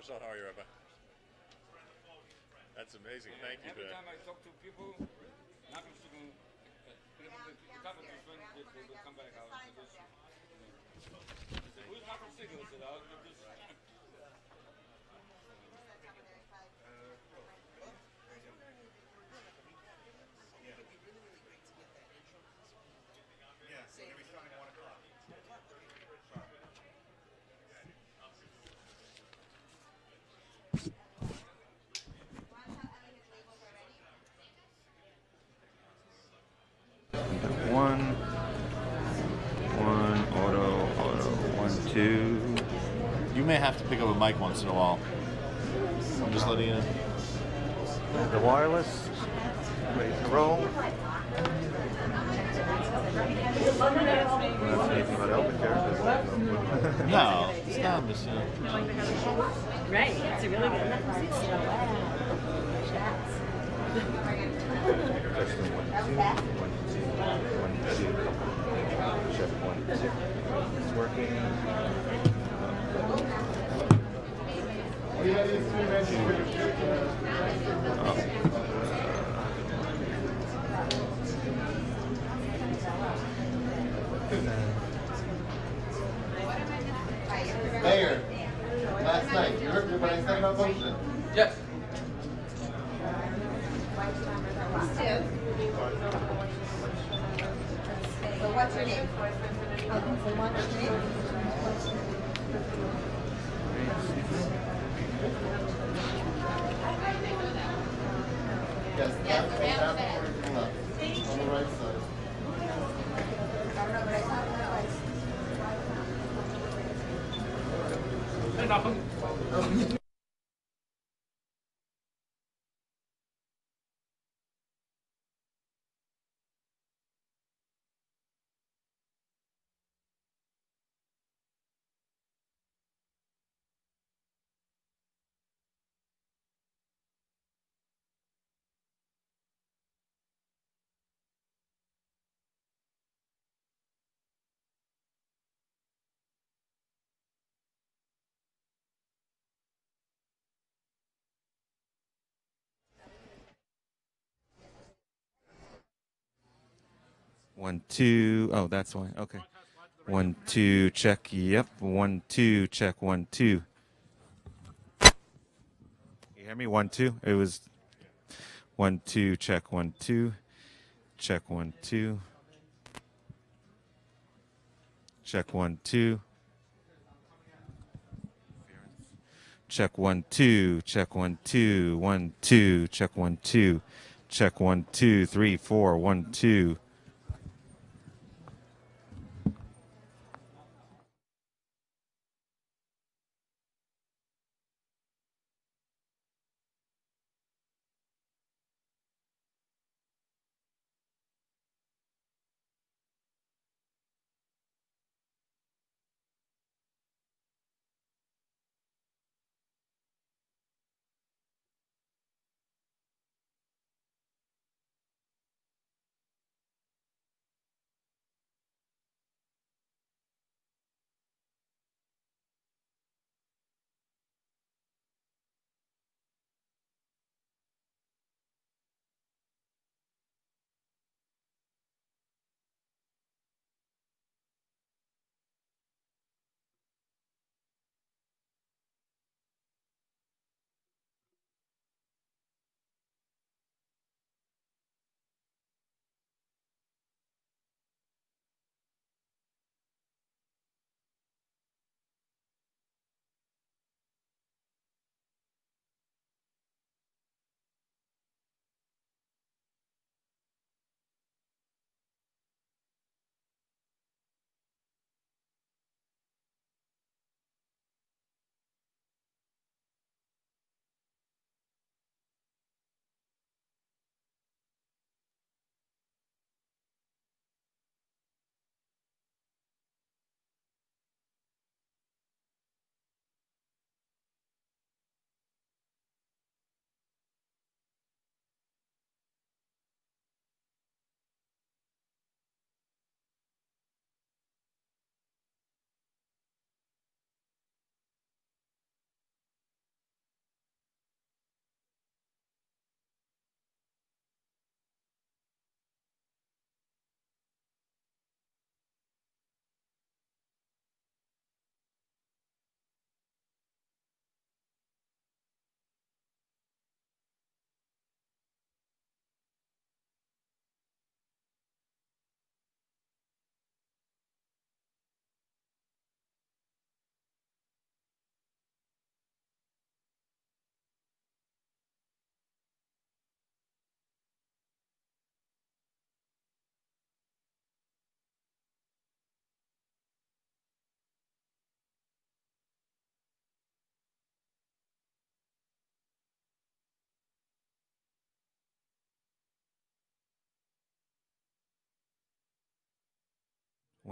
That's amazing. Thank you for Every that. time I talk to people, nothing's to the couple of friends they will come back out and do this. They say, who's Malcolm Siegel? I said, I'll do this. One, auto, 1, 2. You may have to pick up a mic once in a while. I'm just letting you know. The wireless, ready to roll. That's anything about ElderCare. No, it's not, Michelle. Right, it's a really good Testing 1, 2, 1, 2, 1, 2. Check 1, 2. It's working. Mayor, last night, you heard what I said about motion? Yes. So what's your name? So what's your name? Yes, that's before you come up. On the right side. Hey, Malcolm. One, two. Oh, that's why. Okay. 1, 2, check. Yep. 1, 2, check. 1, 2. You hear me? 1, 2. It was 1, 2, check. 1, 2. Check 1, 2. Check 1, 2. Check 1, 2. Check 1, 2. 1, 2. Check 1, 2. Check 1, 2, 3, 4. 1, 2.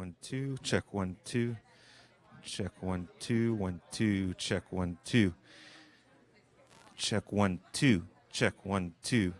one, two. Check 1 2. Check 1 2. 1 2. Check 1 2. Check 1 2. Check 1 2.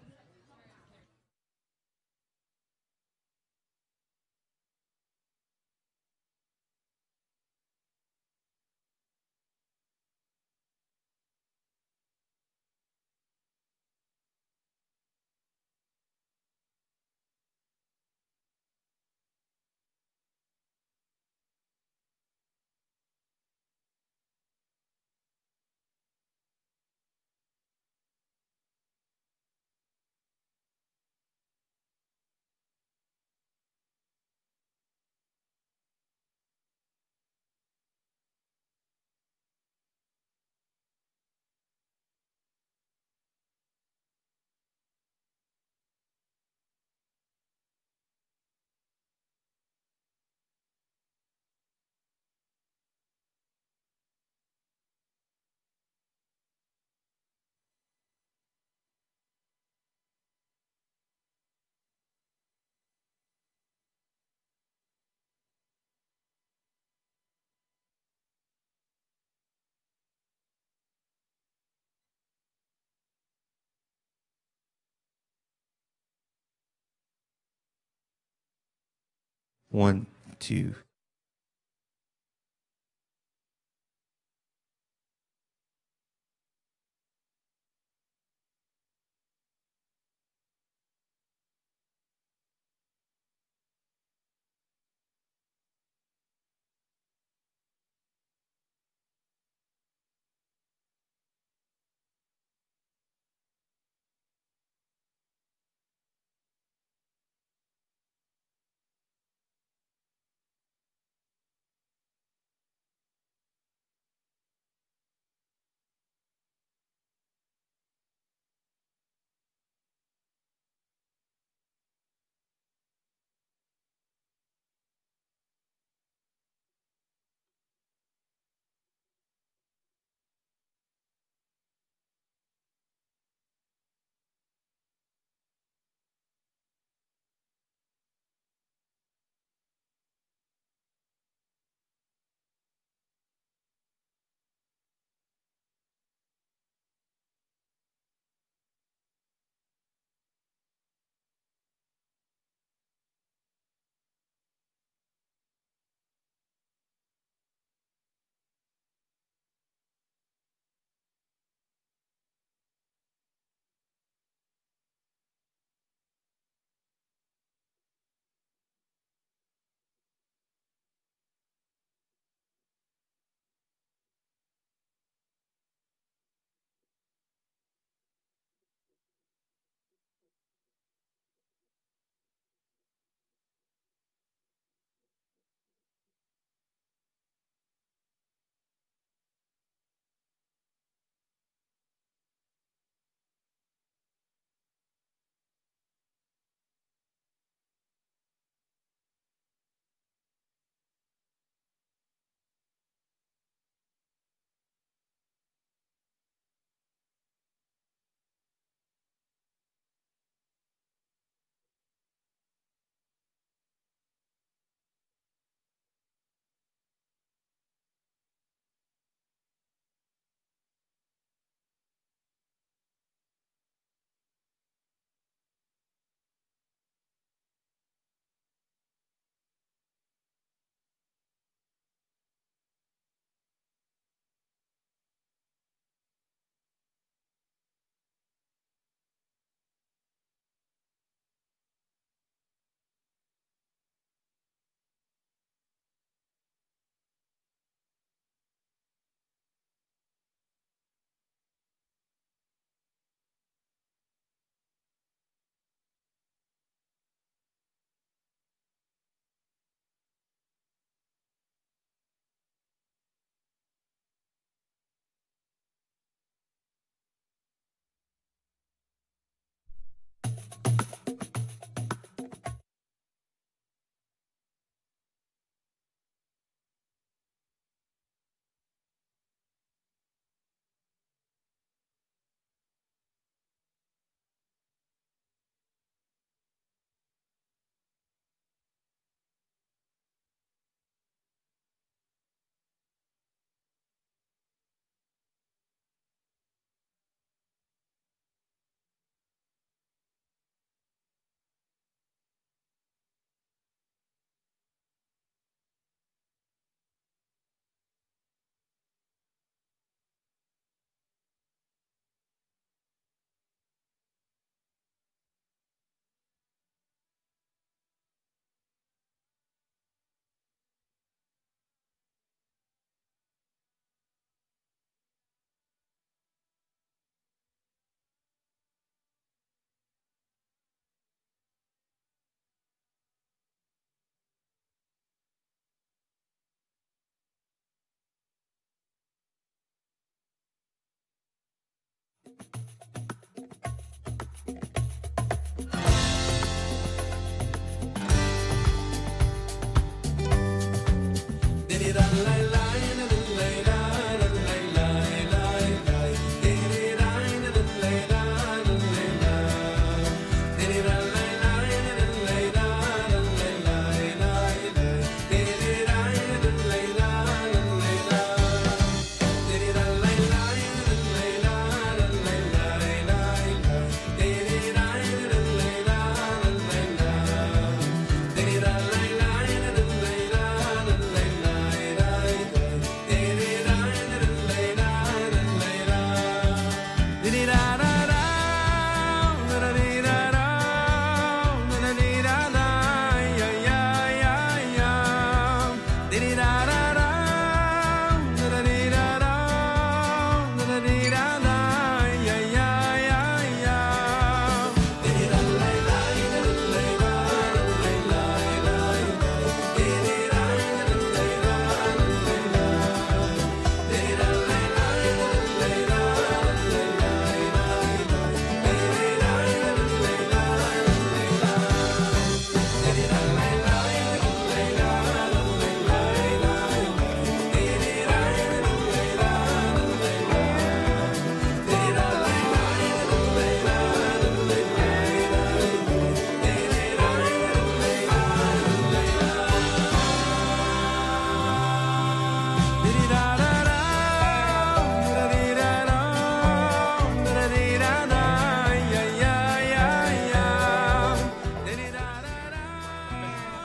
One, two.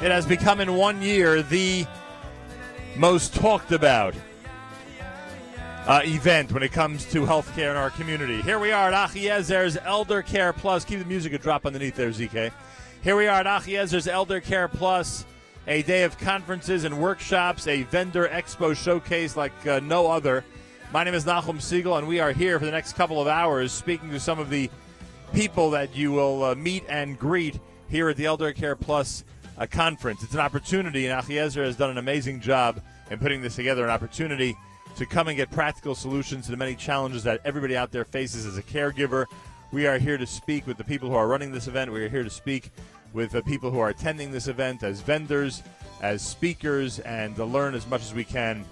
It has become in 1 year the most talked about event when it comes to healthcare in our community. Here we are at Achiezer's ElderCare Plus. Keep the music a drop underneath there, ZK. Here we are at Achiezer's ElderCare Plus, a day of conferences and workshops, a vendor expo showcase like no other. My name is Nachum Siegel, and we are here for the next couple of hours speaking to some of the people that you will meet and greet here at the ElderCare Plus conference. It's an opportunity, and Achiezer has done an amazing job in putting this together, an opportunity to come and get practical solutions to the many challenges that everybody out there faces as a caregiver. We are here to speak with the people who are running this event. We are here to speak with the people who are attending this event as vendors, as speakers, and to learn as much as we can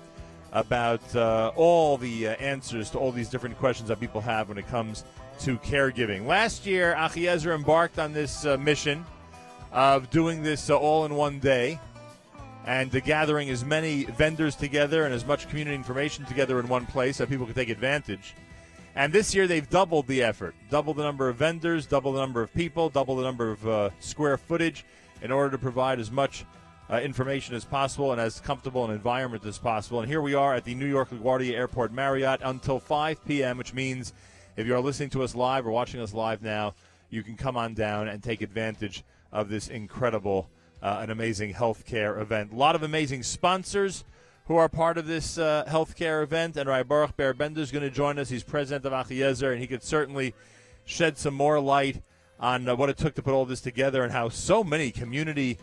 about all the answers to all these different questions that people have when it comes to caregiving. Last year, Achiezer embarked on this mission of doing this all in one day and gathering as many vendors together and as much community information together in one place so people can take advantage. And this year they've doubled the effort, doubled the number of vendors, doubled the number of people, doubled the number of square footage in order to provide as much information as possible and as comfortable an environment as possible. And here we are at the New York LaGuardia Airport Marriott until 5 p.m., which means if you are listening to us live or watching us live now, you can come on down and take advantage of this incredible an amazing healthcare event. A lot of amazing sponsors who are part of this healthcare event, and Rabbi Baruch Ber Bender is going to join us. He's president of Achiezer, and he could certainly shed some more light on what it took to put all this together and how so many community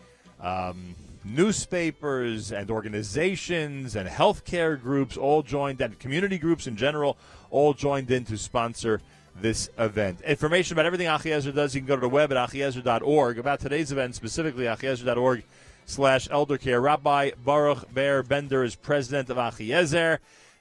newspapers and organizations and healthcare groups all joined, and community groups in general all joined in to sponsor this event. Information about everything Achiezer does, you can go to the web at achiezer.org. About today's event specifically, achiezer.org/eldercare. Rabbi Baruch Ber Bender is president of Achiezer,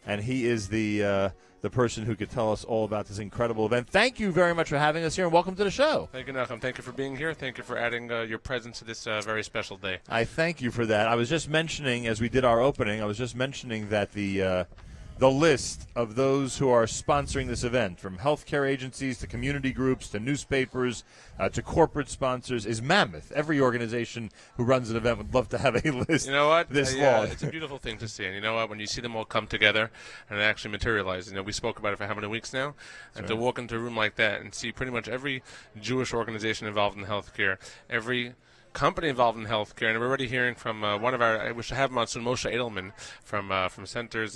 and he is the person who could tell us all about this incredible event. Thank you very much for having us here, and welcome to the show. Thank you, Nachum. Thank you for being here. Thank you for adding your presence to this very special day. I thank you for that. I was just mentioning, as we did our opening, I was just mentioning that the list of those who are sponsoring this event, from healthcare agencies to community groups to newspapers to corporate sponsors, is mammoth. Every organization who runs an event would love to have a list. You know what? This long. It's a beautiful thing to see. And you know what? When you see them all come together and it actually materialize, we spoke about it for how many weeks now? And to walk into a room like that and see pretty much every Jewish organization involved in healthcare, every company involved in healthcare, and we're already hearing from one of our, I wish to have him on soon, Moshe Edelman from Centers.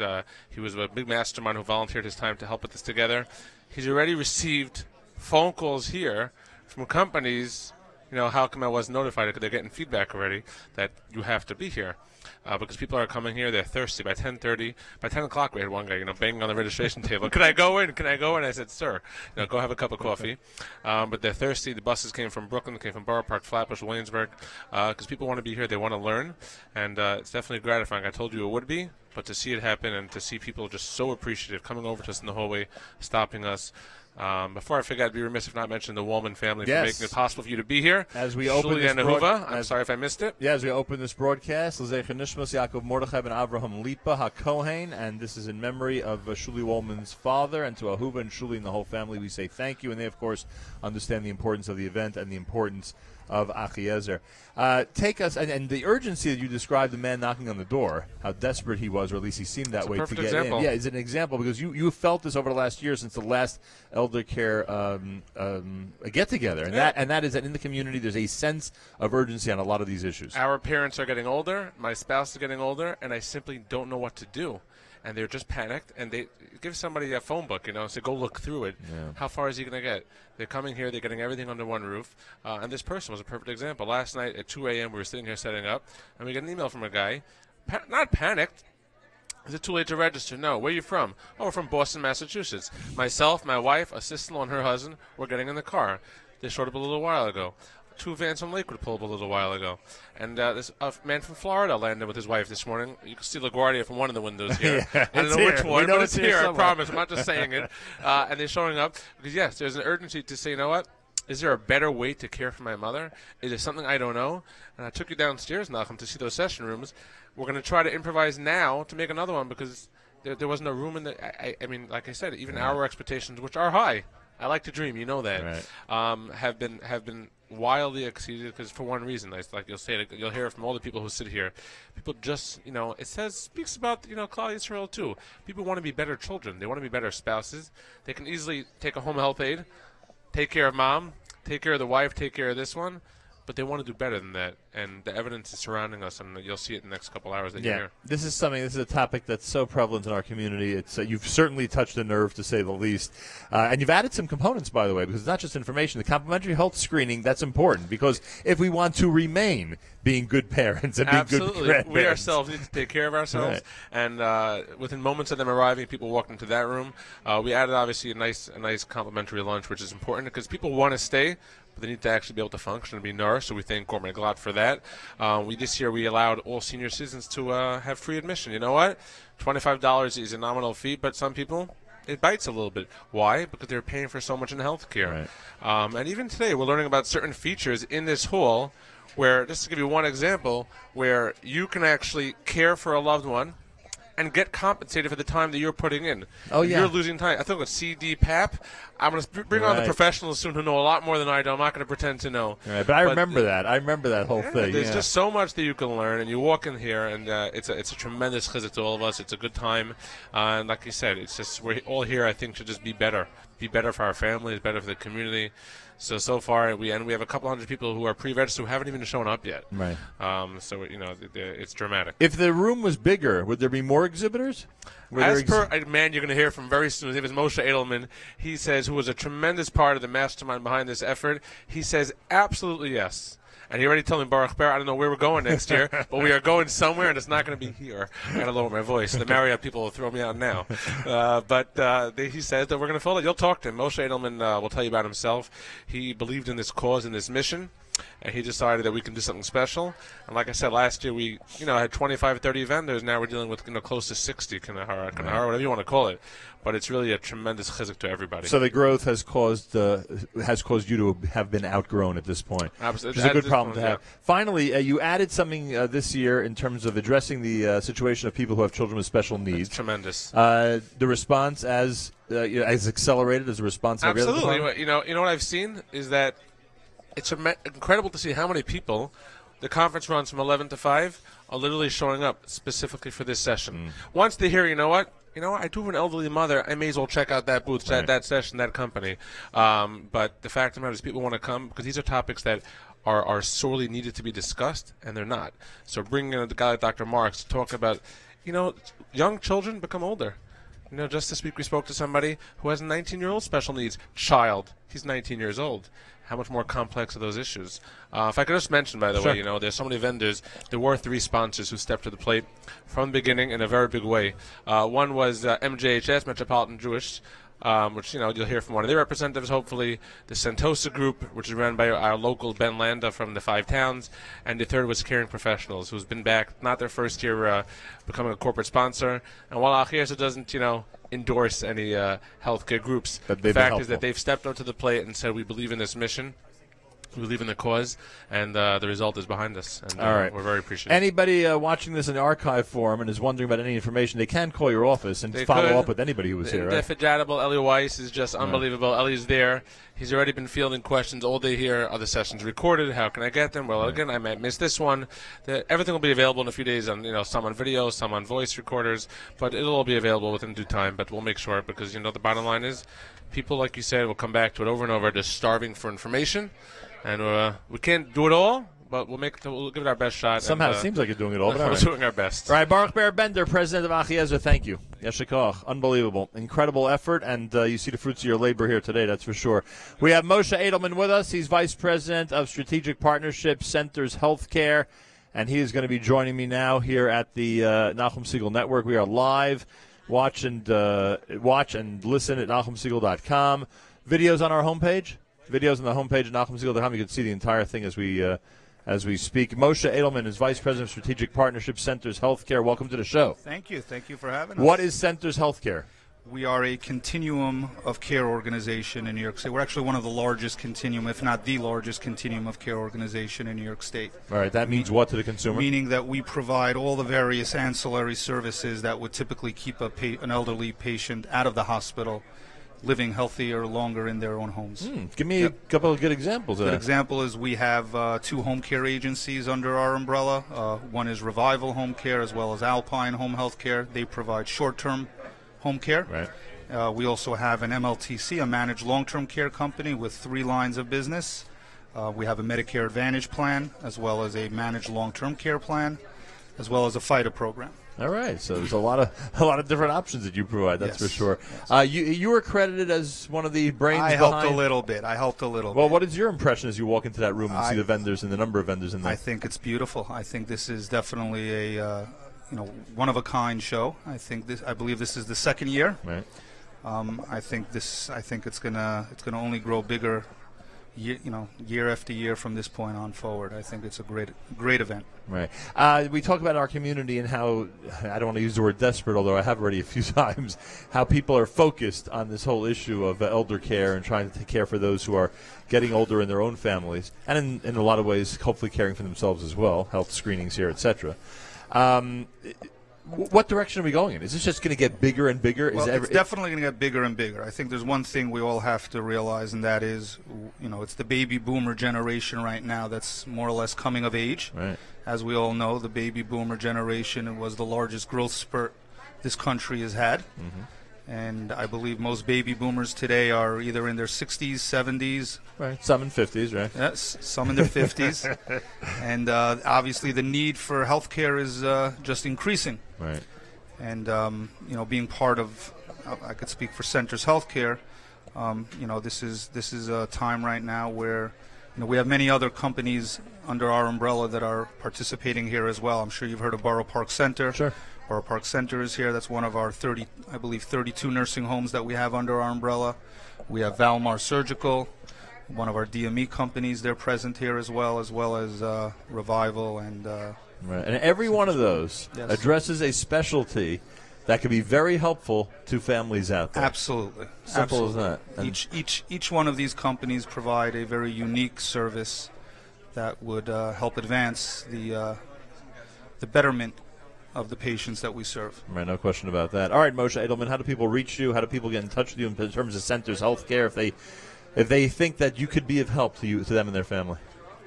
He was a big mastermind who volunteered his time to help put this together. He's already received phone calls here from companies, how come I wasn't notified? Because they're getting feedback already that you have to be here. Because people are coming here, they're thirsty. By 10:30, by 10 o'clock, we had one guy, banging on the registration table. Can I go in? Can I go in? I said, sir, go have a cup of coffee. But they're thirsty. The buses came from Brooklyn, they came from Borough Park, Flatbush, Williamsburg, because people want to be here. They want to learn, and it's definitely gratifying. I told you it would be, but to see it happen and to see people just so appreciative, coming over to us in the hallway, stopping us. Before I forget, I'd be remiss if not mentioning the Wallman family for making it possible for you to be here. As we open Shuli this and Ahuva, I'm sorry if I missed it. Yeah, as we open this broadcast, L'zecher Nishmas Yaakov Mordechai ben Avraham Lipa HaKohen, and this is in memory of Shuli Wallman's father, and to Ahuva and Shuli and the whole family, we say thank you, and they, of course, understand the importance of the event and the importance of Achiezer. Take us, and the urgency that you described, the man knocking on the door, how desperate he was, or at least he seemed that way to get in. Yeah, it's an example, because you felt this over the last year since the last ElderCare get-together, and that is that in the community there's a sense of urgency on a lot of these issues. Our parents are getting older, my spouse is getting older, and I simply don't know what to do. And they're just panicked, and they give somebody a phone book, say, go look through it. Yeah. How far is he going to get? They're coming here, they're getting everything under one roof, and this person was a perfect example. Last night at 2 a.m. we were sitting here setting up, and we got an email from a guy, not panicked. Is it too late to register? No. Where are you from? Oh, we're from Boston, Massachusetts. Myself, my wife, a sister-in-law, and her husband were getting in the car. They showed up a little while ago. 2 vans from Lakewood pulled up a little while ago. And this man from Florida landed with his wife this morning. You can see LaGuardia from one of the windows here. Yeah, I don't know which one, but it's here, somewhere. I promise. I'm not just saying it. And they're showing up because, yes, there's an urgency to say, you know what? Is there a better way to care for my mother? Is there something I don't know? And I took you downstairs, Nachum, to see those session rooms. We're going to try to improvise now to make another one because there wasn't a room in the – I mean, like I said, even our expectations, which are high, I like to dream. You know that. Right. Have been wildly exceeded because for one reason, like you'll say it, you'll hear it from all the people who sit here. People just, it speaks about, Klal Yisrael too. People want to be better children. They want to be better spouses. They can easily take a home health aide, take care of mom, take care of the wife, take care of this one. But they want to do better than that, and the evidence is surrounding us, and you'll see it in the next couple hours that you hear. This is a topic that's so prevalent in our community. It's you've certainly touched a nerve, to say the least. And you've added some components, by the way, because it's not just information. The complimentary health screening, that's important, because if we want to remain being good parents and being good grandparents. We ourselves need to take care of ourselves. Right. And within moments of them arriving, people walk into that room. We added, obviously, a nice complimentary lunch, which is important because people want to stay, but they need to actually be able to function and be nourished, so we thank Gourmet Glot for that. This year we allowed all senior citizens to have free admission. You know what? $25 is a nominal fee, but some people, it bites a little bit. Why? Because they're paying for so much in health care. Right. And even today we're learning about certain features in this hall where, just to give you one example, where you can actually care for a loved one and get compensated for the time that you're putting in. Oh, if yeah. You're losing time. I think with CDPAP, I'm going to bring on the professionals soon who know a lot more than I do. I'm not going to pretend to know. Right, but I remember that. I remember that whole thing. There's just so much that you can learn, and you walk in here, and it's a tremendous chizuk to all of us. It's a good time. And like you said, it's just we're all here, I think, to just be better. Be better for our families, better for the community. So far, we have a couple hundred people who are pre-registered who haven't even shown up yet. Right. It's dramatic. If the room was bigger, would there be more exhibitors? As per a man you're going to hear from very soon, his name is Moshe Edelman. He says, who was a tremendous part of the mastermind behind this effort. He says, absolutely yes. And he already told me, Baruch Ber, I don't know where we're going next year, but we are going somewhere, and it's not going to be here. I got to lower my voice. The Marriott people will throw me out now. He says that we're going to follow it. You'll talk to him. Moshe Edelman will tell you about himself. He believed in this cause and this mission, and he decided that we can do something special. And like I said, last year we had 25, 30 vendors. Now we're dealing with close to 60, Kanahara, whatever you want to call it. But it's really a tremendous chizuk to everybody. So the growth has caused you to have been outgrown at this point. Absolutely. Which is a good problem to have. Yeah. Finally, you added something this year in terms of addressing the situation of people who have children with special needs. It's tremendous. The response as accelerated as a response. Absolutely. You know what I've seen is that it's incredible to see how many people. The conference runs from 11 to 5 are literally showing up specifically for this session. Once they hear, I do have an elderly mother. I may as well check out that booth, that session, that company. But the fact of the matter is people want to come because these are topics that are sorely needed to be discussed, and they're not. So bringing in a guy like Dr. Marks to talk about, young children become older. Just this week we spoke to somebody who has a 19-year-old special needs child. He's 19 years old. How much more complex are those issues? If I could just mention, by the way, there's so many vendors. There were 3 sponsors who stepped to the plate from the beginning in a very big way. One was MJHS, Metropolitan Jewish, which, you'll hear from one of their representatives, hopefully. The Sentosa Group, which is run by our local Ben Landa from the 5 towns. And the third was Caring Professionals, who's been back, not their first year becoming a corporate sponsor. And while Achiezer doesn't, endorse any healthcare groups, the fact is that they've stepped up to the plate and said, we believe in this mission. We believe in the cause, and the result is behind us. And, all right. We're very appreciative. Anybody watching this in the archive form and is wondering about any information, they can call your office and follow up with anybody who was here, right? Indefatigable Eli Weiss is just unbelievable. Eli's there. He's already been fielding questions all day here. Are the sessions recorded? How can I get them? Well, again, I might miss this one. Everything will be available in a few days on, some on video, some on voice recorders, but it'll all be available within due time. But we'll make sure because, the bottom line is people, like you said, will come back to it over and over, just starving for information. And we can't do it all, but we'll give it our best shot. Somehow it seems like you're doing it all. But we're doing our best. All right, Baruch Ber Bender, president of Achiezer, thank you. Yeshikoch, unbelievable. Incredible effort, and you see the fruits of your labor here today, that's for sure. We have Moshe Edelman with us. He's vice president of Strategic Partnerships Centers Healthcare, and he is going to be joining me now here at the Nachum Segal Network. We are live. Watch and listen at NachumSegal.com. Videos on our homepage. Videos on the homepage at NachumSegal.com. You can see the entire thing as we speak. Moshe Edelman is Vice President of Strategic Partnerships, Centers Healthcare. Welcome to the show. Thank you. Thank you for having us. What is Centers Healthcare? We are a continuum of care organization in New York State. We're actually one of the largest continuum, if not the largest continuum of care organization in New York State. All right. That means what to the consumer? Meaning that we provide all the various ancillary services that would typically keep an elderly patient out of the hospital living healthier longer in their own homes. Give me a couple of good examples of Good that. example is we have 2 home care agencies under our umbrella. One is Revival Home Care as well as Alpine Home Health Care. They provide short-term home care. Right. We also have an MLTC, a managed long-term care company with 3 lines of business. We have a Medicare Advantage plan as well as a managed long-term care plan as well as a FIDA program. All right, so there's a lot of different options that you provide. That's Yes. for sure. Yes. You were credited as one of the brains. I helped a behind- little bit. Well, what is your impression as you walk into that room and see the vendors and the number of vendors in there? I think it's beautiful. I think this is definitely a one of a kind show. I believe this is the 2nd year. Right. I think it's gonna only grow bigger, year after year from this point on forward. I think it's a great event. Right. We talk about our community and how, I don't want to use the word desperate, although I have already a few times, how people are focused on this whole issue of elder care and trying to take care for those who are getting older in their own families, and in a lot of ways, hopefully caring for themselves as well, health screenings here, etc. What direction are we going in? Is this just going to get bigger and bigger? Well, it's definitely going to get bigger and bigger. I think there's one thing we all have to realize, and that is, it's the baby boomer generation right now that's more or less coming of age. Right. As we all know, the baby boomer generation was the largest growth spurt this country has had. Mm-hmm. And I believe most baby boomers today are either in their 60s, 70s. Right. Some in 50s, right? Yes, some in their 50s. And obviously the need for health care is just increasing. Right. And, being part of, I could speak for Centers Healthcare, this is a time right now where, we have many other companies under our umbrella that are participating here as well. I'm sure you've heard of Borough Park Center. Sure. Borough Park Center is here. That's one of our 32 nursing homes that we have under our umbrella. We have Valmar Surgical, one of our DME companies. They're present here as well as Revival and. Right. And every one of those Yes. addresses a specialty that could be very helpful to families out there. Absolutely. Simple Absolutely. as that. And Each one of these companies provide a very unique service that would help advance the betterment of the patients that we serve. Right, no question about that. All right, Moshe Edelman, how do people reach you? How do people get in touch with you in terms of Centers Healthcare if they think that you could be of help to them and their family?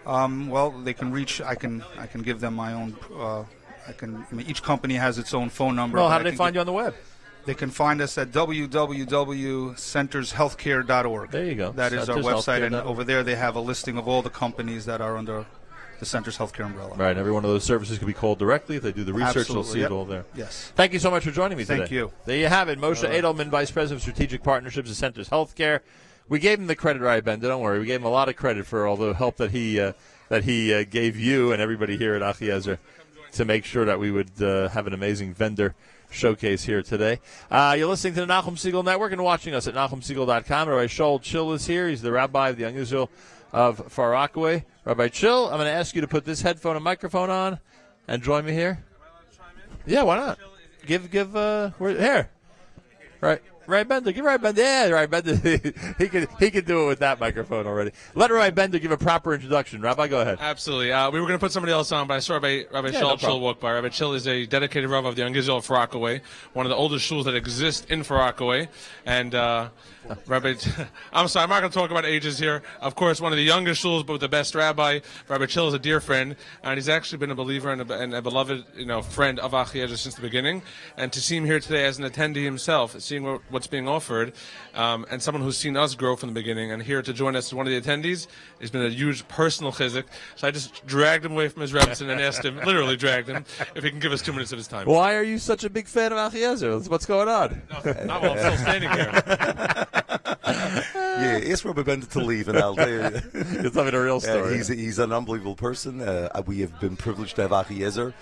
Well, they can reach. I can give them my own. Each company has its own phone number. Well, how do they find you on the web? They can find us at www.centershealthcare.org. There you go. That is our website, and centershealthcare.org. over there they have a listing of all the companies that are under the Centers Healthcare umbrella. Right, every one of those services can be called directly. If they do the research, Absolutely, they'll see yep. it all there. Yes. Thank you so much for joining me today. Thank you. There you have it. Moshe Edelman, Vice President of Strategic Partnerships at Centers Healthcare. We gave him the credit, right, Ben? Don't worry. We gave him a lot of credit for all the help that he gave you and everybody here at Achiezer to make sure that we would have an amazing vendor showcase here today. You're listening to the Nachum Segal Network and watching us at NachumSegal.com. Rabbi Shaul Chill is here. He's the rabbi of the Young Israel of Far Rockaway. Rabbi Chill, I'm going to ask you to put this headphone and microphone on and join me here. Yeah, why not? Give here. Right Bender, give Right Bender. Yeah, Right Bender. he could do it with that microphone already. Let Right Bender give a proper introduction. Rabbi, go ahead. Absolutely. We were going to put somebody else on, but I saw Rabbi no Shaul walk by. Rabbi Chill is a dedicated rabbi of the Young Israel of Far Rockaway, one of the oldest shuls that exist in Far Rockaway. And Rabbi, I'm sorry, I'm not going to talk about ages here. Of course, one of the youngest shuls, but with the best rabbi. Rabbi Chill is a dear friend, and he's actually been a believer and a beloved, friend of Achiezer since the beginning. And to see him here today as an attendee himself, seeing what's being offered, and someone who's seen us grow from the beginning, and here to join us as one of the attendees, has been a huge personal chizuk. So I just dragged him away from his rebbetzin and asked him, literally dragged him, if he can give us 2 minutes of his time. Why are you such a big fan of Achiezer? What's going on? No, not while I'm still standing here. Yeah, ask Rabbi Bender to leave, and I'll tell you. You'll tell me the real story. He's an unbelievable person. We have been privileged to have Achiezer.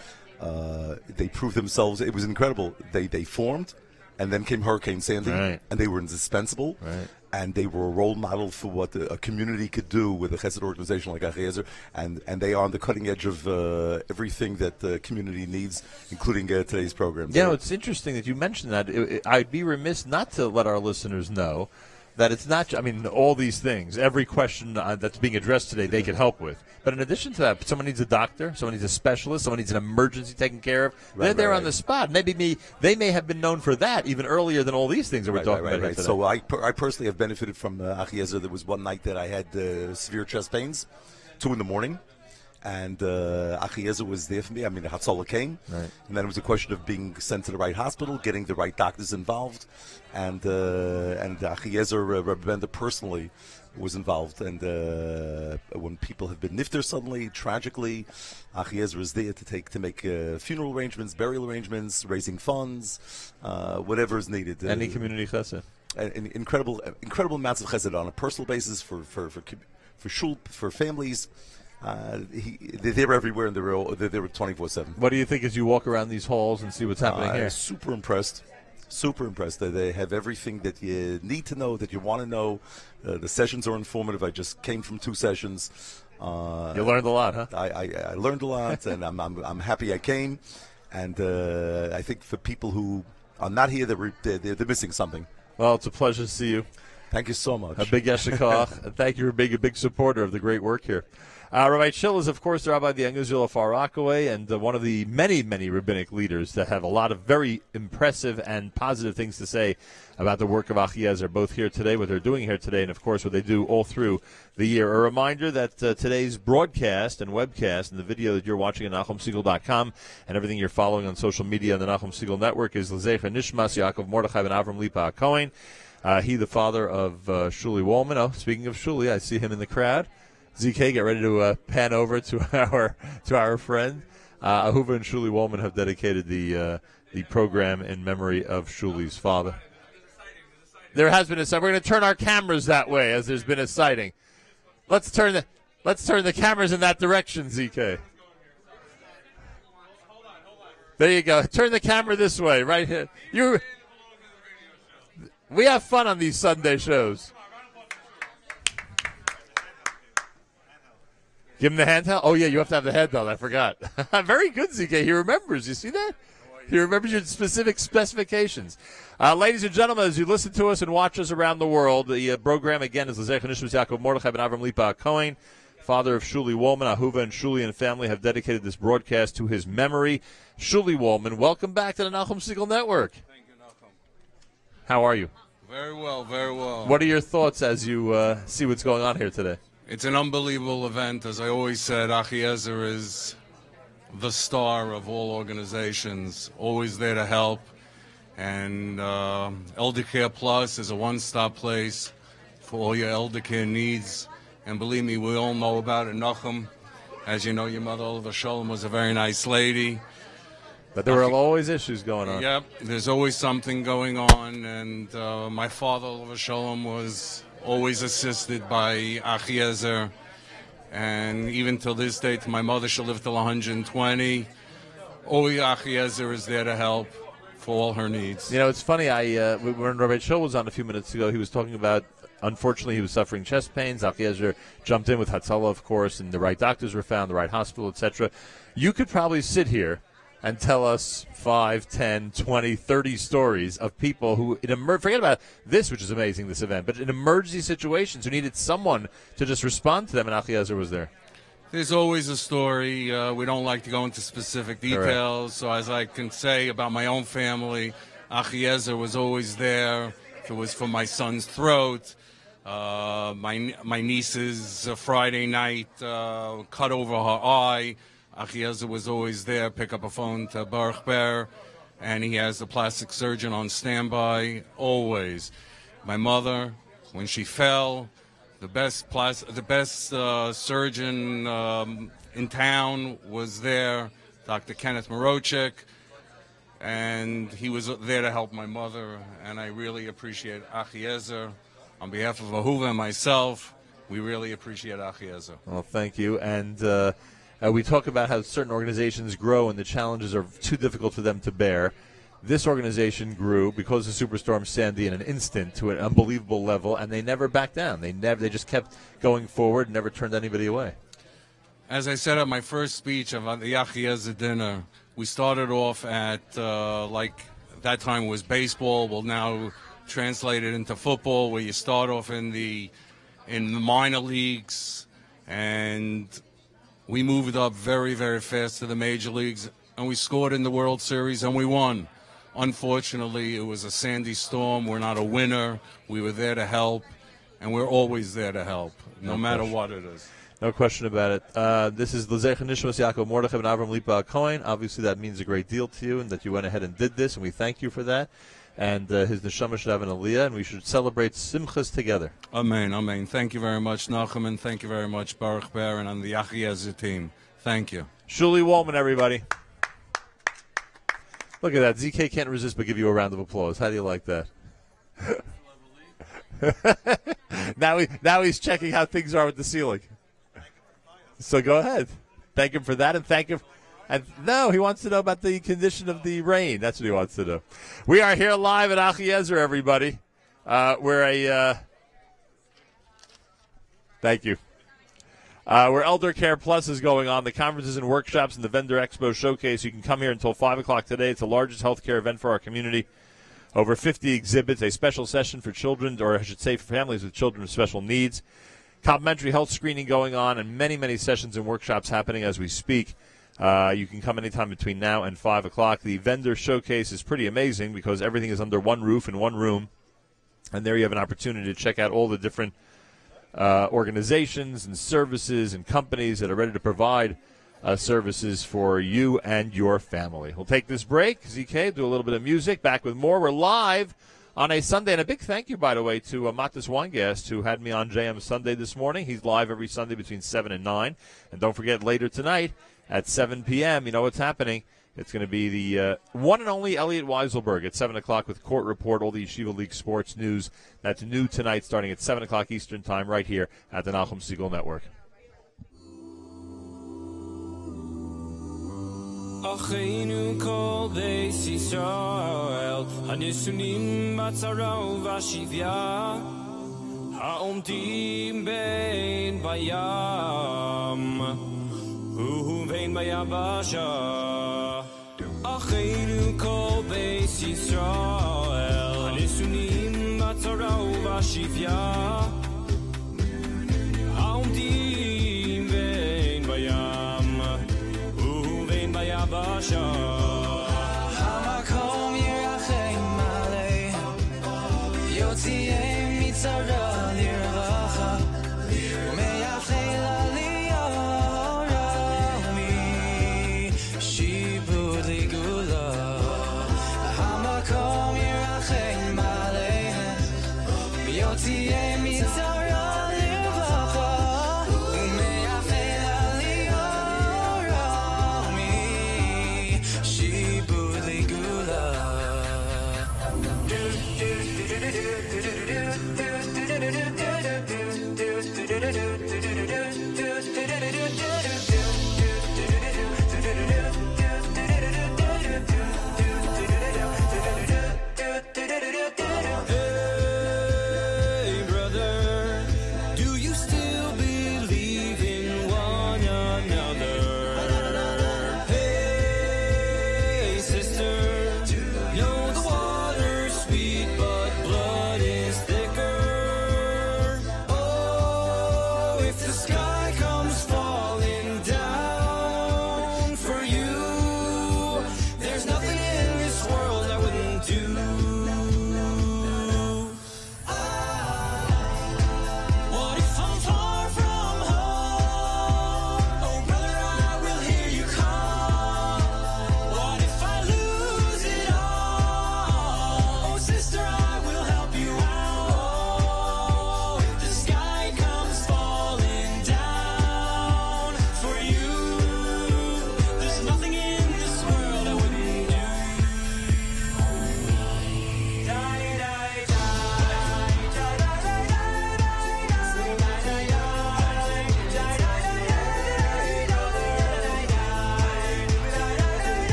They proved themselves. It was incredible. They formed, and then came Hurricane Sandy, Right. and they were indispensable. Right. And they were a role model for what a community could do with a chesed organization like Achiezer, and they are on the cutting edge of everything that the community needs, including today's program. It's interesting that you mentioned that. I'd be remiss not to let our listeners know that it's not, I mean, all these things, every question that's being addressed today, they could help with. But in addition to that, someone needs a doctor, someone needs a specialist, someone needs an emergency taken care of. They're there on the spot. Maybe they may have been known for that even earlier than all these things that we're talking about here today. So I personally have benefited from Achiezer. There was one night that I had severe chest pains, 2 a.m, and Achiezer was there for me. I mean, the Hatzalah came, and then it was a question of being sent to the right hospital, getting the right doctors involved, and Achiezer Rebbe personally was involved. And when people have been nifter suddenly, tragically, Achiezer is there to make funeral arrangements, burial arrangements, raising funds, whatever is needed. Any community chesed. Incredible amounts of chesed on a personal basis for shul, for families. They're there everywhere, and they're there 24/7. What do you think as you walk around these halls and see what's happening here? Super impressed. They have everything that you need to know, that you want to know. The sessions are informative. I just came from 2 sessions. You learned a lot, huh? I learned a lot, and I'm happy I came. And I think for people who are not here, they're missing something. Well, it's a pleasure to see you. Thank you so much. A big yeshikach, and thank you for being a big supporter of the great work here. Rabbi Schill is, of course, the Rabbi of the Young Israel Far Rockaway, and one of the many, many rabbinic leaders that have a lot of very impressive and positive things to say about the work of Achiezer, both here today, what they're doing here today, and, of course, what they do all through the year. A reminder that today's broadcast and webcast and the video that you're watching at NachumSiegel.com and everything you're following on social media on the Nachum Siegel Network is L'Zecha Nishmas Yaakov Mordechai ben Avram Lipa HaKohen. He, the father of Shuli Wolman. Oh, speaking of Shuli, I see him in the crowd. ZK, get ready to pan over to our friend. Ahuva and Shuli Wolman have dedicated the program in memory of Shuli's father. There has been a sighting. We're going to turn our cameras that way as there's been a sighting. Let's turn the cameras in that direction, ZK. There you go. Turn the camera this way, right here. We have fun on these Sunday shows. Give him the handheld? Oh, yeah, you have to have the handheld. I forgot. Very good, ZK. He remembers. You see that? He remembers your specific specifications. Ladies and gentlemen, as you listen to us and watch us around the world, the program, again, is L'Zecha Nishmas Yaakov Mordechai ben Avram Lipa HaKohen, father of Shuli Wolman. Ahuva and Shuli and family have dedicated this broadcast to his memory. Shuli Wolman, welcome back to the Nachum Siegel Network. Thank you, Nachum. How are you? Very well, very well. What are your thoughts as you see what's going on here today? It's an unbelievable event. As I always said, Achiezer is the star of all organizations, always there to help. And ElderCare Plus is a one-stop place for all your ElderCare needs. And believe me, we all know about it. Nachum, as you know, your mother, Oliver Sholem, was a very nice lady. But there were always issues going on. Yep, there's always something going on. And my father, Oliver Sholem, was always assisted by Achiezer, and even till this day, to my mother, she'll live till 120. Always Achiezer is there to help for all her needs. You know, it's funny. When Rabbi Schill was on a few minutes ago, he was talking about, unfortunately, he was suffering chest pains. Achiezer jumped in with Hatzalah, of course, and the right doctors were found, the right hospital, etc. You could probably sit here and tell us 5, 10, 20, 30 stories of people who, forget about this, which is amazing, this event, but in emergency situations who needed someone to just respond to them, and Achiezer was there. There's always a story. We don't like to go into specific details. So as I can say about my own family, Achiezer was always there. If it was for my son's throat, my niece's Friday night cut over her eye, Achiezer was always there, pick up a phone to Baruch Ber, and he has the plastic surgeon on standby, always. My mother, when she fell, the best surgeon in town was there, Dr. Kenneth Morochik, and he was there to help my mother, and I really appreciate Achiezer. On behalf of Ahuva and myself, we really appreciate Achiezer. Well, thank you, and we talk about how certain organizations grow and the challenges are too difficult for them to bear. This organization grew because of Superstorm Sandy in an instant to an unbelievable level, and they never backed down. They just kept going forward and never turned anybody away. As I said at my first speech of the Achiezer dinner, we started off at, like that time was baseball. Well, now translated into football, where you start off in the minor leagues, and we moved up very, very fast to the major leagues, and we scored in the World Series, and we won. Unfortunately, it was a sandy storm. We're not a winner. We were there to help, and we're always there to help, no matter what it is. No question about it. This is L'Zecher Nishmas Yaakov Mordechai and Avram Lipa Cohen. Obviously, that means a great deal to you, and that you went ahead and did this, and we thank you for that. And his neshama should have an aliyah, and we should celebrate simchas together. Amen, amen. Thank you very much, Nachum, and thank you very much, Baruch Baron, and the Achiezer team. Thank you. Shuli Wallman, everybody. Look at that. ZK can't resist but give you a round of applause. How do you like that? Now he's checking how things are with the ceiling. So go ahead. Thank him for that, and thank him. And no, he wants to know about the condition of the rain. That's what he wants to know. We are here live at Achiezer, everybody. Thank you. Where ElderCare Plus is going on, the conferences and workshops and the Vendor Expo Showcase. You can come here until 5 o'clock today. It's the largest healthcare event for our community. Over 50 exhibits, a special session for children, or I should say for families with children with special needs. Complimentary health screening going on, and many, many sessions and workshops happening as we speak. You can come anytime between now and 5 o'clock. The vendor showcase is pretty amazing because everything is under one roof in one room. And there you have an opportunity to check out all the different organizations and services and companies that are ready to provide services for you and your family. We'll take this break, ZK, do a little bit of music. Back with more. We're live on a Sunday. And a big thank you, by the way, to Matis Weingast, who had me on JM Sunday this morning. He's live every Sunday between 7 and 9. And don't forget, later tonight at 7 p.m., you know what's happening. It's going to be the one and only Elliot Weiselberg at 7 o'clock with Court Report, all the Yeshiva League sports news. That's new tonight starting at 7 o'clock Eastern Time right here at the Nachum Segal Network. Achenu kol beis Yisrael Hanisunim batzara v'ashivya Ha'omdim bein bayam Uvein bayabasha Achenu kol beis Yisrael Hanisunim batzara v'ashivya Ha'omdim bein bayam Basha Hamakom Yerachem Alei Yotziem Mitzara Lirvacha Umeyafei Laliorami Shibud Ligula Hamakom Yerachem Alei Yotziem Mitzara Lirvacha Umeyafei the sky comes falling down.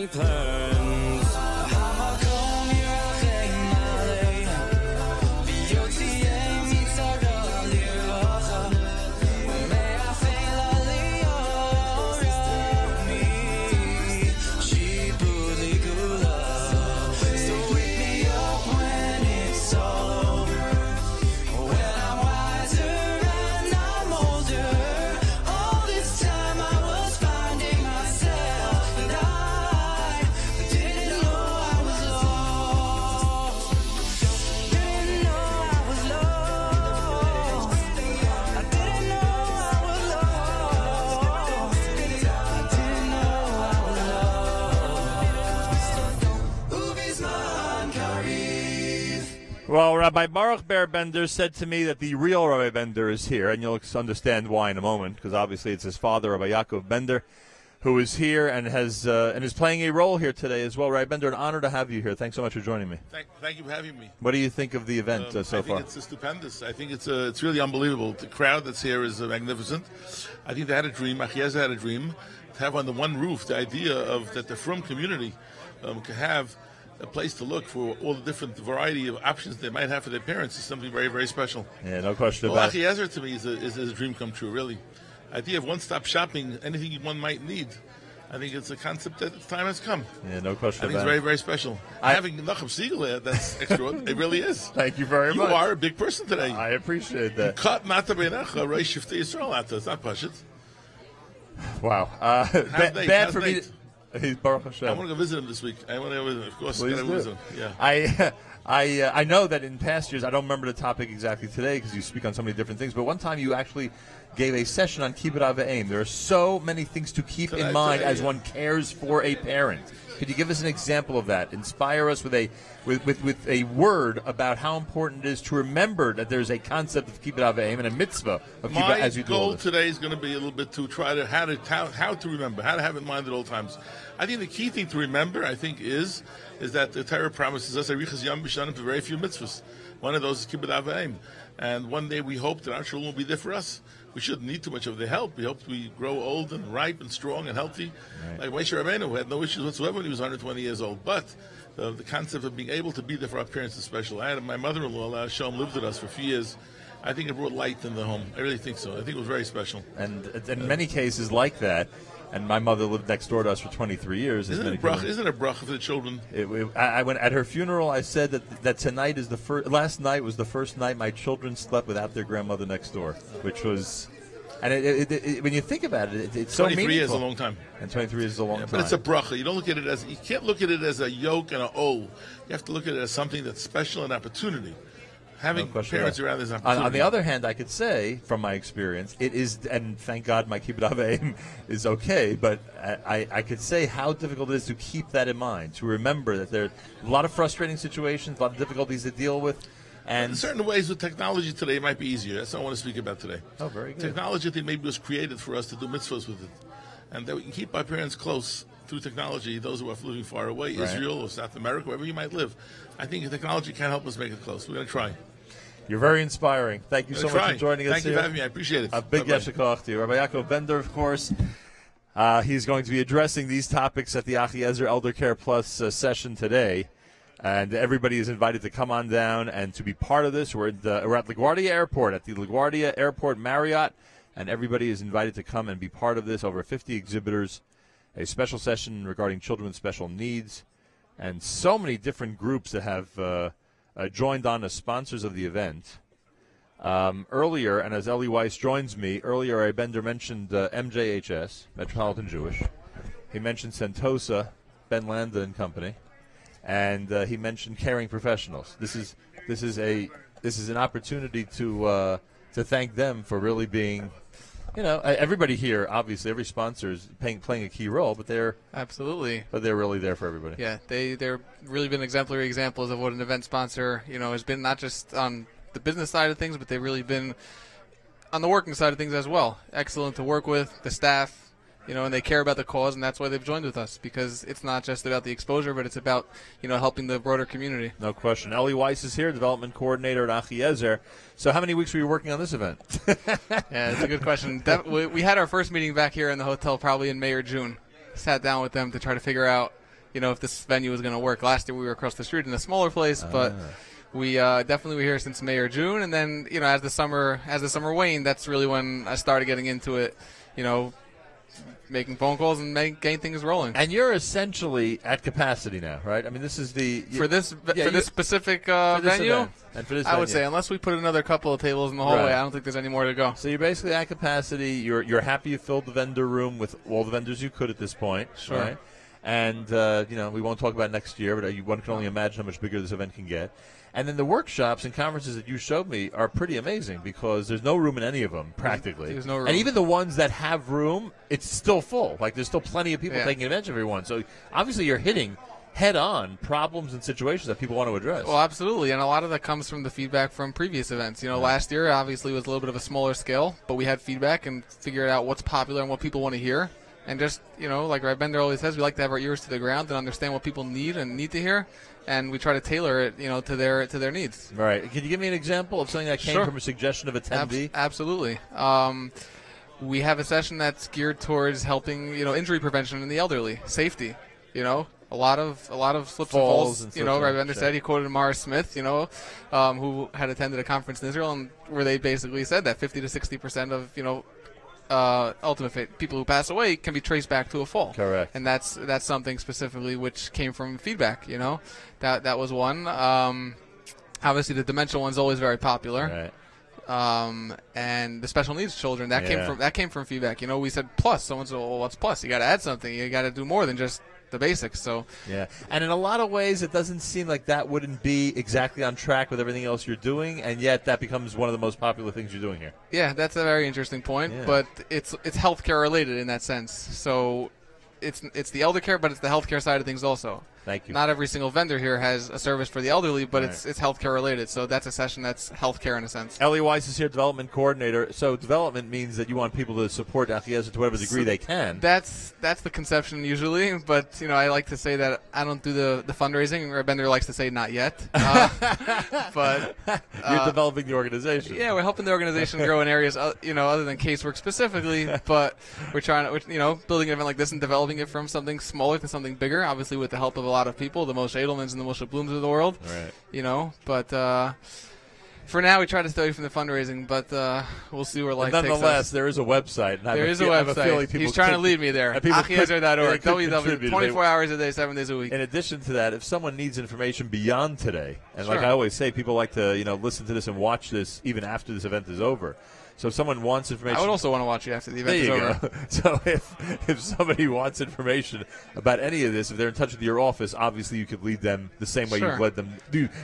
any plans. Hamakom yirachem alei, v'yotzieh mitzara lirvacha, u'me'afel aliyah rami, shibud ligula. So wake me up when it's all over, when I'm wiser and I'm older. All this time I was finding myself, and I didn't know I was lost. Didn't know I was lost. I didn't know I was lost. I didn't know I was lost. Uvizman Kariv. Well, Rabbi Baruch Ber Bender said to me that the real Rabbi Bender is here, and you'll understand why in a moment, because obviously it's his father, Rabbi Yaakov Bender, who is here and has and is playing a role here today as well. Rabbi Bender, an honor to have you here. Thanks so much for joining me. Thank you for having me. What do you think of the event so I far? think it's stupendous. I think it's really unbelievable. The crowd that's here is magnificent. I think they had a dream. Achiezer had a dream to have under one roof the idea of that the Frum community could have a place to look for all the different variety of options they might have for their parents is something very, very special. Yeah, no question Well, about it. Achiezer to me is a dream come true, really. Idea of one-stop shopping, anything one might need. I think it's a concept that its time has come. Yeah, no question I think it's about very, it. very special. Having Nachum Siegel here, that's extraordinary. It really is. Thank you very much. You are a big person today. I appreciate that. Cut Mata Beinecha, Reish Shiftei Yisrael Ata. It's not Pashit. Wow. Bad for me. He's Baruch Hashem. I want to go visit him this week. I want to go visit him. Of course, Please gotta do. visit him. Yeah. I know that in past years, I don't remember the topic exactly today because you speak on so many different things, but one time you actually gave a session on Kibbud Av V'Aim. There are so many things to keep in mind as one cares for a parent. Could you give us an example of that? Inspire us with a word about how important it is to remember that there's a concept of Kibbud Av V'Aim and a mitzvah of Kibbud as you do all goal this. today is going to be a little bit to try to how to remember, how to have it in mind at all times. I think the key thing to remember, I think, is that the Torah promises us Arichas Yom B'Shanim for very few mitzvahs. One of those is Kibbud Av V'Aim. And one day we hope that our children will be there for us. We shouldn't need too much of their help. We hope we grow old and ripe and strong and healthy. Right. Like Moshe Rabbeinu, who had no issues whatsoever when he was 120 years old. But the concept of being able to be there for our parents is special. I had my mother-in-law, Shalom, lived with us for a few years. I think it brought light in the home. I really think so. I think it was very special. And in many cases like that, and my mother lived next door to us for 23 years. Isn't it a bracha for the children? I went at her funeral. I said that tonight is the first. Last night was the first night my children slept without their grandmother next door, which was, and when you think about it, it's so meaningful. 23 years is a long time. And 23 years is a long time. But it's a bracha. You don't look at it as, you can't look at it as a yoke and an O. You have to look at it as something that's special, an opportunity. Having parents around is an opportunity. On the other hand, I could say, from my experience, it is, and thank God my Kibbud Av V'Aim is okay, but I could say how difficult it is to keep that in mind, to remember that there are a lot of frustrating situations, a lot of difficulties to deal with. And in certain ways with technology today it might be easier. That's what I want to speak about today. Oh, very good. Technology, I think, maybe was created for us to do mitzvahs with it. And that we can keep our parents close through technology, those who are living far away, Right. Israel or South America, wherever you might live. I think technology can help us make it close. We're going to try. You're very inspiring. Thank you so much for joining us. Thank you for having me. I appreciate it. A big Bye-bye. yasher koach to you. Rabbi Yaakov Bender, of course. He's going to be addressing these topics at the Achiezer ElderCare Plus session today. And everybody is invited to come on down and to be part of this. We're at LaGuardia Airport, at the LaGuardia Airport Marriott. And everybody is invited to come and be part of this. Over 50 exhibitors. A special session regarding children with special needs. And so many different groups that have joined on as sponsors of the event. Earlier, and as Eli Weiss joins me, earlier Bender mentioned MJHS, Metropolitan Jewish. He mentioned Sentosa, Ben Landa and Company, and he mentioned Caring Professionals. This is an opportunity to thank them for really being, everybody here, obviously, every sponsor is playing a key role, but they're really there for everybody. Yeah, they're really been exemplary examples of what an event sponsor, has been, not just on the business side of things, but they've really been on the working side of things as well. Excellent to work with, the staff, and they care about the cause, and that's why they've joined with us, because it's not just about the exposure, but it's about, helping the broader community. No question. Eli Weiss is here, development coordinator at Achiezer. So how many weeks were you working on this event? Yeah, that's a good question. We had our first meeting back here in the hotel probably in May or June. Sat down with them to try to figure out if this venue was going to work. Last year we were across the street in a smaller place, but we definitely were here since May or June. And then, as the summer waned, that's really when I started getting into it, making phone calls and getting things rolling. And you're essentially at capacity now, right? I mean, this is for this specific venue. Event. And for this I would say, unless we put another couple of tables in the hallway, I don't think there's any more to go. So you're basically at capacity. You're happy you filled the vendor room with all the vendors you could at this point. Sure. Right? And we won't talk about next year, but one can only imagine how much bigger this event can get. And then the workshops and conferences that you showed me are pretty amazing because there's no room in any of them, practically. There's no room. And even the ones that have room, it's still full. Like, there's still plenty of people taking advantage of everyone. So, obviously, you're hitting head-on problems and situations that people want to address. Well, absolutely. And a lot of that comes from the feedback from previous events. Last year, obviously, was a little bit of a smaller scale, but we had feedback and figured out what's popular and what people want to hear. And just, like Rabbi Bender always says, we like to have our ears to the ground and understand what people need to hear. And we try to tailor it, to their needs. Right. Can you give me an example of something that came from a suggestion of attendee? Absolutely. We have a session that's geared towards helping, injury prevention in the elderly, safety. A lot of slips and falls. Rabbi Bender said, he quoted Morris Smith, who had attended a conference in Israel, and where they basically said that 50 to 60% of ultimate fate, people who pass away can be traced back to a fall. Correct. And that's something specifically which came from feedback. That was one. Obviously, the dementia one's always very popular. Right. And the special needs children came from feedback. We said plus. Someone said, "Well, what's plus? You got to add something. You got to do more than just the basics." So and in a lot of ways, it doesn't seem like that wouldn't be exactly on track with everything else you're doing, and yet that becomes one of the most popular things you're doing here. Yeah, that's a very interesting point, but it's healthcare related in that sense. So it's the ElderCare, but it's the healthcare side of things also. Thank you. Not every single vendor here has a service for the elderly, but it's healthcare related. So that's a session that's healthcare in a sense. Ellie Weiss is here, development coordinator. So development means that you want people to support Achiezer to whatever degree they can. That's the conception usually, but I like to say that I don't do the fundraising. Or Bender likes to say not yet. But you're developing the organization. Yeah, we're helping the organization grow in areas other than casework specifically. But we're trying to building an event like this and developing it from something smaller to something bigger. Obviously, with the help of a lot of people, the Moshe Edelmans and the Moshe Blooms of the world. Right. But for now, we try to stay away from the fundraising, but we'll see where life takes us. Nonetheless, there is a website. And there is a website. He's trying to lead me there. Achiezer.org. www. 24 hours a day, 7 days a week. In addition to that, if someone needs information beyond today, and like I always say, people like to listen to this and watch this even after this event is over. So if someone wants information, I would also want to watch you after the event is over. Go. So if somebody wants information about any of this, if they're in touch with your office, obviously you could lead them the same way you've led them.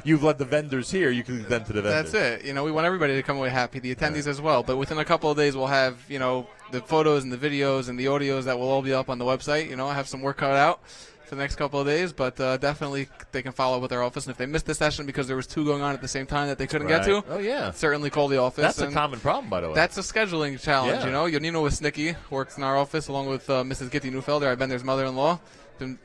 You've led the vendors here. You can lead them to the vendors. That's it. We want everybody to come away happy, the attendees as well. But within a couple of days, we'll have the photos and the videos and the audios that will all be up on the website. I have some work cut out for the next couple of days, but definitely they can follow up with our office. And if they missed the session because there was 2 going on at the same time that they couldn't get to, certainly call the office. That's a common problem, by the way. That's a scheduling challenge. Yonino Wisnicki works in our office along with Mrs. Gitti Neufelder, I've been their mother-in-law. Been,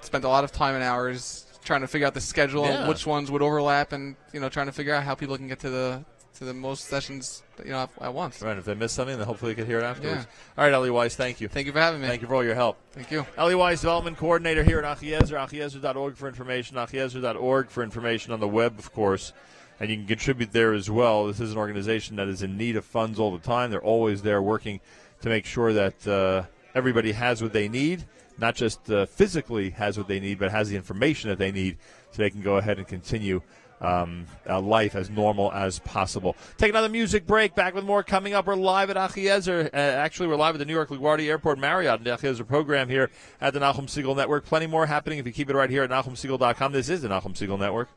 spent a lot of time and hours trying to figure out the schedule and which ones would overlap, and trying to figure out how people can get to the most sessions at once. Right. If they miss something, then hopefully they can hear it afterwards. Yeah. All right, Ellie Weiss, thank you. Thank you for having me. Thank you for all your help. Thank you. Ellie Weiss, development coordinator here at Achiezer. Achiezer.org for information. Achiezer.org for information on the web, of course. And you can contribute there as well. This is an organization that is in need of funds all the time. They're always there working to make sure that everybody has what they need, not just physically has what they need, but has the information that they need so they can go ahead and continue life as normal as possible. Take another music break. Back with more coming up. We're live at Achiezer. Actually, we're live at the New York LaGuardia Airport Marriott in the Achiezer program here at the Nachum Segal Network. Plenty more happening if you keep it right here at NachumSegal.com. This is the Nachum Segal Network.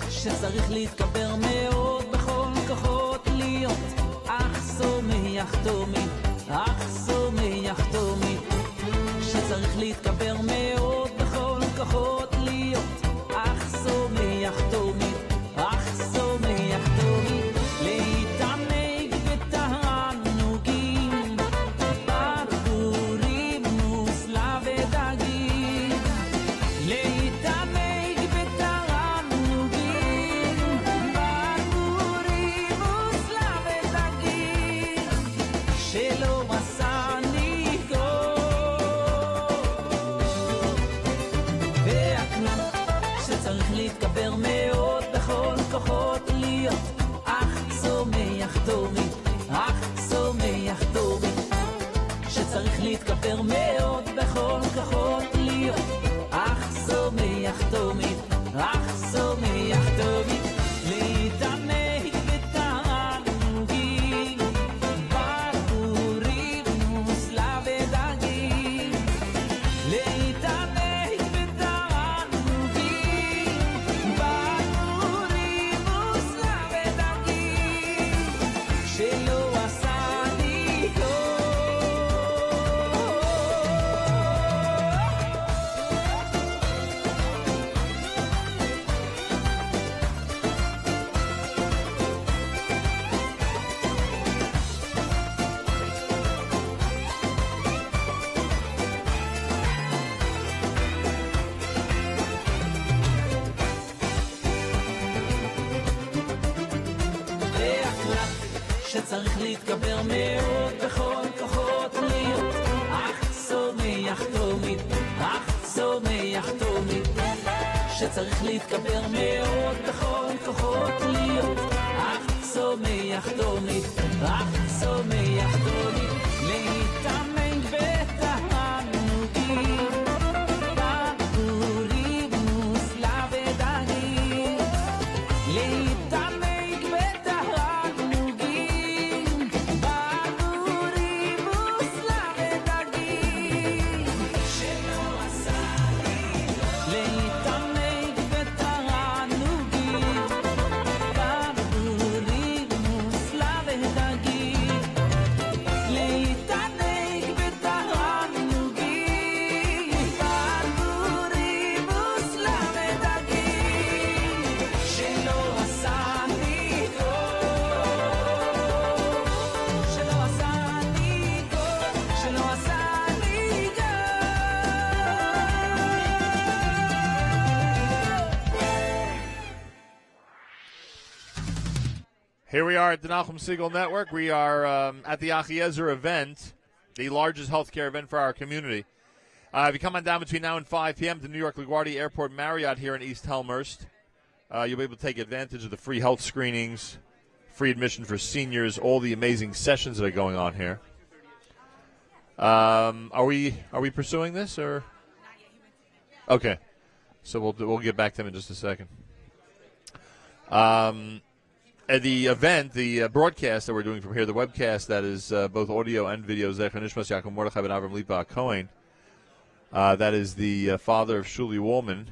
שצריך להתגבר מאוד בכל כוחות להיות אך סומך תומי, אך סומך תומי, שצריך להתגבר מאוד בכל כוחות להיות אך סומך תומי, אך סומך תומי, להתענג בתהליך שלא עשני והכלל שצריך להתגבר מאוד בכל כוחות להיות אך צומח תומית, אך צומח תומית שצריך להתגבר מאוד בכל כוחות להיות אך צומח תומית, אך צומח תומית להתענג בתענוגים ברבורים מוסלה ודגים להתענג בתענוגים ברבורים מוסלה ודגים שלא עשני שצריך להתגבר מאוד בכל כוחות להיות אך צומח תומית, אך צומח תומית שצריך להתגבר מאוד בכל כוחות להיות אך צומח תומית, אך צומח תומית להתעמק בתענוגים ברבורים מוסלה ודגים להתעמק בתענוגים ברבורים מוסלה ודגים שלא עשני להתעמק בתענוגים ברבורים מוסלה ודגים להתענג בתענוגים ברבורים מוסלה ודגים שלא עשני שלא עשני שלא עשני Here we are at the Nachum Segal Network. We are at the Achiezer event, the largest healthcare event for our community. If you come on down between now and 5 p.m. to New York LaGuardia Airport Marriott here in East Helmhurst, you'll be able to take advantage of the free health screenings, free admission for seniors, all the amazing sessions that are going on here. Are we pursuing this or? Okay, so we'll get back to him in just a second. At the event, the broadcast that we're doing from here, the webcast that is both audio and video, Zecher Nishmas Yaakov Mordechai ben Avram Lipa Cohen, that is the father of Shuli Woolman,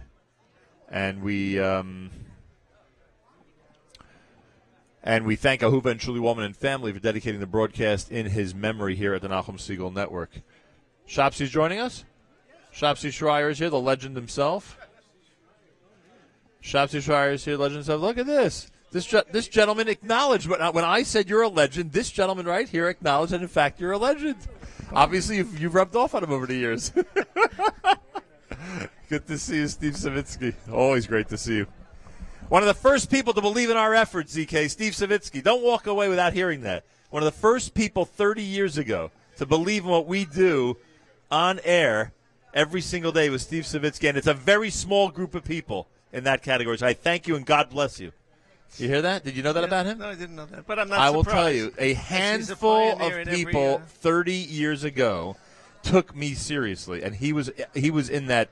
and we thank Ahuva and Shuli Woolman and family for dedicating the broadcast in his memory here at the Nachum Segal Network. Shopsy's joining us. Shopsy Schreier is here, the legend himself. Shopsy Schreier is here, the legend himself. Look at this. This gentleman acknowledged when I said you're a legend. This gentleman right here acknowledged that in fact you're a legend. Obviously, you've rubbed off on him over the years. Good to see you, Steve Savitsky. Always great to see you. One of the first people to believe in our efforts, ZK, Steve Savitsky. Don't walk away without hearing that. One of the first people 30 years ago to believe in what we do on air every single day was Steve Savitsky, and it's a very small group of people in that category. So I thank you and God bless you. You hear that? Did you know that about him? No, I didn't know that. But I'm not I surprised. will tell you, a handful of people 30 years ago took me seriously, and he was in that.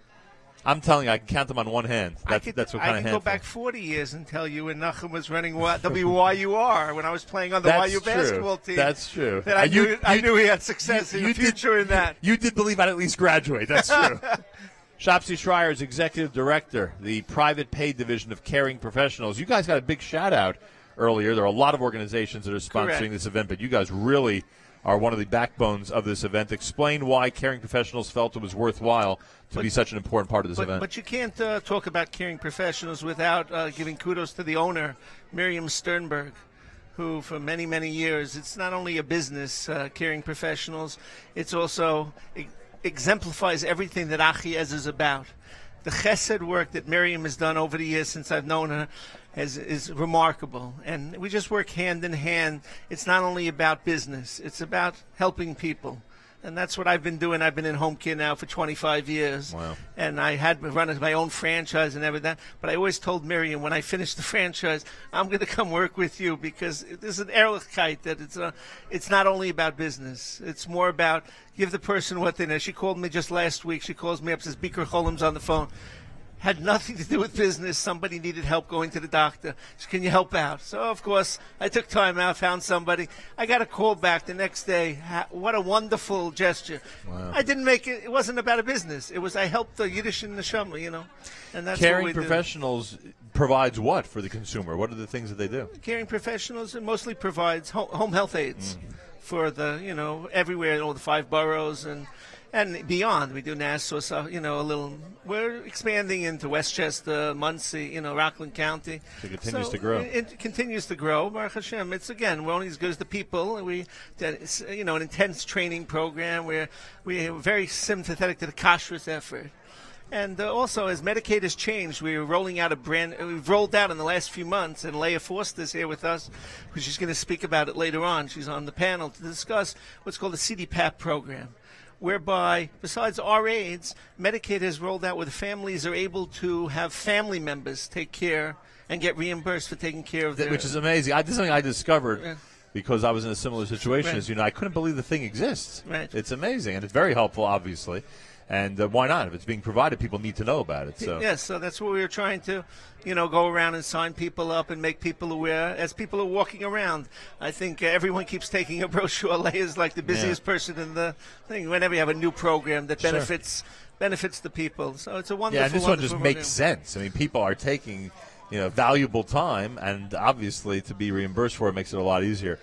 I'm telling you, I can count them on one hand. That's what kind of handful. I can go back 40 years and tell you when Nachum was running WYUR, when I was playing on the YU basketball team. That's true. That I knew he had success in the future in that. You did believe I'd at least graduate. That's true. Shopsy Schreier is Executive Director, the private paid division of Caring Professionals. You guys got a big shout-out earlier. There are a lot of organizations that are sponsoring this event, but you guys really are one of the backbones of this event. Explain why Caring Professionals felt it was worthwhile to be such an important part of this event. But you can't talk about Caring Professionals without giving kudos to the owner, Miriam Sternberg, who for many, many years, it's not only a business, Caring Professionals, it's also exemplifies everything that Achiezer is about. the chesed work that Miriam has done over the years since I've known her is remarkable. And we just work hand in hand. It's not only about business. It's about helping people. And that's what I've been doing. I've been in home care now for 25 years. Wow. And I had run my own franchise and everything. But I always told Miriam, when I finish the franchise, I'm going to come work with you, because there's an ehrlichkeit that it's not only about business. It's more about give the person what they know. She called me just last week. She calls me up, says, Bikur Cholim's on the phone. Had nothing to do with business. Somebody needed help going to the doctor. So can you help out? So, of course, I took time out, found somebody. I got a call back the next day. What a wonderful gesture. Wow. I didn't make it. It wasn't about a business. It was I helped the Yiddish and the Neshama, you know. And that's Caring what we Professionals provides what for the consumer? What are the things that they do? Caring Professionals mostly provides home health aids for the, everywhere in all the 5 boroughs and beyond. We do Nassau, so, a little. We're expanding into Westchester, Muncie, Rockland County. It continues to grow. It continues to grow. Baruch Hashem. It's, again, we're only as good as the people. It's, an intense training program. We're very sympathetic to the kashrus effort. And also, as Medicaid has changed, we've rolled out in the last few months, and Leah Foster's here with us, because she's going to speak about it later on. She's on the panel to discuss what's called the CDPAP program, whereby, besides our aides, Medicaid has rolled out where the families are able to have family members take care and get reimbursed for taking care of their... Which is amazing. This is something I discovered because I was in a similar situation as I couldn't believe the thing exists. Right. It's amazing, and it's very helpful, obviously. And why not? If it's being provided, people need to know about it. So. Yes, so that's what we were trying to, go around and sign people up and make people aware as people are walking around. I think everyone keeps taking a brochure. Leah is like the busiest person in the thing. Whenever you have a new program that benefits the people. So it's a wonderful, and this one just program. makes sense. I mean, people are taking valuable time, and obviously to be reimbursed for it makes it a lot easier.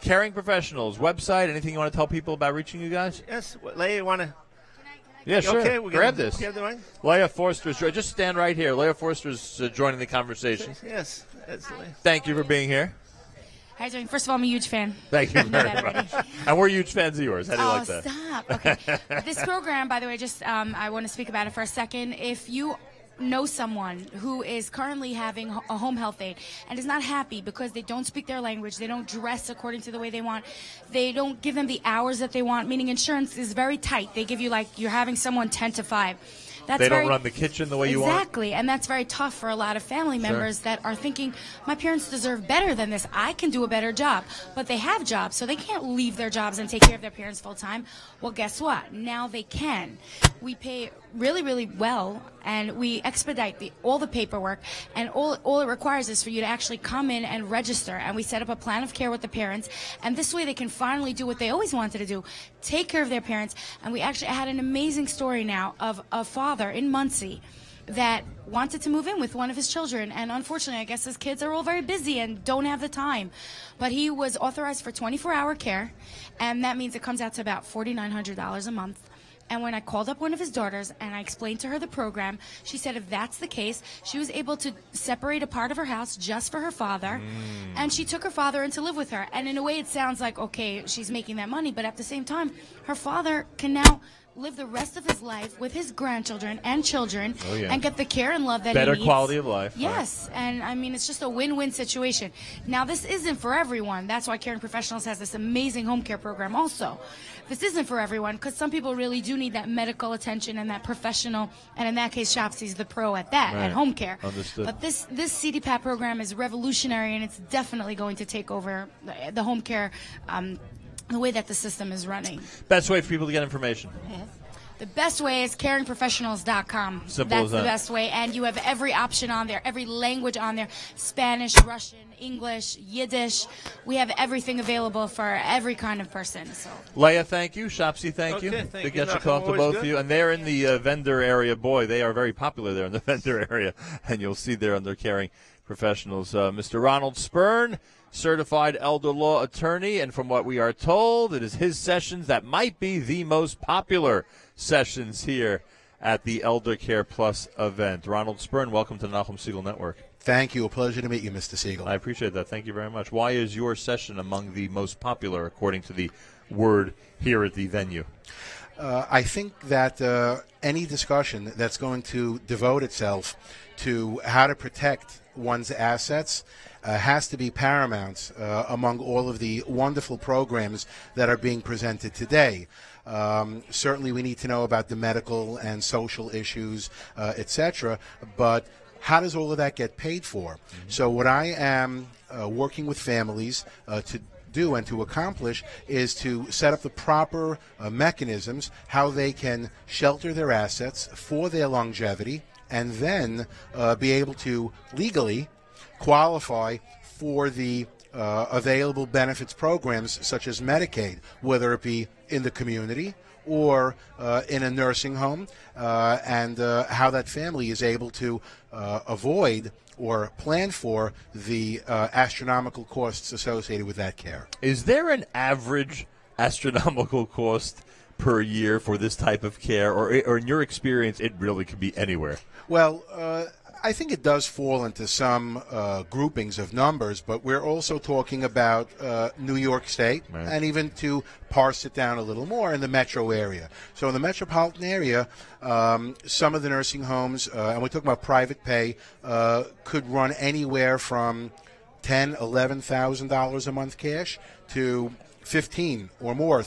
Caring Professionals, website, anything you want to tell people about reaching you guys? Yes. Leah, you want to... Yeah, sure. Okay, grab this. The Leah Forster's just stand right here. Leah Forster's joining the conversation. Yes. That's Leah. Thank you for being here. How are you doing? First of all, I'm a huge fan. Thank you very much. And we're huge fans of yours. How do you like that? Stop. Okay. This program, by the way, just I want to speak about it for a second. If you know someone who is currently having a home health aide and is not happy because they don't speak their language, they don't dress according to the way they want, they don't give them the hours that they want, meaning insurance is very tight. They give you you're having someone 10 to 5. They don't run the kitchen the way you want. Exactly, and that's very tough for a lot of family members that are thinking, my parents deserve better than this. I can do a better job. But they have jobs, so they can't leave their jobs and take care of their parents full time. Well, guess what? Now they can. We pay really, really well, and we expedite all the paperwork, and all it requires is for you to actually come in and register, and we set up a plan of care with the parents, and this way they can finally do what they always wanted to do, take care of their parents. And we actually had an amazing story now of a father in Muncie that wanted to move in with one of his children, and unfortunately I guess his kids are all very busy and don't have the time, but he was authorized for 24-hour care, and that means it comes out to about $4,900 a month. And when I called up one of his daughters and I explained to her the program, she said if that's the case, she was able to separate a part of her house just for her father, and she took her father in to live with her. And in a way it sounds like, okay, she's making that money, but at the same time, her father can now live the rest of his life with his grandchildren and children and get the care and love that he needs. Better quality of life. Yes, and I mean, it's just a win-win situation. Now, this isn't for everyone. That's why Caring Professionals has this amazing home care program also. This isn't for everyone because some people really do need that medical attention and that professional, and in that case, Shopsy's the pro at that, at home care. Understood. But this CDPAP program is revolutionary, and it's definitely going to take over the home care the way that the system is running. Best way for people to get information? The best way is caringprofessionals.com. Simple That's as that. the best way. And you have every option on there, every language on there, Spanish, Russian, English, Yiddish. We have everything available for every kind of person. So. Leah, thank you. Shopsy, thank you. Thank Big you. get you talk to both Good. of you. And they're in the vendor area. Boy, they are very popular there in the vendor area. And you'll see there under Caring Professionals. Mr. Ronald Spurn, certified elder law attorney, and from what we are told, it is his sessions that might be the most popular sessions here at the ElderCare Plus event. Ronald Spurn, welcome to the Nachum Segal Network. Thank you. A pleasure to meet you, Mr. Segal. I appreciate that. Thank you very much. Why is your session among the most popular, according to the word here at the venue? I think that any discussion that's going to devote itself to how to protect one's assets has to be paramount among all of the wonderful programs that are being presented today. Certainly we need to know about the medical and social issues, etc., but how does all of that get paid for? So what I am working with families to do and to accomplish is to set up the proper mechanisms how they can shelter their assets for their longevity and then be able to legally qualify for the available benefits programs such as Medicaid, whether it be in the community or in a nursing home, and how that family is able to avoid or plan for the astronomical costs associated with that care. Is there an average astronomical cost per year for this type of care, or in your experience, it really could be anywhere? Well, I think it does fall into some groupings of numbers, but we're also talking about New York State, Right. and even to parse it down a little more in the metro area. So in the metropolitan area, some of the nursing homes, and we're talking about private pay, could run anywhere from $10,000, $11,000 a month cash to $15,000 or more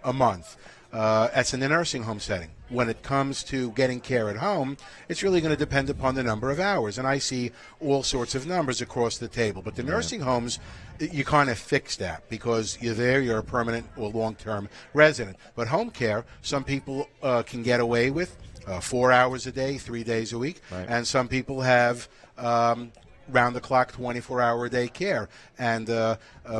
a month. That's in the nursing home setting. When it comes to getting care at home, it's really going to depend upon the number of hours. And I see all sorts of numbers across the table. But the nursing homes, you kind of fix that because you're there, you're a permanent or long-term resident. But home care, some people can get away with 4 hours a day, 3 days a week. Right. And some people have round-the-clock, 24-hour-a-day care. And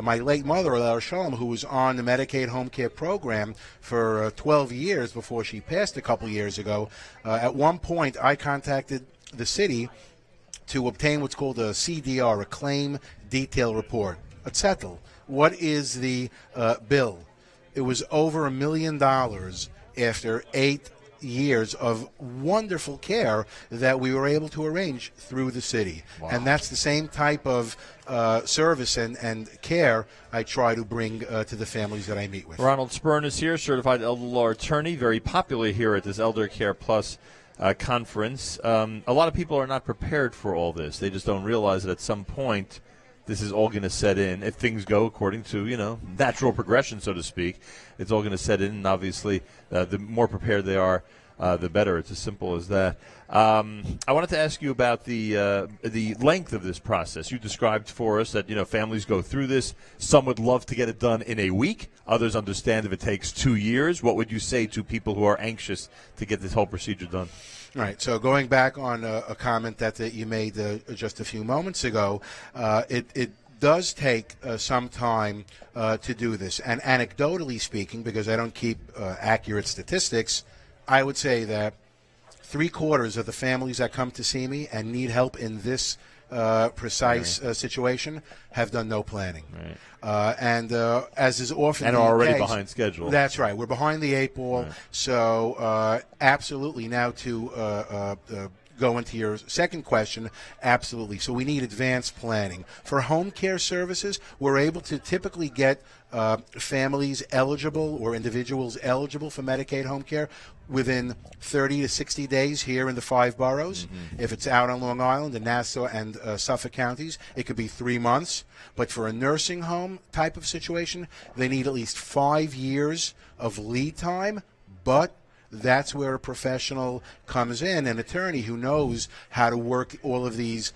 my late mother, Ella Shalom, who was on the Medicaid home care program for 12 years before she passed a couple years ago, at one point I contacted the city to obtain what's called a CDR, a claim detail report, a settle. What is the bill? It was over $1 million after 8 years of wonderful care that we were able to arrange through the city. Wow. And that's the same type of service and care I try to bring to the families that I meet with. Ronald Spurn is here, certified elder law attorney, very popular here at this ElderCare Plus conference. A lot of people are not prepared for all this. They just don't realize that at some point this is all going to set in. If things go according to, natural progression, so to speak, it's all going to set in. And obviously, the more prepared they are, the better. It's as simple as that. I wanted to ask you about the length of this process. You described for us that families go through this. Some would love to get it done in a week. Others understand if it takes 2 years. What would you say to people who are anxious to get this whole procedure done? Right. So going back on a comment that you made just a few moments ago, it does take some time to do this. And anecdotally speaking, because I don't keep accurate statistics, I would say that 3/4 of the families that come to see me and need help in this precise situation have done no planning. Right. And as is often and the are already case, behind schedule. That's right. We're behind the 8 ball. Right. So absolutely now to go into your second question, absolutely. So we need advanced planning. For home care services, we're able to typically get families eligible or individuals eligible for Medicaid home care within 30 to 60 days here in the 5 boroughs. Mm-hmm. If it's out on Long Island, in Nassau and Suffolk counties, it could be 3 months. But for a nursing home type of situation, they need at least 5 years of lead time. But that's where a professional comes in, an attorney who knows how to work all of these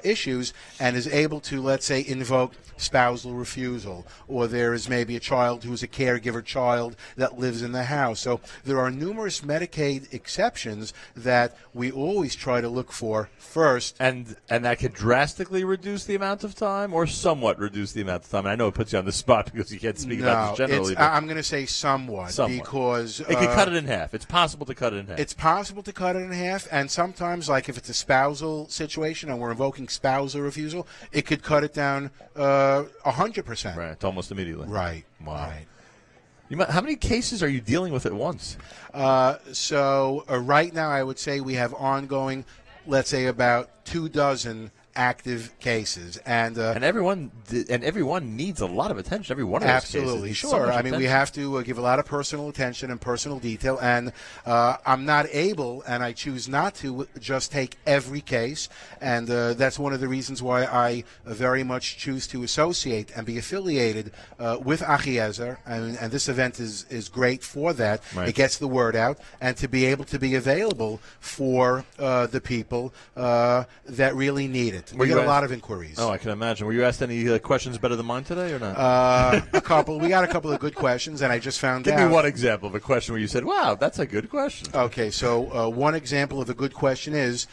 issues and is able to, let's say, invoke spousal refusal, or there is maybe a child who's a caregiver child that lives in the house. So there are numerous Medicaid exceptions that we always try to look for first. And that could drastically reduce the amount of time or somewhat reduce the amount of time. And I know it puts you on the spot because you can't speak about this generally. I'm going to say somewhat. Because it could cut it in half. It's possible to cut it in half. It's possible to cut it in half, and sometimes, like if it's a spousal situation and we're invoking spousal refusal, it could cut it down 100%. Right, almost immediately. Right. Wow. Right. How many cases are you dealing with at once? So right now I would say we have ongoing, let's say about 24 active cases, and everyone needs a lot of attention. Every one of those absolutely, cases. sure. So much I mean, we attention. have to give a lot of personal attention and personal detail, and I'm not able, and I choose not to just take every case, and that's one of the reasons why I very much choose to associate and be affiliated with Achiezer, and this event is great for that. Right. It gets the word out, and to be able to be available for the people that really need it. We get a lot of inquiries. Oh, I can imagine. Were you asked any questions better than mine today, or not? A couple. We got a couple of good questions, and I just found Give out. me one example of a question where you said, "Wow, that's a good question." Okay, so one example of a good question is,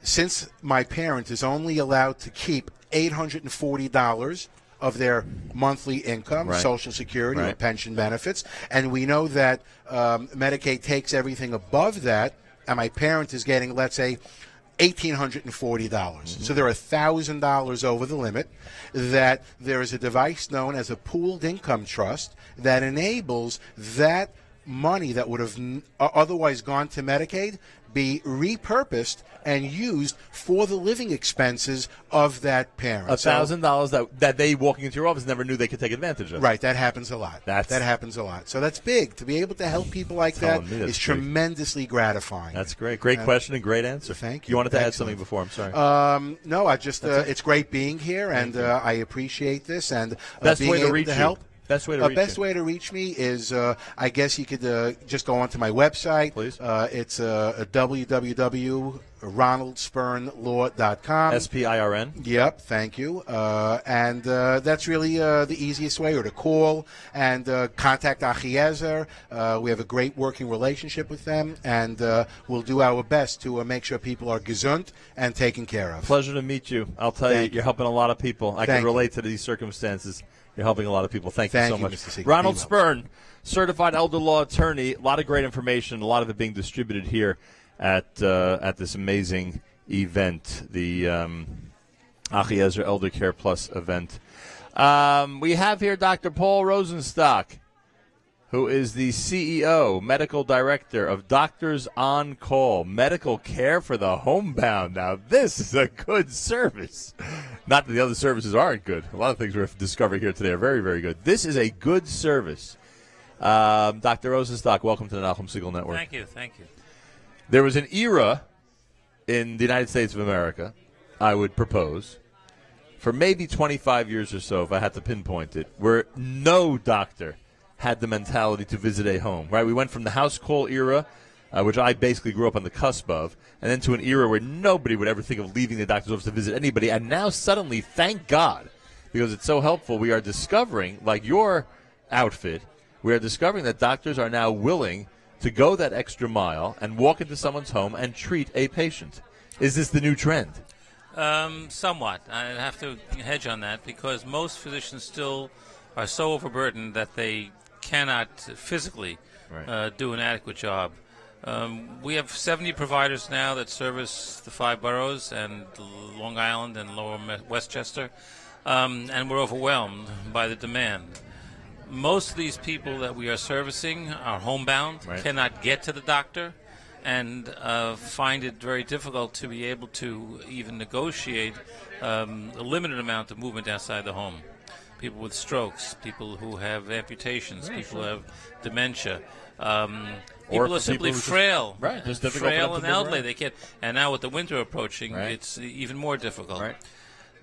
since my parent is only allowed to keep $840 of their monthly income, Right. Social Security or Right. pension benefits, and we know that Medicaid takes everything above that, and my parent is getting, let's say, $1,840. So they're $1,000 over the limit. That there is a device known as a pooled income trust that enables that money that would have otherwise gone to Medicaid be repurposed and used for the living expenses of that parent. $1,000 that they, walking into your office, never knew they could take advantage of. Right, that happens a lot. That happens a lot. So that's big. To be able to help people like that Telling me that's is big. tremendously gratifying. That's great. Great question and great answer. Thank you. You wanted to add Excellent. something before? I'm sorry. No, I just That's it? it's great being here, and I appreciate this, and Best being way to able reach to you. help. Best way to reach best you. way to reach me is, I guess you could just go onto my website. Please. It's www.ronaldspernlaw.com. SPIRN. Yep, thank you. And that's really the easiest way, or to call and contact Achiezer. We have a great working relationship with them, and we'll do our best to make sure people are gesund and taken care of. Pleasure to meet you. I'll tell Thank you, you're helping a lot of people. I Thank can relate to these circumstances. You're helping a lot of people. Thank you Thank so you, much. Mr. Seeger. Ronald Be well. Spern, certified elder law attorney. A lot of great information, a lot of it being distributed here at this amazing event, the Achiezer ElderCare Plus event. We have here Dr. Paul Rosenstock, who is the CEO, medical director of Doctors on Call, medical care for the homebound. Now, this is a good service. Not that the other services aren't good. A lot of things we're discovering here today are very, very good. This is a good service. Dr. Rosenstock, welcome to the Nachum Segal Network. Thank you, thank you. There was an era in the United States of America, I would propose, for maybe 25 years or so, if I had to pinpoint it, where no doctor had the mentality to visit a home, right? We went from the house call era, which I basically grew up on the cusp of, and then to an era where nobody would ever think of leaving the doctor's office to visit anybody. And now suddenly, thank God, because it's so helpful, we are discovering, like your outfit, we are discovering that doctors are now willing to go that extra mile and walk into someone's home and treat a patient. Is this the new trend? Somewhat. I have to hedge on that because most physicians still are so overburdened that they cannot physically do an adequate job. We have 70 providers now that service the 5 boroughs and Long Island and Lower Westchester, and we're overwhelmed by the demand. Most of these people that we are servicing are homebound, cannot get to the doctor, and find it very difficult to be able to even negotiate a limited amount of movement outside the home. People with strokes, people who have amputations, people who have dementia. People are simply frail, just difficult for frail them and to move elderly. around. They can't. And now with the winter approaching, it's even more difficult.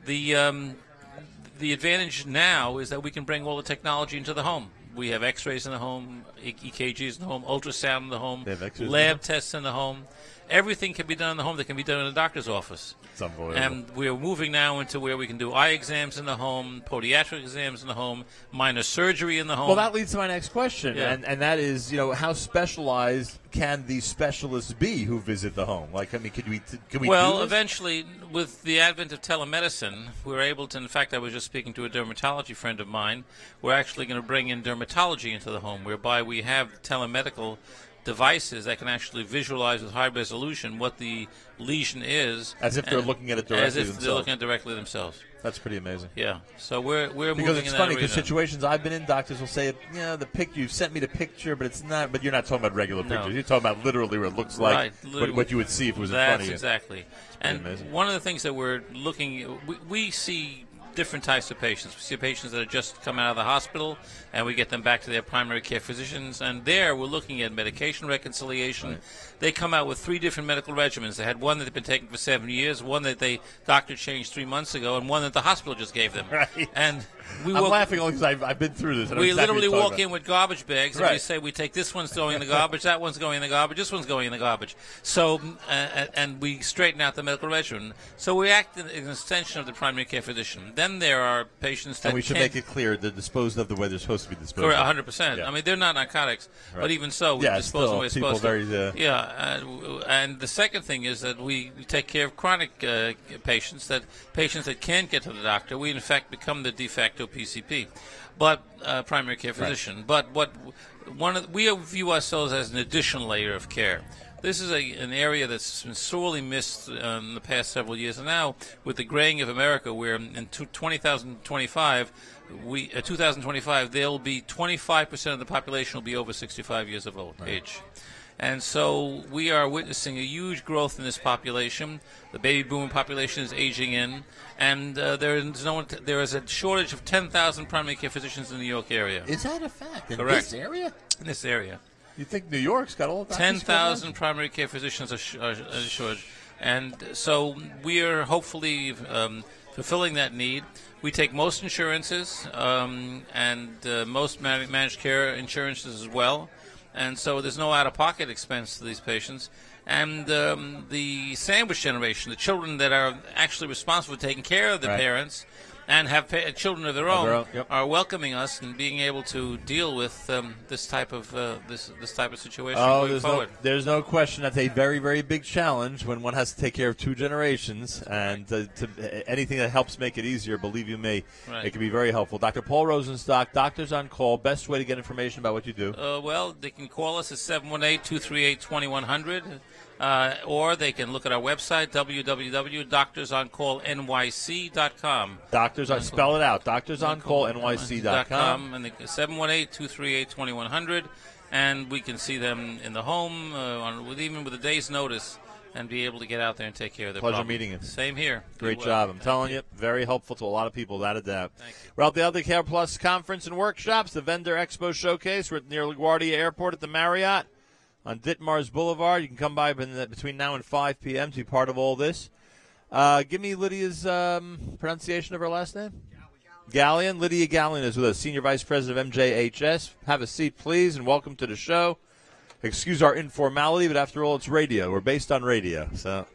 The advantage now is that we can bring all the technology into the home. We have X-rays in the home, EKGs in the home, ultrasound in the home, lab tests in the home. Everything can be done in the home that can be done in a doctor's office. It's unbelievable. And we're moving now into where we can do eye exams in the home, podiatric exams in the home, minor surgery in the home. Well, that leads to my next question, Yeah. and that is, how specialized can these specialists be who visit the home? Like, I mean, can we Well, do this? eventually, with the advent of telemedicine, we're able to, in fact, I was just speaking to a dermatology friend of mine, we're actually going to bring in dermatology into the home, whereby we have telemedical devices that can actually visualize with high resolution what the lesion is, As if they're looking at it directly as if themselves. they're looking at it directly themselves. That's pretty amazing. Yeah. So we're because moving it's in funny that because arena. situations I've been in, doctors will say, the picture, you've sent me the picture, but it's not. But you're not talking about regular No. pictures. You're talking about literally what it looks Right, like, literally. what you would see if it was in front of you. That's exactly. And amazing. one of the things that we're looking, we see different types of patients. We see patients that have just come out of the hospital, and we get them back to their primary care physicians. And there, we're looking at medication reconciliation. Right. They come out with 3 different medical regimens. They had one that they've been taking for 7 years, one that they doctor changed 3 months ago, and one that the hospital just gave them. Right. And we I'm walk- laughing only because I've been through this. I know we exactly literally what you're walk talking in with garbage bags, and we Right. say, we take this one's going in the garbage, that one's going in the garbage, this one's going in the garbage. So, and we straighten out the medical regimen. So we act as an extension of the primary care physician. Then there are patients that And we should can't- make it clear they're disposed of the way they're supposed to be disposed Correct, of. 100%. Yeah. I mean, they're not narcotics, Right. but even so, we Yeah, dispose of still, the way it's people supposed to. very, Yeah, and the second thing is that we take care of chronic patients that can't get to the doctor. We, in fact, become the de facto PCP, but primary care physician. But we view ourselves as an additional layer of care. This is an area that's been sorely missed in the past several years, and now with the graying of America, where in 2025, there will be 25% of the population will be over 65 years of age. And so we are witnessing a huge growth in this population. The baby boomer population is aging in, and there is a shortage of 10,000 primary care physicians in the New York area. Is that a fact? In Correct. this area? In this area. You think New York's got all that? 10,000 primary care physicians are shortage. And so we are hopefully fulfilling that need. We take most insurances and most managed care insurances as well. And so there's no out-of-pocket expense to these patients. And the sandwich generation, the children that are actually responsible for taking care of the Right. parents and have children of their Of own, their own, yep. are welcoming us and being able to deal with this type of situation Oh, going forward. there's no question that's a very, very big challenge when one has to take care of 2 generations. And anything that helps make it easier, believe you me, Right. it can be very helpful. Dr. Paul Rosenstock, Doctors on Call, best way to get information about what you do. Well, they can call us at 718-238-2100, or they can look at our website, www.doctorsoncallnyc.com. Spell it out, doctorsoncallnyc.com. And 718-238-2100, and we can see them in the home, even with a day's notice, and be able to get out there and take care of their Pleasure problem. meeting you. Same here. Great Be job. well. I'm telling you, very helpful to a lot of people, without a doubt. We're at the ElderCare Plus Conference and Workshops, the Vendor Expo Showcase. We're near LaGuardia Airport at the Marriott on Ditmars Boulevard. You can come by between now and 5 p.m. to be part of all this. Give me Lydia's pronunciation of her last name. Gallion. Lydia Gallion is with us, Senior Vice President of MJHS. Have a seat, please, and welcome to the show. Excuse our informality, but after all, it's radio. We're based on radio. So,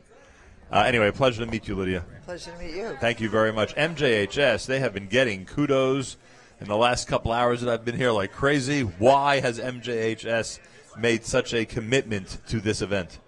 anyway, pleasure to meet you, Lydia. Pleasure to meet you. Thank you very much. MJHS, they have been getting kudos in the last couple hours that I've been here like crazy. Why has MJHS made such a commitment to this event?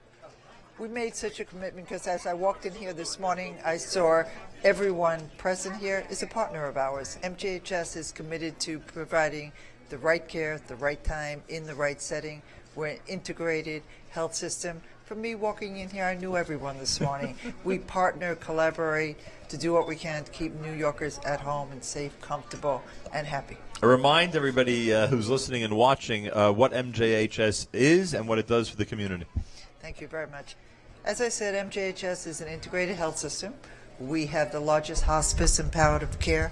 We made such a commitment because as I walked in here this morning, I saw everyone present here is a partner of ours. MJHS is committed to providing the right care at the right time in the right setting. We're an integrated health system. For me, walking in here, I knew everyone this morning. We partner, collaborate to do what we can to keep New Yorkers at home and safe, comfortable, and happy. Remind everybody who's listening and watching what MJHS is and what it does for the community. Thank you very much. As I said, MJHS is an integrated health system. We have the largest hospice and palliative care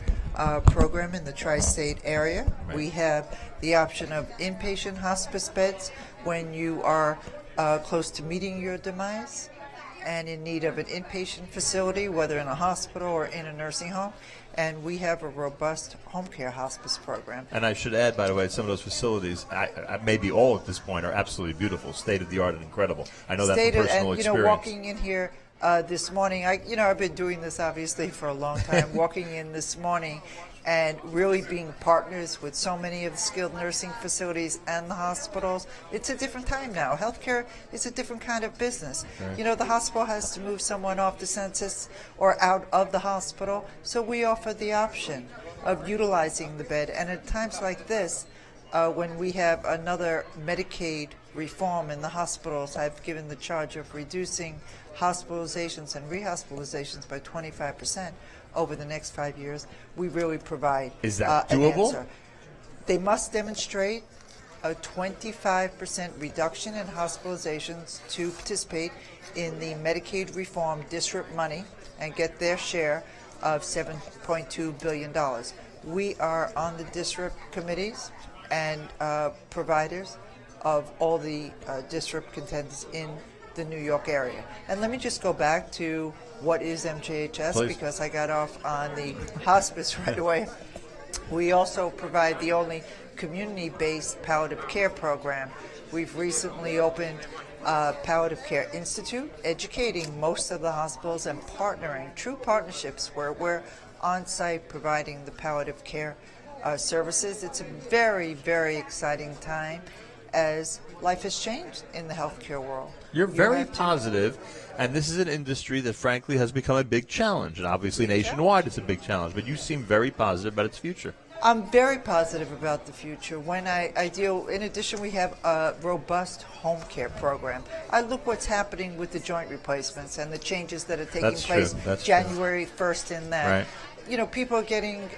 program in the tri-state area. Right. We have the option of inpatient hospice beds when you are close to meeting your demise and in need of an inpatient facility, whether in a hospital or in a nursing home. And we have a robust home care hospice program. And I should add, by the way, some of those facilities, maybe all at this point, are absolutely beautiful, state-of-the-art and incredible. I know that from personal and, experience. Walking in here this morning, I've been doing this obviously for a long time. Walking in this morning and really being partners with so many of the skilled nursing facilities and the hospitals. It's a different time now. Healthcare is a different kind of business. Right. The hospital has to move someone off the census or out of the hospital, so we offer the option of utilizing the bed. And at times like this, when we have another Medicaid reform in the hospitals, I've given the charge of reducing hospitalizations and rehospitalizations by 25% over the next 5 years. We really provide Is that an doable? answer. They must demonstrate a 25% reduction in hospitalizations to participate in the Medicaid reform district money and get their share of $7.2 billion. We are on the district committees and providers of all the district contenders in the New York area. And let me just go back to what is MJHS, Please. because I got off on the hospice right away. We also provide the only community-based palliative care program. We've recently opened Palliative Care Institute, educating most of the hospitals and partnering, true partnerships where we're on-site providing the palliative care services. It's a very, very exciting time as life has changed in the healthcare world. You're very have to- positive, and this is an industry that, frankly, has become a big challenge. And obviously, nationwide, it's a big challenge. But you seem very positive about its future. I'm very positive about the future. When I deal, in addition, we have a robust home care program. I look what's happening with the joint replacements and the changes that are taking That's place true. That's January 1st in that. Right. You know, people are getting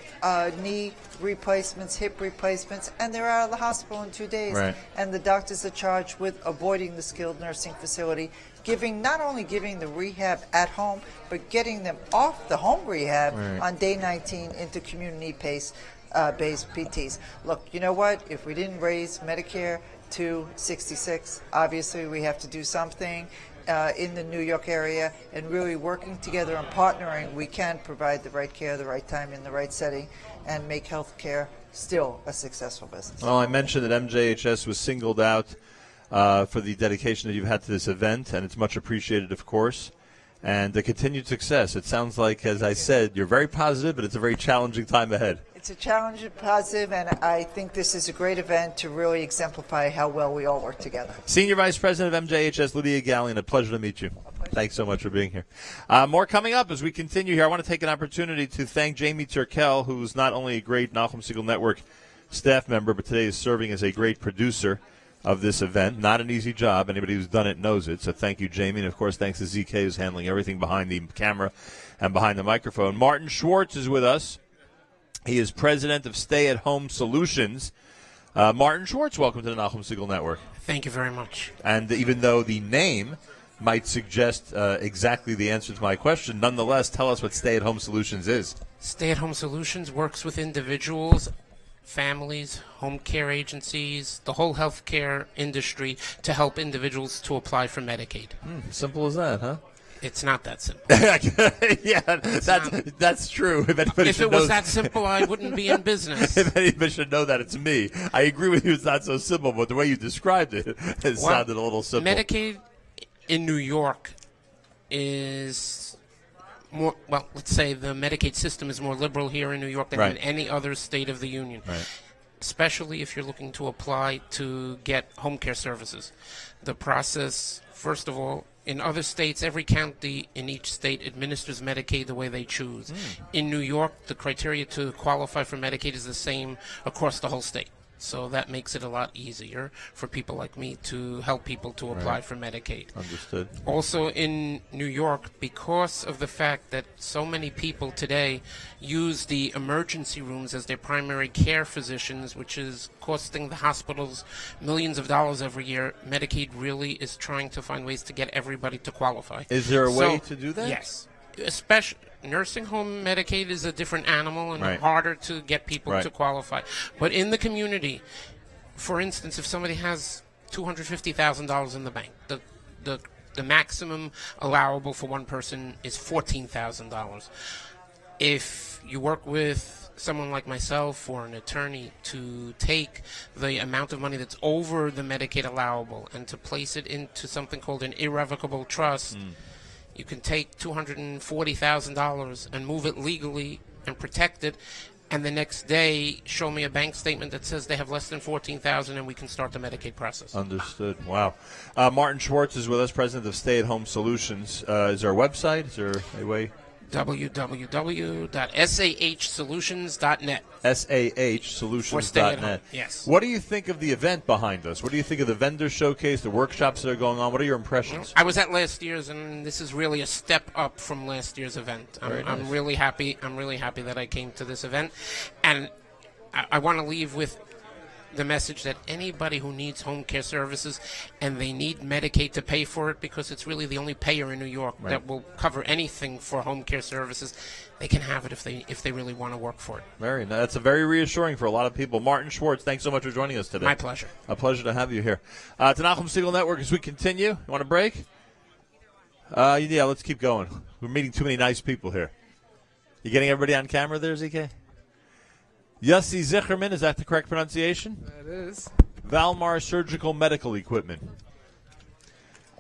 knee replacements, hip replacements, and they're out of the hospital in 2 days. Right. And the doctors are charged with avoiding the skilled nursing facility, not only giving the rehab at home, but getting them off the home rehab Right. on day 19 into community-based PTs. Look, you know what? If we didn't raise Medicare to 66, obviously we have to do something in the New York area, and really working together and partnering, we can provide the right care, the right time, in the right setting, and make healthcare still a successful business. Well, I mentioned that MJHS was singled out for the dedication that you've had to this event, and it's much appreciated, of course, and the continued success. It sounds like, as I said, you're very positive, but it's a very challenging time ahead. It's a challenge, positive, and I think this is a great event to really exemplify how well we all work together. Senior Vice President of MJHS, Lydia Gallion, a pleasure to meet you. Thanks so much for being here. More coming up as we continue here. I want to take an opportunity to thank Jamie Turkel, who's not only a great Nachum Segal Network staff member, but today is serving as a great producer of this event. Not an easy job. Anybody who's done it knows it. So thank you, Jamie. And, of course, thanks to ZK, who's handling everything behind the camera and behind the microphone. Martin Schwartz is with us. He is president of Stay at Home Solutions. Martin Schwartz, welcome to the Nachum Segal Network. Thank you very much. And even though the name might suggest exactly the answer to my question, nonetheless, tell us what Stay at Home Solutions is. Stay at Home Solutions works with individuals, families, home care agencies, the whole healthcare industry to help individuals to apply for Medicaid. Simple as that, huh? It's not that simple. Yeah, that's true. If it was that simple, I wouldn't be in business. If anybody should know that, it's me. I agree with you, it's not so simple, but the way you described it, it sounded a little simple. Medicaid in New York is more, well, let's say the Medicaid system is more liberal here in New York than in any other state of the union. Right. Especially if you're looking to apply to get home care services. The process, first of all, in other states, every county in each state administers Medicaid the way they choose. In New York, the criteria to qualify for Medicaid is the same across the whole state. So that makes it a lot easier for people like me to help people to apply for Medicaid. Understood. Also in New York, because of the fact that so many people today use the emergency rooms as their primary care physicians, which is costing the hospitals millions of dollars every year, Medicaid really is trying to find ways to get everybody to qualify. Is there a way to do that? Yes. Especially nursing home Medicaid is a different animal and Right. harder to get people Right. to qualify. But in the community, for instance, if somebody has $250,000 in the bank, the maximum allowable for one person is $14,000. If you work with someone like myself or an attorney to take the amount of money that's over the Medicaid allowable and to place it into something called an irrevocable trust, you can take $240,000 and move it legally and protect it, and the next day show me a bank statement that says they have less than $14,000 and we can start the Medicaid process. Understood. Wow. Martin Schwartz is with us, president of Stay at Home Solutions. Is there a website? Is there a way? www.sahsolutions.net. For stay at home, SAHsolutions.net. yes. What do you think of the event behind us? What do you think of the vendor showcase, the workshops that are going on? What are your impressions? I was at last year's, and this is really a step up from last year's event. Very nice. I'm really happy. I'm really happy that I came to this event, and I want to leave with the message that anybody who needs home care services and they need Medicaid to pay for it, because it's really the only payer in New York that will cover anything for home care services, they can have it if they really want to work for it. That's a very reassuring for a lot of people. Martin Schwartz, thanks so much for joining us today. My pleasure. A pleasure to have you here. To Nachum Segal Network, as we continue, you want a break? Yeah, let's keep going. We're meeting too many nice people here. You getting everybody on camera there, ZK? Yossi Zicherman, is that the correct pronunciation? That is. Valmar Surgical Medical Equipment.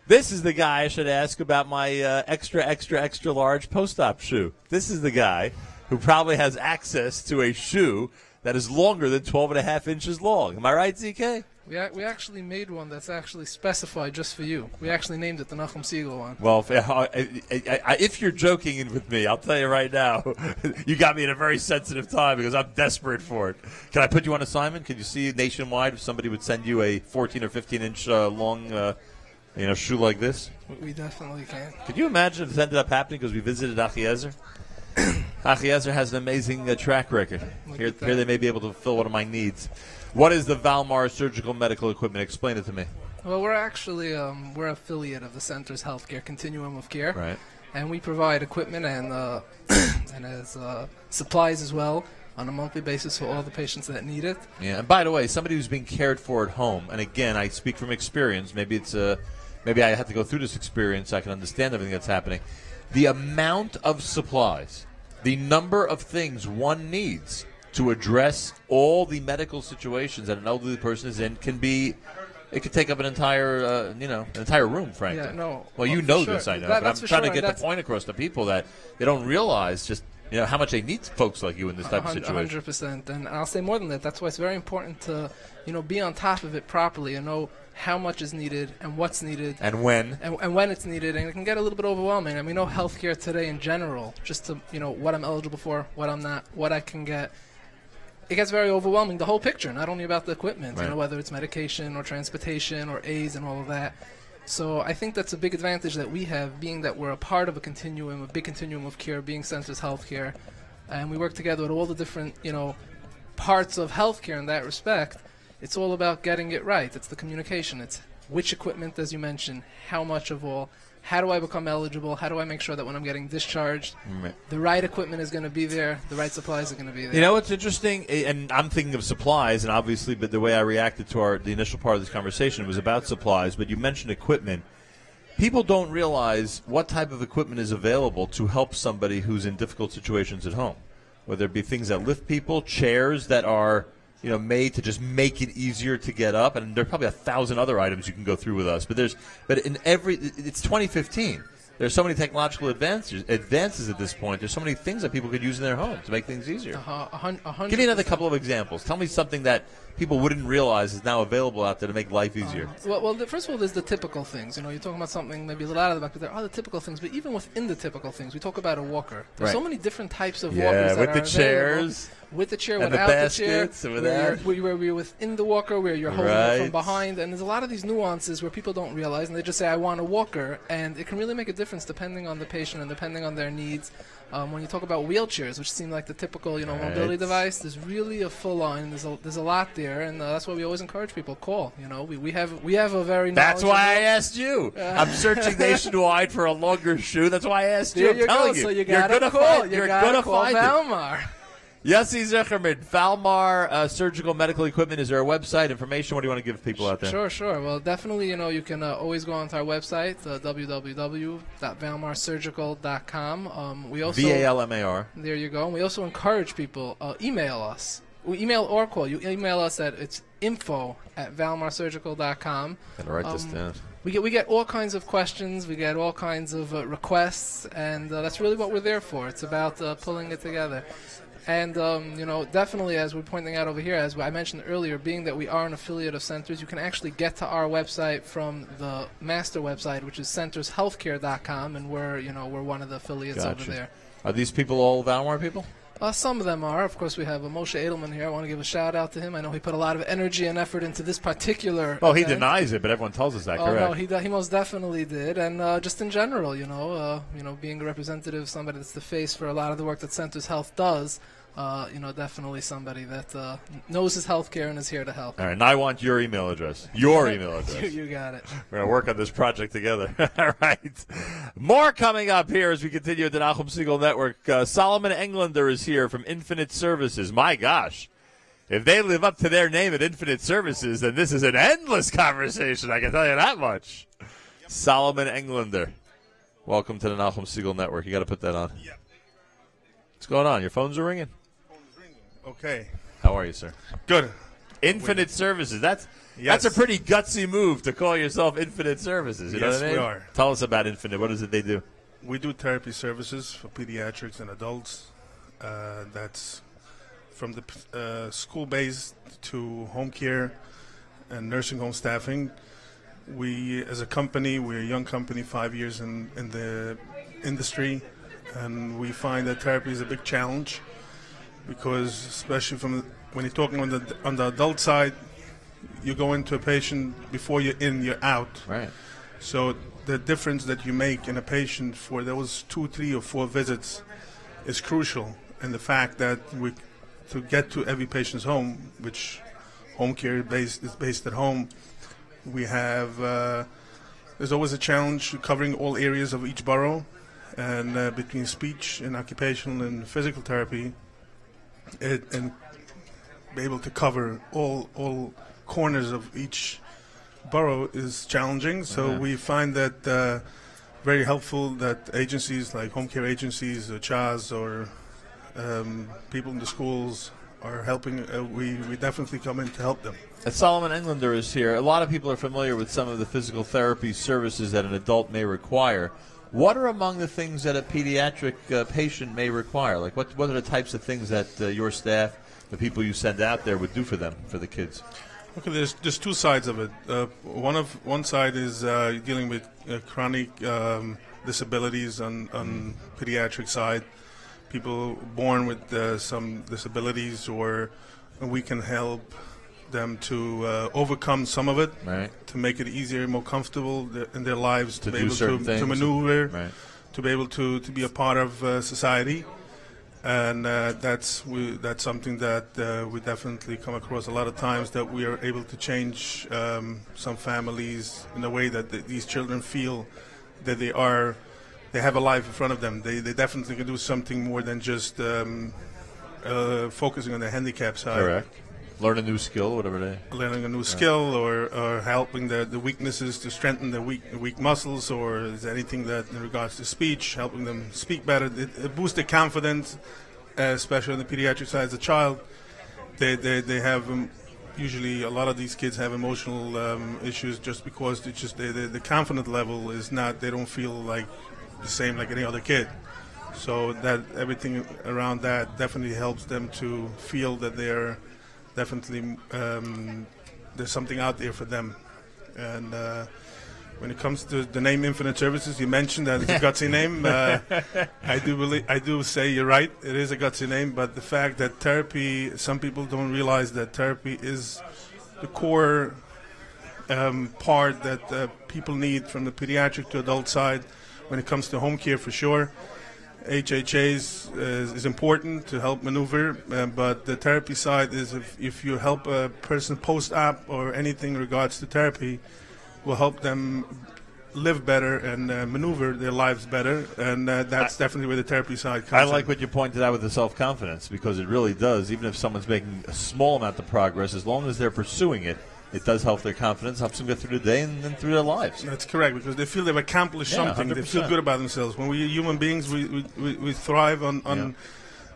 This is the guy I should ask about my extra large post-op shoe. This is the guy who probably has access to a shoe that is longer than 12.5 inches long. Am I right, ZK? We actually made one that's actually specified just for you. We actually named it the Nachum Segal one. Well, if you're joking with me, I'll tell you right now, you got me at a very sensitive time because I'm desperate for it. Can I put you on assignment? Can you see nationwide if somebody would send you a 14 or 15-inch long shoe like this? We definitely can. Could you imagine if this ended up happening because we visited Achiezer? Achiezer has an amazing track record. Here they may be able to fulfill one of my needs. What is the Valmar Surgical Medical Equipment? Explain it to me. Well, we're actually we're affiliate of the Center's Healthcare Continuum of Care. Right. And we provide equipment and as supplies as well on a monthly basis for all the patients that need it. Yeah. And by the way, somebody who's being cared for at home, and again, I speak from experience. Maybe I have to go through this experience so I can understand everything that's happening. The amount of supplies, the number of things one needs to address all the medical situations that an elderly person is in could take up an entire room, frankly. Yeah, no. Well, you know sure. this, I know, That- but I'm that's for trying sure, to get and the point across to people that they don't realize just how much they need folks like you in this type of situation. 100%. And I'll say more than that. That's why it's very important to, be on top of it properly and know how much is needed and what's needed. And when. And when it's needed. And it can get a little bit overwhelming. I mean, healthcare today in general, just to, what I'm eligible for, what I'm not, what I can get. It gets very overwhelming, the whole picture, not only about the equipment, Right. whether it's medication or transportation or aids and all of that. So I think that's a big advantage that we have, being that we're a part of a continuum, a big continuum of care, being Center's Healthcare. And we work together with all the different, parts of healthcare in that respect. It's all about getting it right. It's the communication. It's which equipment, as you mentioned, how much of all. How do I become eligible? How do I make sure that when I'm getting discharged, the right equipment is going to be there, the right supplies are going to be there? You know what's interesting? And I'm thinking of supplies, and obviously, but the way I reacted to the initial part of this conversation was about supplies, but you mentioned equipment. People don't realize what type of equipment is available to help somebody who's in difficult situations at home, whether it be things that lift people, chairs that are made to just make it easier to get up, and there are probably 1,000 other items you can go through with us. But it's 2015. There's so many technological advances at this point. There's so many things that people could use in their home to make things easier. 100%. Give me another couple of examples. Tell me something that people wouldn't realize is now available out there to make life easier. First of all, there's the typical things. You're talking about something maybe a little out of the back, but there are the typical things. But even within the typical things, we talk about a walker. There's so many different types of walkers that with are the available. chairs. With the chair, and without the the chair, where you're within the walker, where you're holding it from behind, and there's a lot of these nuances where people don't realize, and they just say, I want a walker, and it can really make a difference depending on the patient and depending on their needs. When you talk about wheelchairs, which seem like the typical, mobility device, there's really a full line. There's a lot there, and that's why we always encourage people call. We have a very. That's why I asked you. I'm searching nationwide for a longer shoe. That's why I asked you. I'm telling you, so you're gonna call. find. You're gonna call find Valmar. it. Yossi Zicherman, Valmar Surgical Medical Equipment. Is there a website information? What do you want to give people out there? Sure. Well, definitely, you can always go onto our website, www.valmarsurgical.com. We also VALMAR. There you go. And we also encourage people, email us. We email or call. You email us it's info@valmarsurgical.com. Gotta write this down. We get all kinds of questions. We get all kinds of requests, and that's really what we're there for. It's about pulling it together. And, definitely, as we're pointing out over here, as I mentioned earlier, being that we are an affiliate of Centers, you can actually get to our website from the master website, which is centershealthcare.com, and we're one of the affiliates over there. Are these people all Valmar people? Some of them are. Of course, we have Moshe Edelman here. I want to give a shout out to him. I know he put a lot of energy and effort into this particular Well, he event. denies it, but everyone tells us that, correct? No, he most definitely did. And just in general, being a representative, somebody that's the face for a lot of the work that Centers Health does, definitely somebody that knows his healthcare and is here to help. All right, and I want your email address. Your email address. You got it. We're going to work on this project together. All right. More coming up here as we continue at the Nachum Siegel Network. Solomon Englander is here from Infinite Services. My gosh. If they live up to their name at Infinite Services, then this is an endless conversation. I can tell you that much. Solomon Englander. Welcome to the Nachum Siegel Network. You got to put that on. Yeah. What's going on? Your phones are ringing? Okay. How are you, sir? Good. Infinite Services. That's a pretty gutsy move to call yourself Infinite Services. You know what I mean? we are. Tell us about Infinite. What is it they do? We do therapy services for pediatrics and adults. That's from the school-based to home care and nursing home staffing. We, as a company, we're a young company, 5 years in the industry, and we find that therapy is a big challenge because, especially when you're talking on the adult side, you go into a patient before you're in, you're out. Right. So the difference that you make in a patient for those 2, 3, or 4 visits is crucial. And the fact that to get to every patient's home, which home care is based at home, we have there's always a challenge covering all areas of each borough, and between speech and occupational and physical therapy, and be able to cover all corners of each borough is challenging. So we find that very helpful that agencies like home care agencies or CHAS or people in the schools are helping. We definitely come in to help them. Solomon Englander is here. A lot of people are familiar with some of the physical therapy services that an adult may require. What are among the things that a pediatric patient may require? Like what are the types of things that your staff, the people you send out there, would do for them, for the kids? Okay, there's two sides of it. One side is dealing with chronic disabilities on pediatric side. People born with some disabilities, or we can help them to overcome some of it, right, to make it easier, more comfortable in their lives, to be able to maneuver, right, to be able to be a part of society. And that's something that we definitely come across a lot of times, that we are able to change some families in a way that these children feel that they have a life in front of them. They definitely can do something more than just focusing on the handicap side. Correct. Learn a new skill, whatever they. Learning a new skill, or helping the weaknesses to strengthen the weak muscles, or is there anything that in regards to speech, helping them speak better. It boosts their confidence, especially on the pediatric side. As a child, they have usually a lot of these kids have emotional issues just because the confidence level is not. They don't feel like the same like any other kid. So that everything around that definitely helps them to feel that they're definitely there's something out there for them. And when it comes to the name Infinite Services, you mentioned that it's a gutsy name. I do say you're right. It is a gutsy name, but the fact that therapy, some people don't realize that therapy is the core part that people need from the pediatric to adult side. When it comes to home care, for sure, HHAs is important to help maneuver, but the therapy side is if you help a person post-op or anything in regards to therapy, will help them live better and maneuver their lives better, and that's definitely where the therapy side comes I in. like what you pointed out with the self-confidence, because it really does. Even if someone's making a small amount of progress, as long as they're pursuing it, it does help their confidence, helps them get through the day and then through their lives. That's correct, because they feel they've accomplished something. 100%. They feel good about themselves. When we're human beings, we thrive on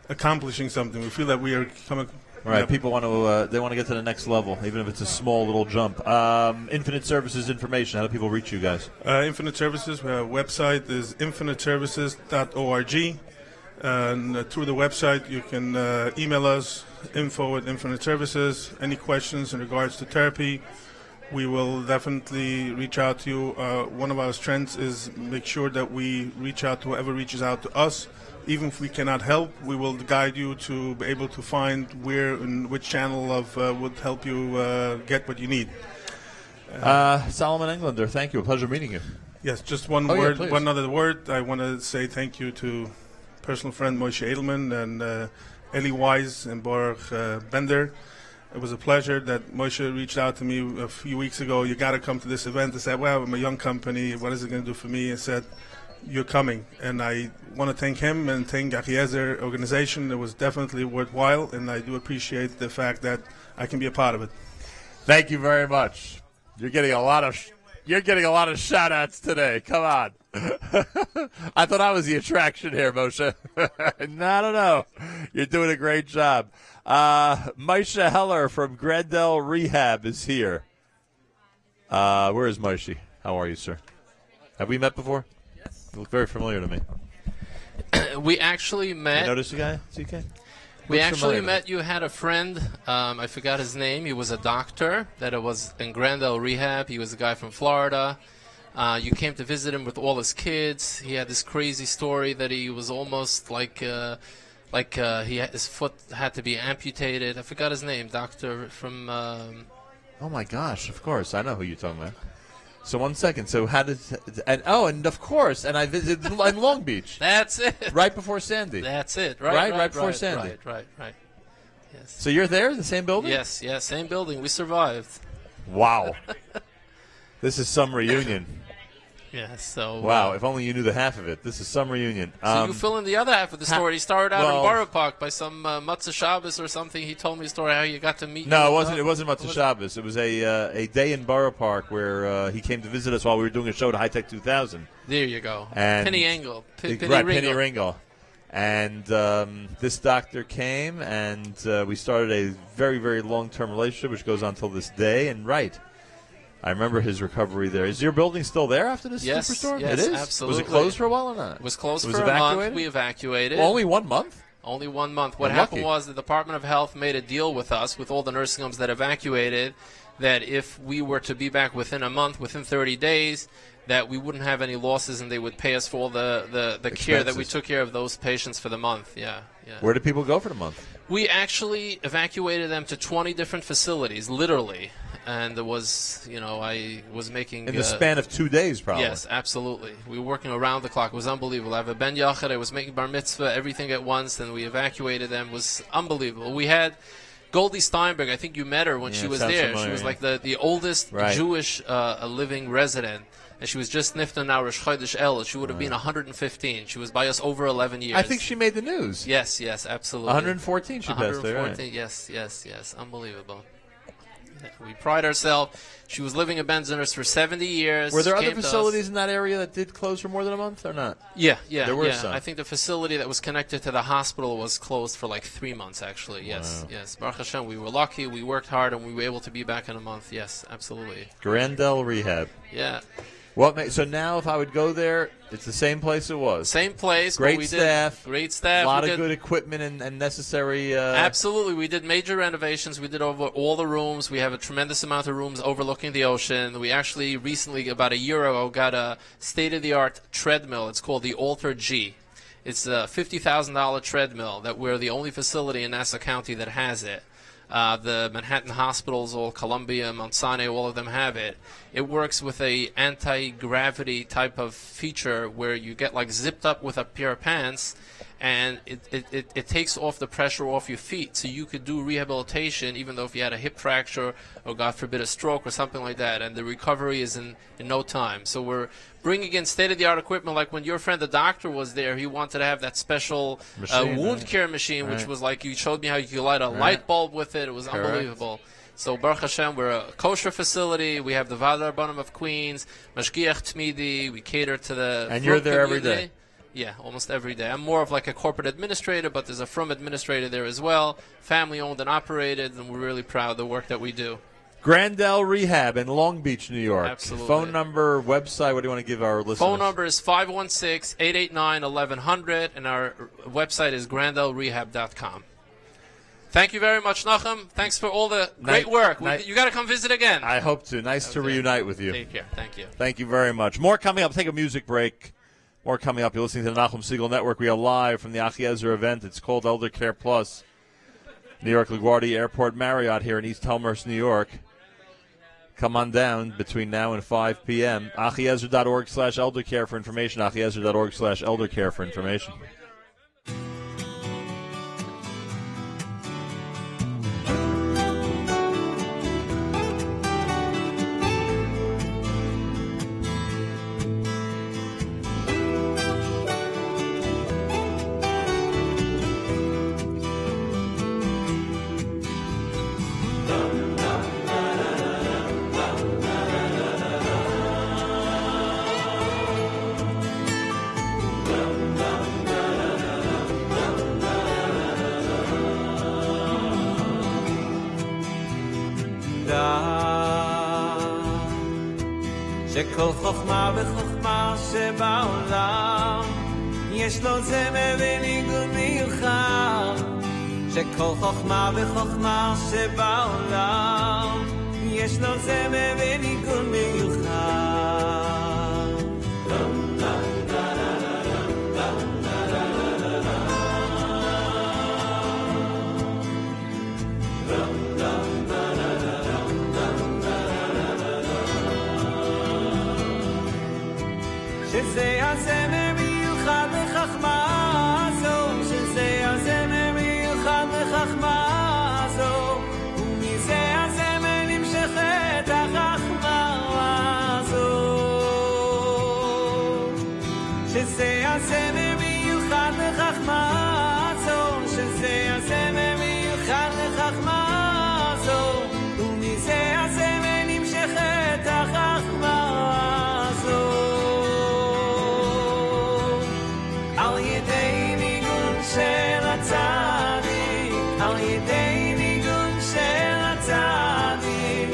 accomplishing something. We feel that we are coming. All right, people want to they want to get to the next level, even if it's a small little jump. Infinite Services information. How do people reach you guys? Infinite Services. Our website is infiniteservices.org. And through the website, you can email us, info@Infinite Services. Any questions in regards to therapy, we will definitely reach out to you. One of our strengths is make sure that we reach out to whoever reaches out to us. even if we cannot help, we will guide you to be able to find where and which channel of would help you get what you need. Solomon Englander, thank you. A pleasure meeting you. Yes, just one Oh, yeah, word, please. one other word. I want to say thank you to personal friend Moshe Edelman and Eli Wise and Baruch Bender. It was a pleasure that Moshe reached out to me a few weeks ago. You got to come to this event. I said, well, I'm a young company. What is it going to do for me? I said, you're coming. And I want to thank him and thank Achiezer organization. It was definitely worthwhile, and I do appreciate the fact that I can be a part of it. Thank you very much. You're getting a lot of shout outs today. Come on. I thought I was the attraction here, Moshe. No. You're doing a great job. Moshe Heller from Grandel Rehab is here. Where is Moshe? How are you, sir? Have we met before? Yes. You look very familiar to me. We actually met. You notice the guy, CK? We Looks actually familiar to me. met. You had a friend. I forgot his name. He was a doctor that was in Grandel Rehab. He was a guy from Florida. You came to visit him with all his kids. He had this crazy story that he was almost like his foot had to be amputated. I forgot his name. Doctor from. Oh my gosh! Of course, I know who you're talking about. So 1 second. So how did and of course, and I visited in Long Beach. That's it. Right before Sandy. That's it. Right before Sandy. Right. Yes. So you're there in the same building? Yes, same building. We survived. Wow. This is some reunion. Yeah, so... Wow, if only you knew the half of it. This is some reunion. So you fill in the other half of the story. He started out in well- Borough Park by some Matzah Shabbos or something. He told me a story how you got to meet... No, you. it wasn't Matzah Shabbos. It was a day in Borough Park where he came to visit us while we were doing a show at High Tech 2000. There you go. And Penny Engel. Penny Penny Ringo. And this doctor came, and we started a very, very long-term relationship, which goes on till this day. And I remember his recovery there. Is your building still there after this superstorm? Yes, it is? absolutely. Was it closed for a while or not? It was closed It for a evacuated? month. We evacuated. Well, only 1 month? Only 1 month. What You're happened lucky. was the Department of Health made a deal with us, with all the nursing homes that evacuated, that if we were to be back within a month, within 30 days, that we wouldn't have any losses and they would pay us for all the care that we Expenses. took care of those patients for the month. Yeah. Where did people go for the month? We actually evacuated them to 20 different facilities, literally. And it was, I was making... In the span of 2 days, probably. Yes, absolutely. We were working around the clock. It was unbelievable. I have a ben yachad. I was making bar mitzvah, everything at once, and we evacuated them. It was unbelievable. We had Goldie Steinberg. I think you met her when Yeah, she it was sounds there. familiar, She was yeah. like the oldest Right. Jewish living resident. And she was just nifta now Rosh Chodesh El. She would have been 115. She was by us over 11 years. I think she made the news. Yes, absolutely. 114 she passed there, right? 114, yes. Unbelievable. We pride ourselves. She was living in Benzenners for 70 years. Were there Came other to us. facilities in that area that did close for more than a month or not? Yeah. There were some. I think the facility that was connected to the hospital was closed for like 3 months, actually. Yes. Baruch Hashem, we were lucky. We worked hard, and we were able to be back in a month. Yes, absolutely. Grandel Rehab. Yeah. So now if I would go there, it's the same place it was. Same place. but Great we staff. Did great staff. A lot We of did- good equipment and necessary... Absolutely. We did major renovations. We did over all the rooms. We have a tremendous amount of rooms overlooking the ocean. We actually recently, about a year ago, got a state-of-the-art treadmill. It's called the Alter G. It's a $50,000 treadmill that we're the only facility in Nassau County that has it. The Manhattan hospitals, all Columbia, Mount Sinai, all of them have it. It works with a anti-gravity type of feature where you get like zipped up with a pair of pants, and it takes off the pressure off your feet, so you could do rehabilitation even though if you had a hip fracture or God forbid a stroke or something like that, and the recovery is in no time. So we're bringing in state-of-the-art equipment. Like when your friend the doctor was there, he wanted to have that special Machine, wound right? care machine, which Right. was like you showed me how you could light a Right. light bulb with it. It was Correct. unbelievable. So Baruch Hashem, we're a kosher facility. We have the Vadar Banim of Queens, Mashgiach Tmidi. We cater to the And you're frum there every community. day? Yeah, almost every day. I'm more of like a corporate administrator, but there's a frum administrator there as well. Family owned and operated, and we're really proud of the work that we do. Grandel Rehab in Long Beach, New York. Absolutely. Phone number, website, what do you want to give our listeners? Phone number is 516-889-1100, and our website is grandelrehab.com. Thank you very much, Nachum. Thanks for all the great work. You got to come visit again. I hope to. Nice to reunite with you. Take care. Thank you. Thank you very much. More coming up. Take a music break. More coming up. You're listening to the Nachum Segal Network. We are live from the Achiezer event. It's called ElderCare Plus. New York LaGuardia Airport Marriott here in East Elmhurst, New York. Come on down between now and 5 p.m. Achiezer.org/ElderCare for information. Achiezer.org/ElderCare for information. שכל חוכמה וחוכמה שבעולם יש לו זמר וניגון מיוחד שכל חוכמה וחוכמה שבעולם יש לו זמר וניגון מיוחד שזה הזמר מיוחד לחכמה זו שזה הזמר מיוחד לחכמה זו ומזה הזמר נמשכת החכמה זו שזה הזמר מיוחד לחכמה זו שזה הזמר מיוחד לחכמה זו ומזה הזמר נמשכת החכמה זו של הצדיק, על ידי ניגון של הצדיק,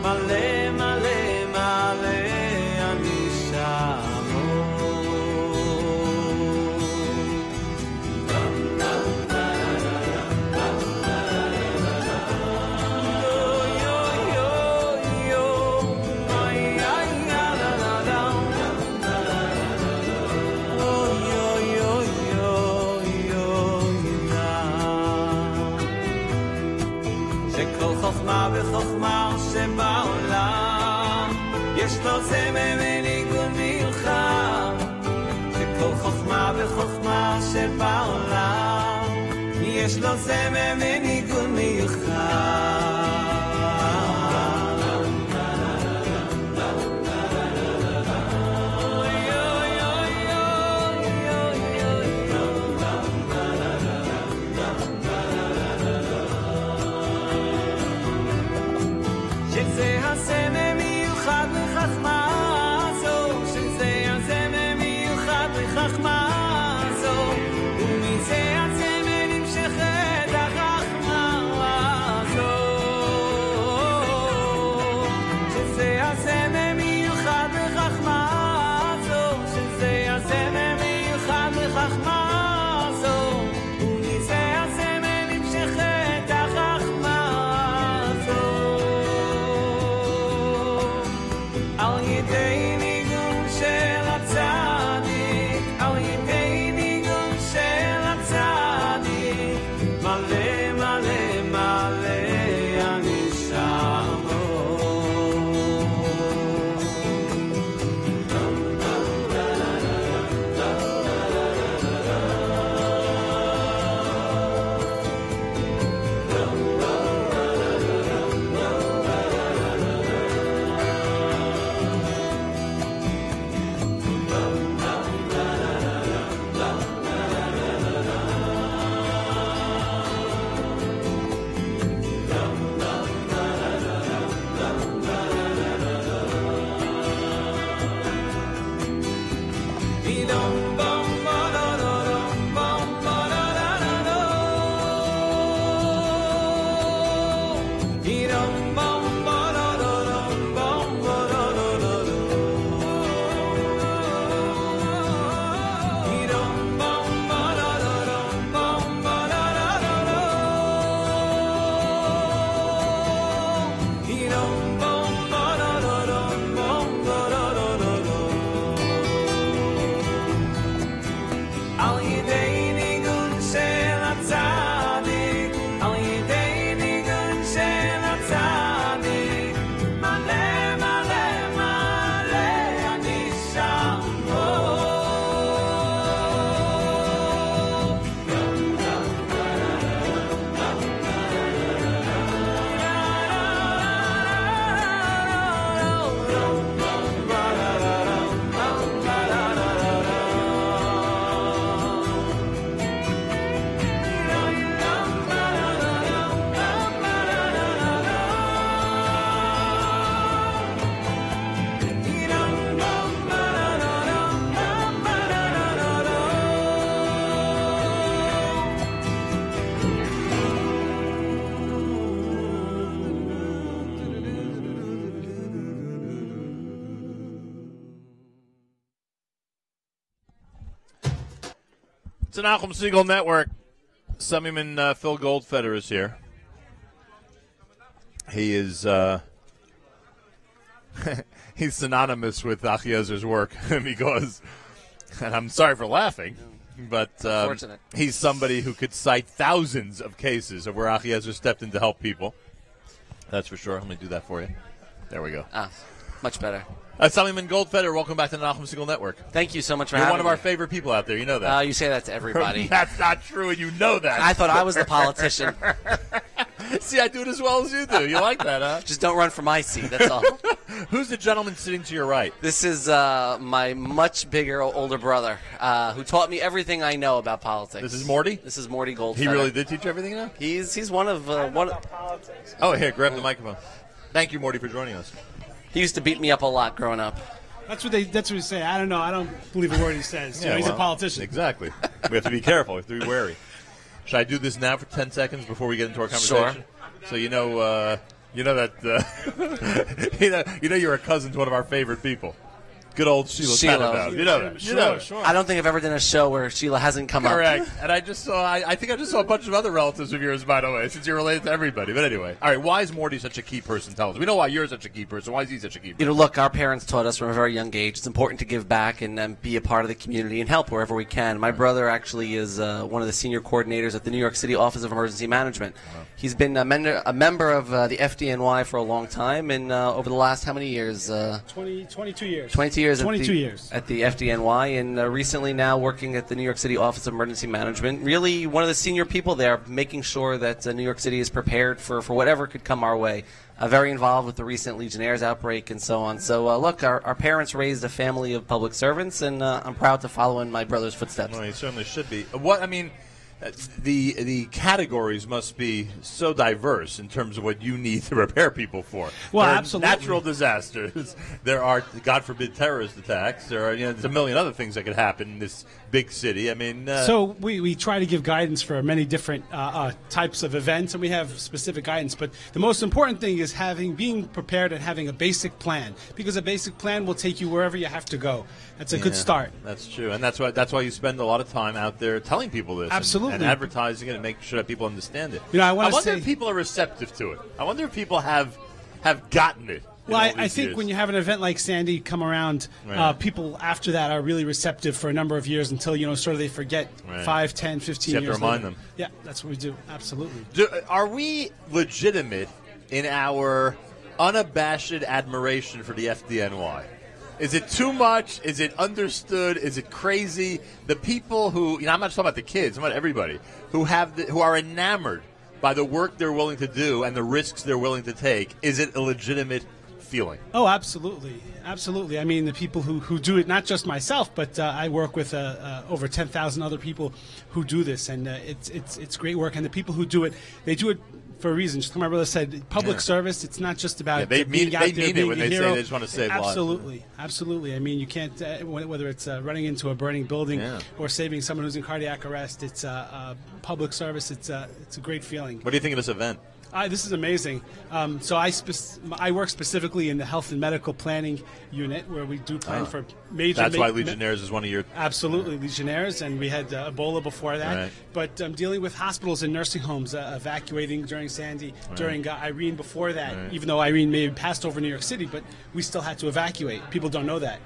מלא מלא מלא אני שמו. חוכמה וחוכמה שבעולם יש לו זמר וניגון מיוחד שכל חוכמה וחוכמה שבעולם יש לו זמר וניגון מיוחד שזה הזמר מיוחד לחכמה זו שזה הזמר מיוחד לחכמה זו ומזה הזמר נמשכת החכמה זו שזה הזמר מיוחד לחכמה זו שזה הזמר מיוחד לחכמה זו ומזה הזמר נמשכת החכמה זו על ידי ניגון של הצדיק, על ידי ניגון של הצדיק, מלא מלא מלא אני שמו. It's an Nachum Siegel Network. Summyman Phil Goldfeder is here. He is he's synonymous with Achiezer's work because, and I'm sorry for laughing, but he's somebody who could cite thousands of cases of where Achiezer stepped in to help people. That's for sure. Let me do that for you. There we go. Much better. Summyman Goldfeder, welcome back to the Nachum Siegel Network. Thank you so much for You're having one of me. our favorite people out there. You know that. You say that to everybody. That's not true, and you know that. I thought I was the politician. See, I do it as well as you do. You like that, huh? Just don't run for my seat, that's all. Who's the gentleman sitting to your right? This is my much bigger, older brother who taught me everything I know about politics. This is Morty? This is Morty Goldfeder. He really did teach you everything now? He's one of... Oh, here, grab the microphone. Thank you, Morty, for joining us. He used to beat me up a lot growing up. That's what they say. I don't know. I don't believe a word he says. He's a politician. Exactly. We have to be careful. We have to be wary. Should I do this now for 10 seconds before we get into our conversation? Sure. So you know that you know you're a cousin to one of our favorite people. Good old Sheila Tannenbaum. You know that. Sure. I don't think I've ever done a show where Sheila hasn't come up. Correct. And I think I just saw a bunch of other relatives of yours, by the way, since you're related to everybody. But anyway. All right, why is Morty such a key person? Tell us. We know why you're such a key person. Why is he such a key person? Look, our parents taught us from a very young age it's important to give back and be a part of the community and help wherever we can. My brother actually is one of the senior coordinators at the New York City Office of Emergency Management. Wow. He's been a member of the FDNY for a long time, and over the last how many years? 22 years. 22 years. 22 years. At the FDNY, and recently now working at the New York City Office of Emergency Management. Really one of the senior people there, making sure that New York City is prepared for whatever could come our way. Very involved with the recent Legionnaires outbreak and so on. So, look, our parents raised a family of public servants, and I'm proud to follow in my brother's footsteps. Well, you certainly should be. The categories must be so diverse in terms of what you need to prepare people for. Well, there are absolutely. Natural disasters. There are, God forbid, terrorist attacks. There are, there's a million other things that could happen in this big city. I mean, so we try to give guidance for many different types of events, and we have specific guidance. But the most important thing is being prepared and having a basic plan, because a basic plan will take you wherever you have to go. That's a good start. That's true, and that's why you spend a lot of time out there telling people this. Absolutely. And advertising it and making sure that people understand it. I wonder if people are receptive to it. I wonder if people have gotten it. Well, I think when you have an event like Sandy come around, people after that are really receptive for a number of years until, sort of they forget 5, 10, 15 years You have to remind later. them. Yeah, that's what we do. Absolutely. Are we legitimate in our unabashed admiration for the FDNY? Is it too much? Is it understood? Is it crazy? The people who, I'm not just talking about the kids, I'm talking about everybody, who are enamored by the work they're willing to do and the risks they're willing to take, is it a legitimate feeling? Oh, absolutely. Absolutely. I mean, the people who do it, not just myself, but I work with over 10,000 other people who do this, and it's great work. And the people who do it, they do it for a reason. Just like my brother said, public service, it's not just about being out there, being it when a they hero. say they just want to save lives. Absolutely. Absolutely. I mean, you can't, whether it's running into a burning building or saving someone who's in cardiac arrest, it's public service. It's a great feeling. What do you think of this event? This is amazing. So I work specifically in the health and medical planning unit, where we do plan for major. That's why Legionnaires is one of your. Absolutely, Legionnaires, and we had Ebola before that. Right. But dealing with hospitals and nursing homes, evacuating during Sandy, during Irene before that. Even though Irene may have passed over New York City, but we still had to evacuate. People don't know that.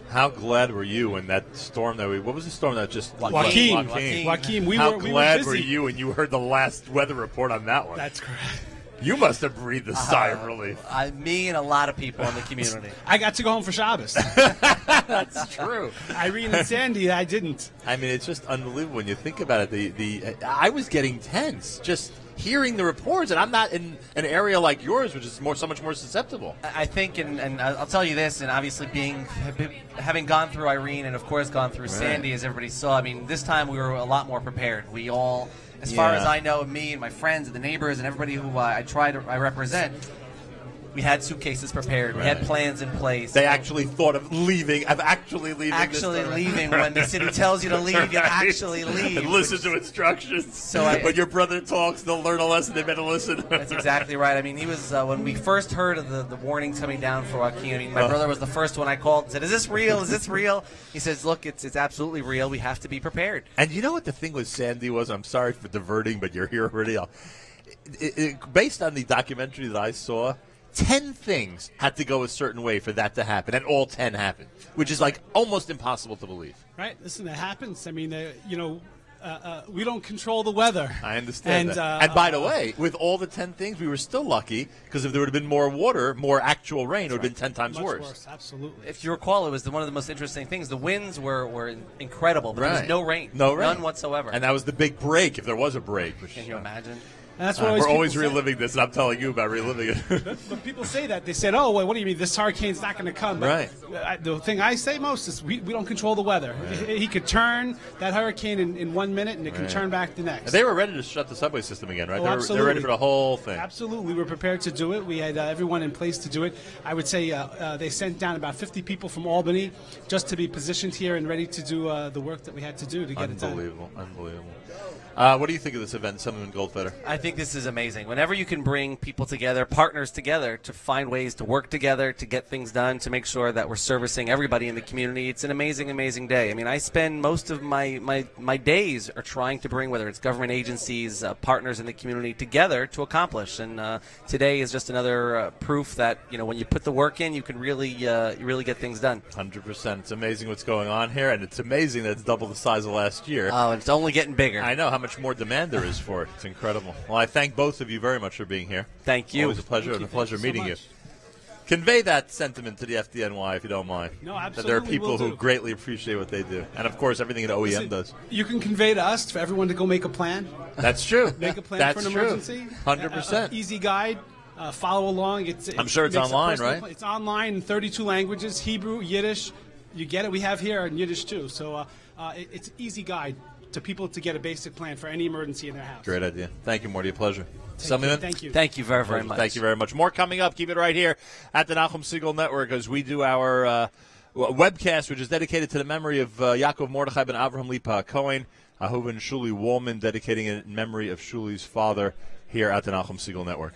How glad were you when that storm what was the storm that just Joaquin. How glad were you when you heard the last weather report on that one? That's correct. You must have breathed a sigh of relief. Me and a lot of people in the community. I got to go home for Shabbos. That's true. Irene and Sandy, I didn't. I mean, it's just unbelievable when you think about it. I was getting tense just hearing the reports, and I'm not in an area like yours, which is so much more susceptible. I think, and I'll tell you this, and obviously having gone through Irene and of course gone through Sandy, as everybody saw. I mean, this time we were a lot more prepared. We all, as far as I know, me and my friends and the neighbors and everybody who I represent, We had suitcases prepared. We had plans in place. They actually thought of leaving. Actually leaving. When the city tells you to leave, you actually leave. And listen to instructions. So when your brother talks, they'll learn a lesson. They better listen. That's exactly right. I mean, he was when we first heard of the warning coming down for Joaquin. I mean, my brother was the first one I called and said, "Is this real? Is this real?" He says, "Look, it's absolutely real. We have to be prepared." And you know what the thing with Sandy was? I'm sorry for diverting, but you're here already. Based on the documentary that I saw, 10 things had to go a certain way for that to happen, and all 10 happened, which is like almost impossible to believe. Right. Listen, that happens. I mean, we don't control the weather. I understand that. And by the way, with all the 10 things, we were still lucky because if there would have been more water, more actual rain, it would have been 10 times Much worse. Absolutely. If you recall, it was one of the most interesting things. The winds were incredible, but there was no rain. No rain. None whatsoever. And that was the big break, if there was a break. Which, Can you imagine? And that's what we're always reliving this, and I'm telling you about reliving it. But people say that. They said, "Oh, well, what do you mean? This hurricane's not going to come." But the thing I say most is we don't control the weather. Right. He could turn that hurricane in 1 minute, and it can turn back the next. They were ready to shut the subway system again, right? Oh, they were ready for the whole thing. Absolutely. We were prepared to do it. We had everyone in place to do it. I would say they sent down about 50 people from Albany just to be positioned here and ready to do the work that we had to do to get it done. Unbelievable. What do you think of this event, Summerman Goldfeder? I think this is amazing. Whenever you can bring people together, partners together, to find ways to work together, to get things done, to make sure that we're servicing everybody in the community, it's an amazing, amazing day. I mean, I spend most of my days are trying to bring, whether it's government agencies, partners in the community, together to accomplish. And today is just another proof that, when you put the work in, you can really get things done. 100%. It's amazing what's going on here, and it's amazing that it's double the size of last year. Oh, and it's only getting bigger. I know how much more demand there is for it. It's incredible. Well, I thank both of you very much for being here. Thank you. Always a pleasure and a pleasure meeting you. Convey that sentiment to the FDNY if you don't mind. No, absolutely. That there are people who greatly appreciate what they do. And, of course, everything that OEM does. You can convey to us, for everyone to go make a plan. That's true. Make a plan for an emergency. 100%. Easy guide. Follow along. I'm sure it's online, right? It's online in 32 languages, Hebrew, Yiddish. You get it. We have here in Yiddish, too. So it's an easy guide to people to get a basic plan for any emergency in their house. Great idea. Thank you, Morty. A pleasure. Thank you. Thank you very, very much. Thank you very much. More coming up. Keep it right here at the Nachum Segal Network as we do our webcast, which is dedicated to the memory of Yaakov Mordechai ben Avraham Lipa Cohen, Ahuva and Shuli Woolman, dedicating it in memory of Shuli's father here at the Nachum Segal Network.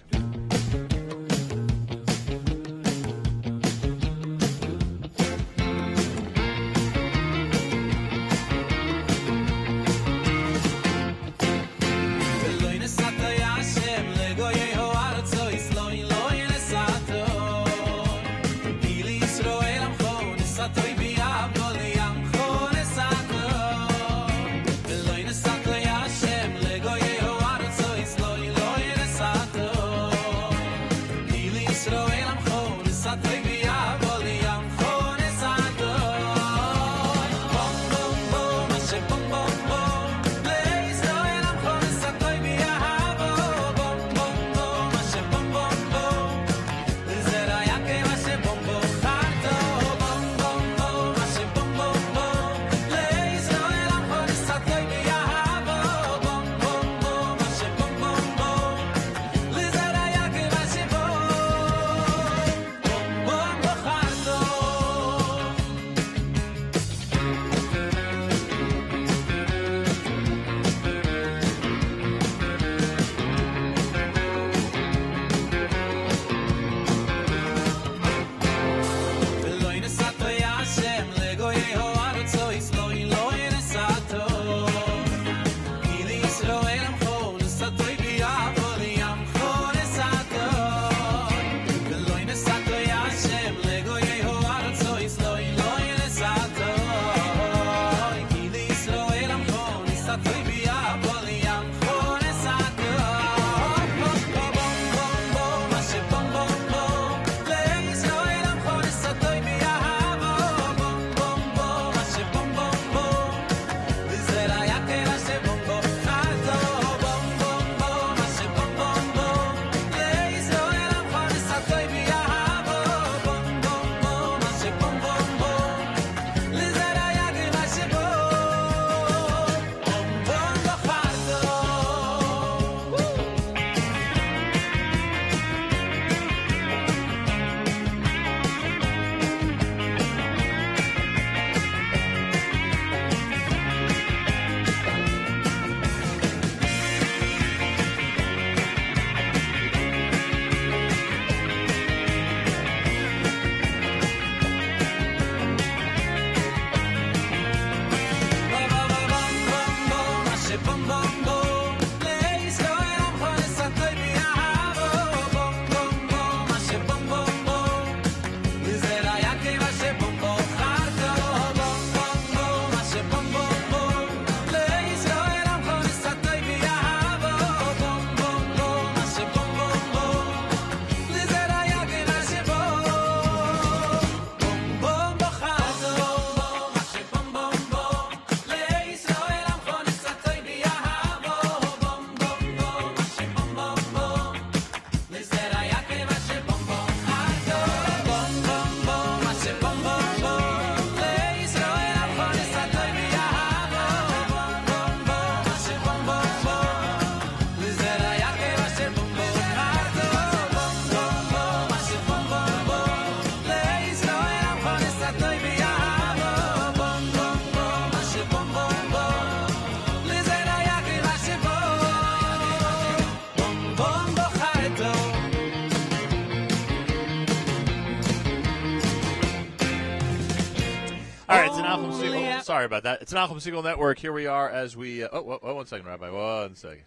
All right, it's an Nachum Siegel. Sorry about that. It's an Nachum Siegel Network. Here we are as we. One second, Rabbi. 1 second.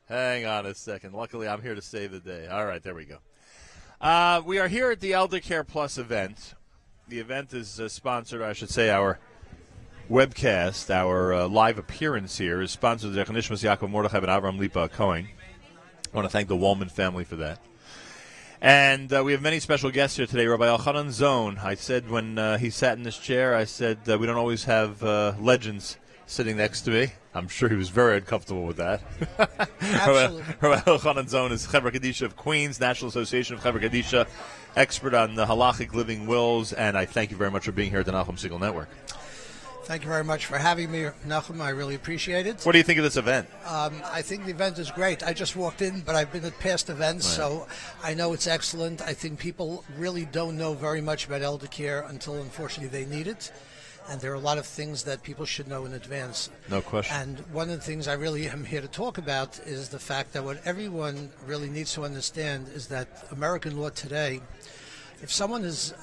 Hang on a second. Luckily, I'm here to save the day. All right, there we go. We are here at the ElderCare Plus event. The event is sponsored, I should say, our webcast, our live appearance here is sponsored by Zechanishmas Yaakov Mordechai ben Avram Lipa Cohen. I want to thank the Wallman family for that. And we have many special guests here today. Rabbi Elchanan Zone. I said when he sat in this chair, I said we don't always have legends sitting next to me. I'm sure he was very uncomfortable with that. Absolutely. Rabbi Elchanan Zone is Chevra Kadisha of Queens, National Association of Chevra Kadisha, expert on the halachic living wills, and I thank you very much for being here at the Nachum Siegel Network. Thank you very much for having me, Nachum. I really appreciate it. What do you think of this event? I think the event is great. I just walked in, but I've been at past events, so I know it's excellent. I think people really don't know very much about ElderCare until, unfortunately, they need it. And there are a lot of things that people should know in advance. No question. And one of the things I really am here to talk about is the fact that what everyone really needs to understand is that American law today, if someone is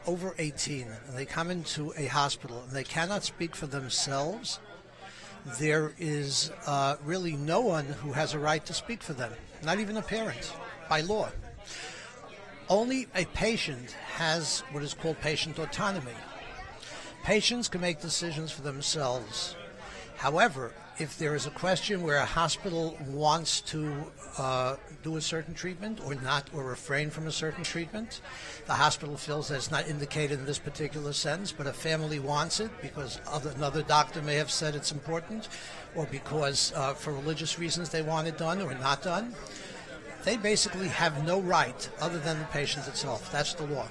over 18 and they come into a hospital and they cannot speak for themselves, there is really no one who has a right to speak for them, not even a parent, by law. Only a patient has what is called patient autonomy. Patients can make decisions for themselves. However, if there is a question where a hospital wants to do a certain treatment or not, or refrain from a certain treatment, the hospital feels that it's not indicated in this particular sense, but a family wants it because another doctor may have said it's important, or because for religious reasons they want it done or not done, they basically have no right other than the patient itself. That's the law.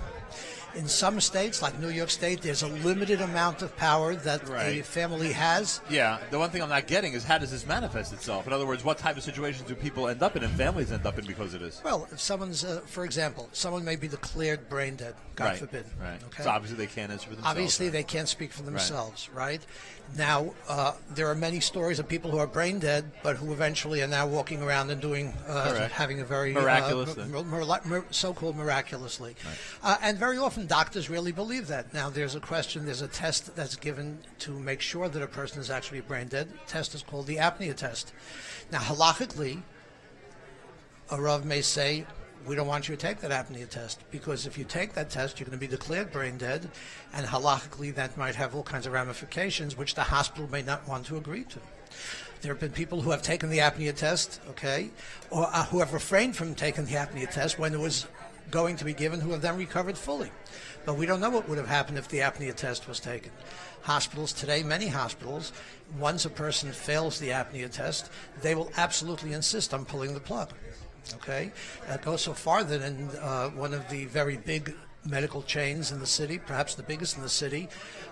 In some states, like New York State, there's a limited amount of power that a family has. Yeah, the one thing I'm not getting is how does this manifest itself? In other words, what type of situations do people end up in and families end up in because of this? Well, if someone's, for example, someone may be declared brain dead, God forbid. Right. Okay? So obviously they can't answer for themselves. Obviously they can't speak for themselves, right? Now, there are many stories of people who are brain dead, but who eventually are now walking around and doing, having a very miraculously, so-called miraculously. And very often doctors really believe that. Now, there's a question, there's a test that's given to make sure that a person is actually brain dead. The test is called the apnea test. Now, halachically, a Rav may say, we don't want you to take that apnea test, because if you take that test, you're going to be declared brain dead, and halachically that might have all kinds of ramifications, which the hospital may not want to agree to. There have been people who have taken the apnea test, or who have refrained from taking the apnea test when it was going to be given, who have then recovered fully. But we don't know what would have happened if the apnea test was taken. Hospitals today, many hospitals, once a person fails the apnea test, they will absolutely insist on pulling the plug. That goes so far that in one of the very big medical chains in the city, perhaps the biggest in the city,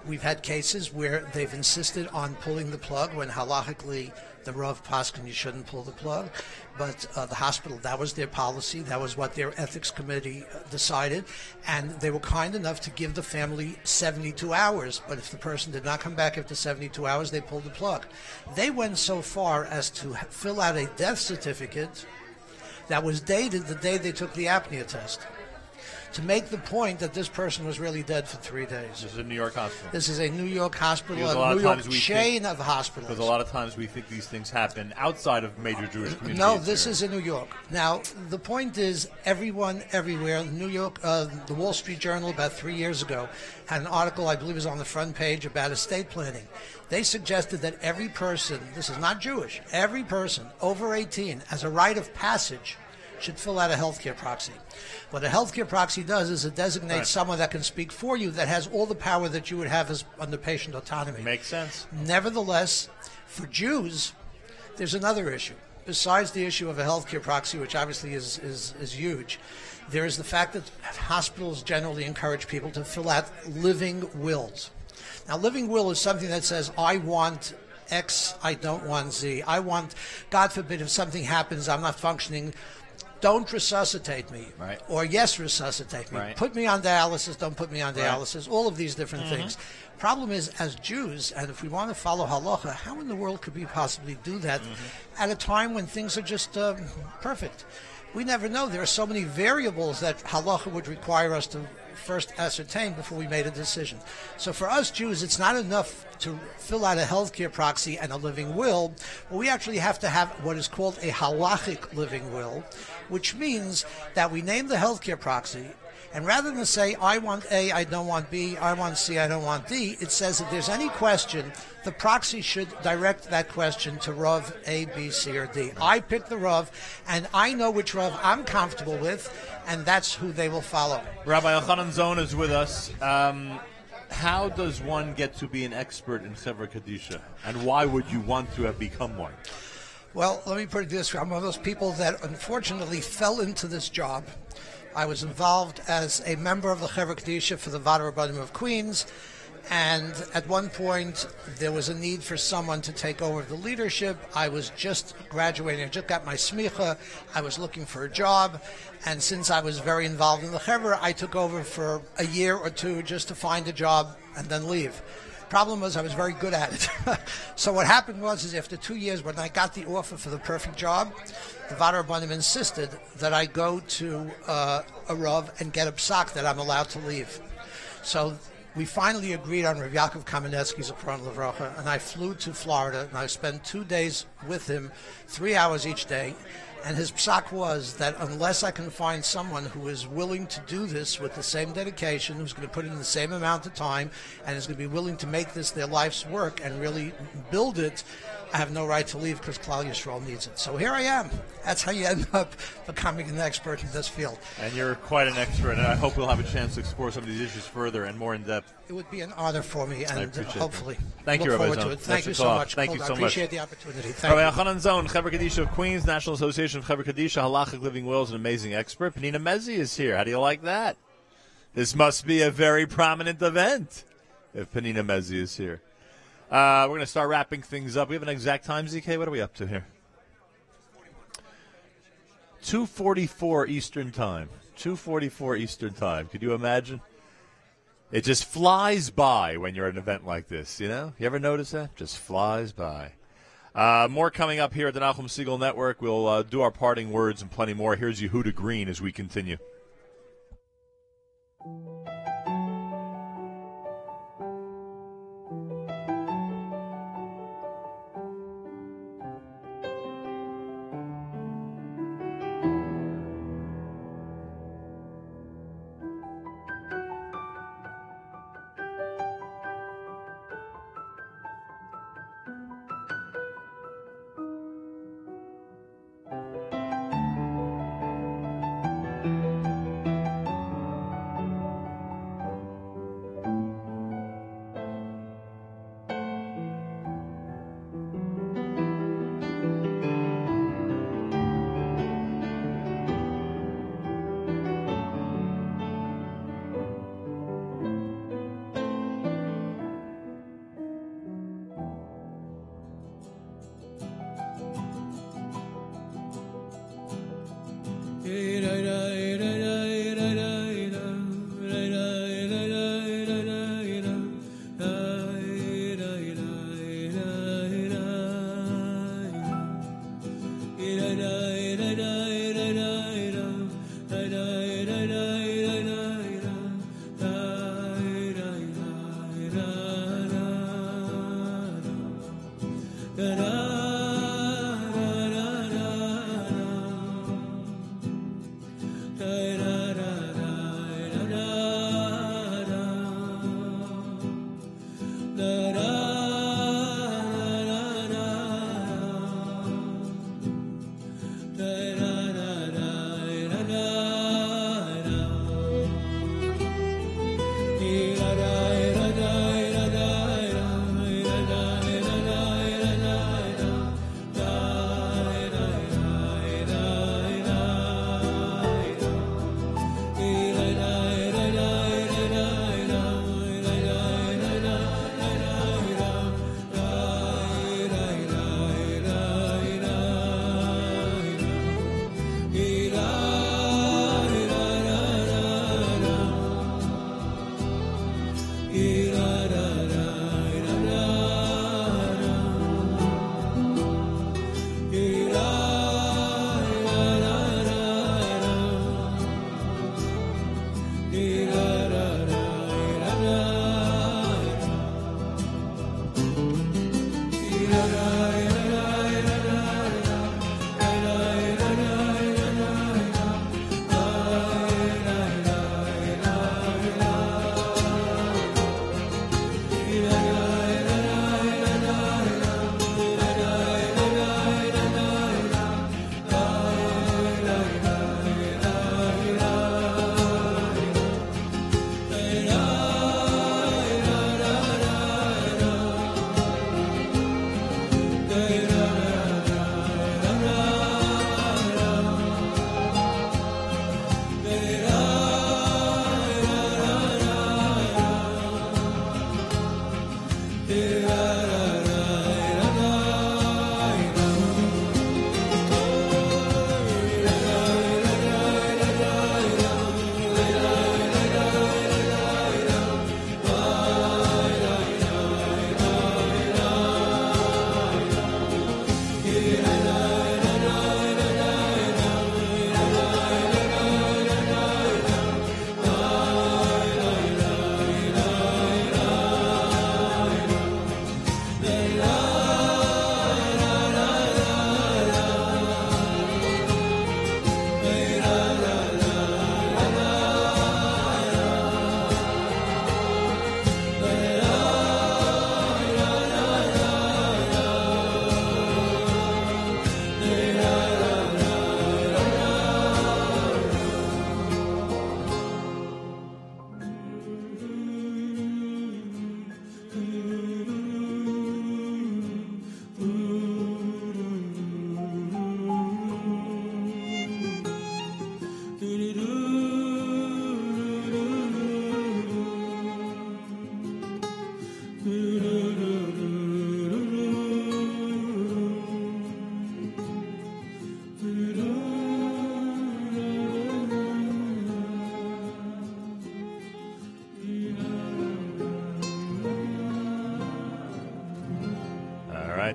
we've had cases where they've insisted on pulling the plug when halachically the Rav Paskin, you shouldn't pull the plug. But the hospital, that was their policy, that was what their ethics committee decided, and they were kind enough to give the family 72 hours, but if the person did not come back after 72 hours, they pulled the plug. They went so far as to fill out a death certificate that was dated the day they took the apnea test, to make the point that this person was really dead for 3 days. This is a New York hospital. This is a New York hospital, a New York chain of hospitals. Because a lot of times we think these things happen outside of major Jewish communities. No, this is in New York. Now, the point is, everyone, everywhere, New York, the Wall Street Journal about 3 years ago had an article, I believe it was on the front page, about estate planning. They suggested that every person, this is not Jewish, every person over 18, as a rite of passage, should fill out a healthcare proxy. What a healthcare proxy does is it designates someone that can speak for you, that has all the power that you would have as under patient autonomy. Makes sense. Nevertheless, for Jews, there's another issue. Besides the issue of a healthcare proxy, which obviously is huge, there is the fact that hospitals generally encourage people to fill out living wills. Now, living will is something that says, I want X, I don't want Z. I want, God forbid, if something happens, I'm not functioning, don't resuscitate me. Right. Or yes, resuscitate me. Right. Put me on dialysis, don't put me on dialysis. All of these different things. Problem is, as Jews, and if we want to follow halacha, how in the world could we possibly do that at a time when things are just perfect? we never know. There are so many variables that halacha would require us to first ascertain before we made a decision. So for us Jews, it's not enough to fill out a healthcare proxy and a living will. But we actually have to have what is called a halachic living will, which means that we name the healthcare proxy, and rather than say, I want A, I don't want B, I want C, I don't want D, it says if there's any question, the proxy should direct that question to Rav A, B, C, or D. I pick the Rav, and I know which Rav I'm comfortable with, and that's who they will follow. Rabbi Elchanan Zon is with us. How does one get to be an expert in Chevra Kadisha, and why would you want to have become one? Well, let me put it this way. I'm one of those people that unfortunately fell into this job. I was involved as a member of the Chevra Kadisha for the Vada Rabbanim of Queens, and at one point there was a need for someone to take over the leadership. I was just graduating. I just got my smicha. I was looking for a job, and since I was very involved in the Chevra, I took over for a year or two just to find a job and then leave. Problem was I was very good at it. So what happened was after 2 years, when I got the offer for the perfect job, the Vada Rabbanim insisted that I go to a Rav and get a psak that I'm allowed to leave. So we finally agreed on Rav Yaakov Kamenetsky's Zechron Livracha, and I flew to Florida, and I spent 2 days with him, 3 hours each day. And his psak was that unless I can find someone who is willing to do this with the same dedication, who's going to put in the same amount of time, and is going to be willing to make this their life's work and really build it, I have no right to leave because Klal Yisrael needs it. So here I am. That's how you end up becoming an expert in this field. And you're quite an expert, and I hope we'll have a chance to explore some of these issues further and more in depth. It would be an honor for me, and hopefully Thank you, look Rabbi forward Zon. to it. Thank you so much. Thank you so I much. appreciate the opportunity. Thank Rabbi you. Elchanan Zon, Chevra Kadisha of Queens, National Association of Chevra Kadisha, Halachic Living Wills, an amazing expert. Penina Mezi is here. How do you like that? This must be a very prominent event if Penina Mezi is here. We're going to start wrapping things up. We have an exact time, ZK. What are we up to here? 2:44 Eastern Time. 2:44 Eastern Time. Could you imagine? It just flies by when you're at an event like this, you know? You ever notice that? Just flies by. More coming up here at the Nachum Segal Network. We'll do our parting words and plenty more. Here's Yehuda Green as we continue.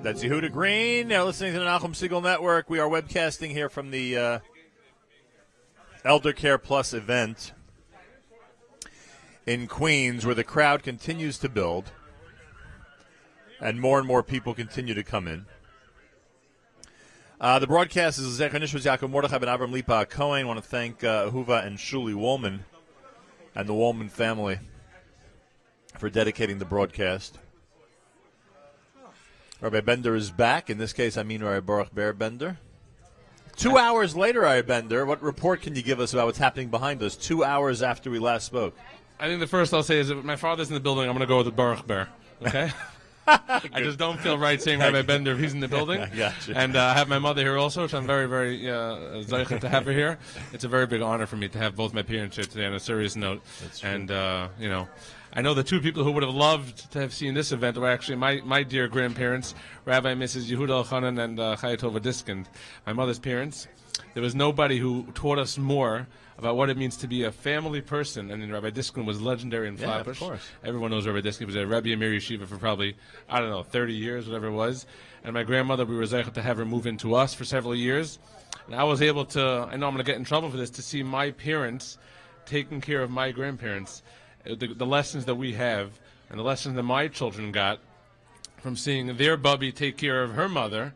that's Yehuda Green. Now listening to the Nachum Siegel Network. We are webcasting here from the ElderCare Plus event in Queens, where the crowd continues to build and more people continue to come in. The broadcast is Zecher Nishmas Yaakov Mordechai ben Avram Lipa Cohen. I want to thank Ahuva and Shuli Woolman and the Woolman family for dedicating the broadcast. Rabbi Bender is back. In this case, I mean Rabbi Baruch Ber Bender. 2 hours later, Rabbi Bender, what report can you give us about what's happening behind us 2 hours after we last spoke? I think the first I'll say is if my father's in the building, I'm going to go with the Baruch Ber. Okay? I just don't feel right saying Rabbi Bender if he's in the building. Gotcha. And I have my mother here also, which I'm very, very zeicher to have her here. It's a very big honor for me to have both my parents here today on a serious note. That's true. And, I know the two people who would have loved to have seen this event were actually my dear grandparents, Rabbi and Mrs. Yehuda Elchanan and Chayatova Diskind, my mother's parents. There was nobody who taught us more about what it means to be a family person. And then Rabbi Diskind was legendary in Flatbush. Of course. Everyone knows Rabbi Diskind. He was a Rebbe Amir Yeshiva for probably, 30 years, whatever it was. And my grandmother, we were zeicher to have her move into us for several years. And I was able to, I know I'm going to get in trouble for this, to see my parents taking care of my grandparents. The lessons that we have and the lessons that my children got from seeing their bubby take care of her mother.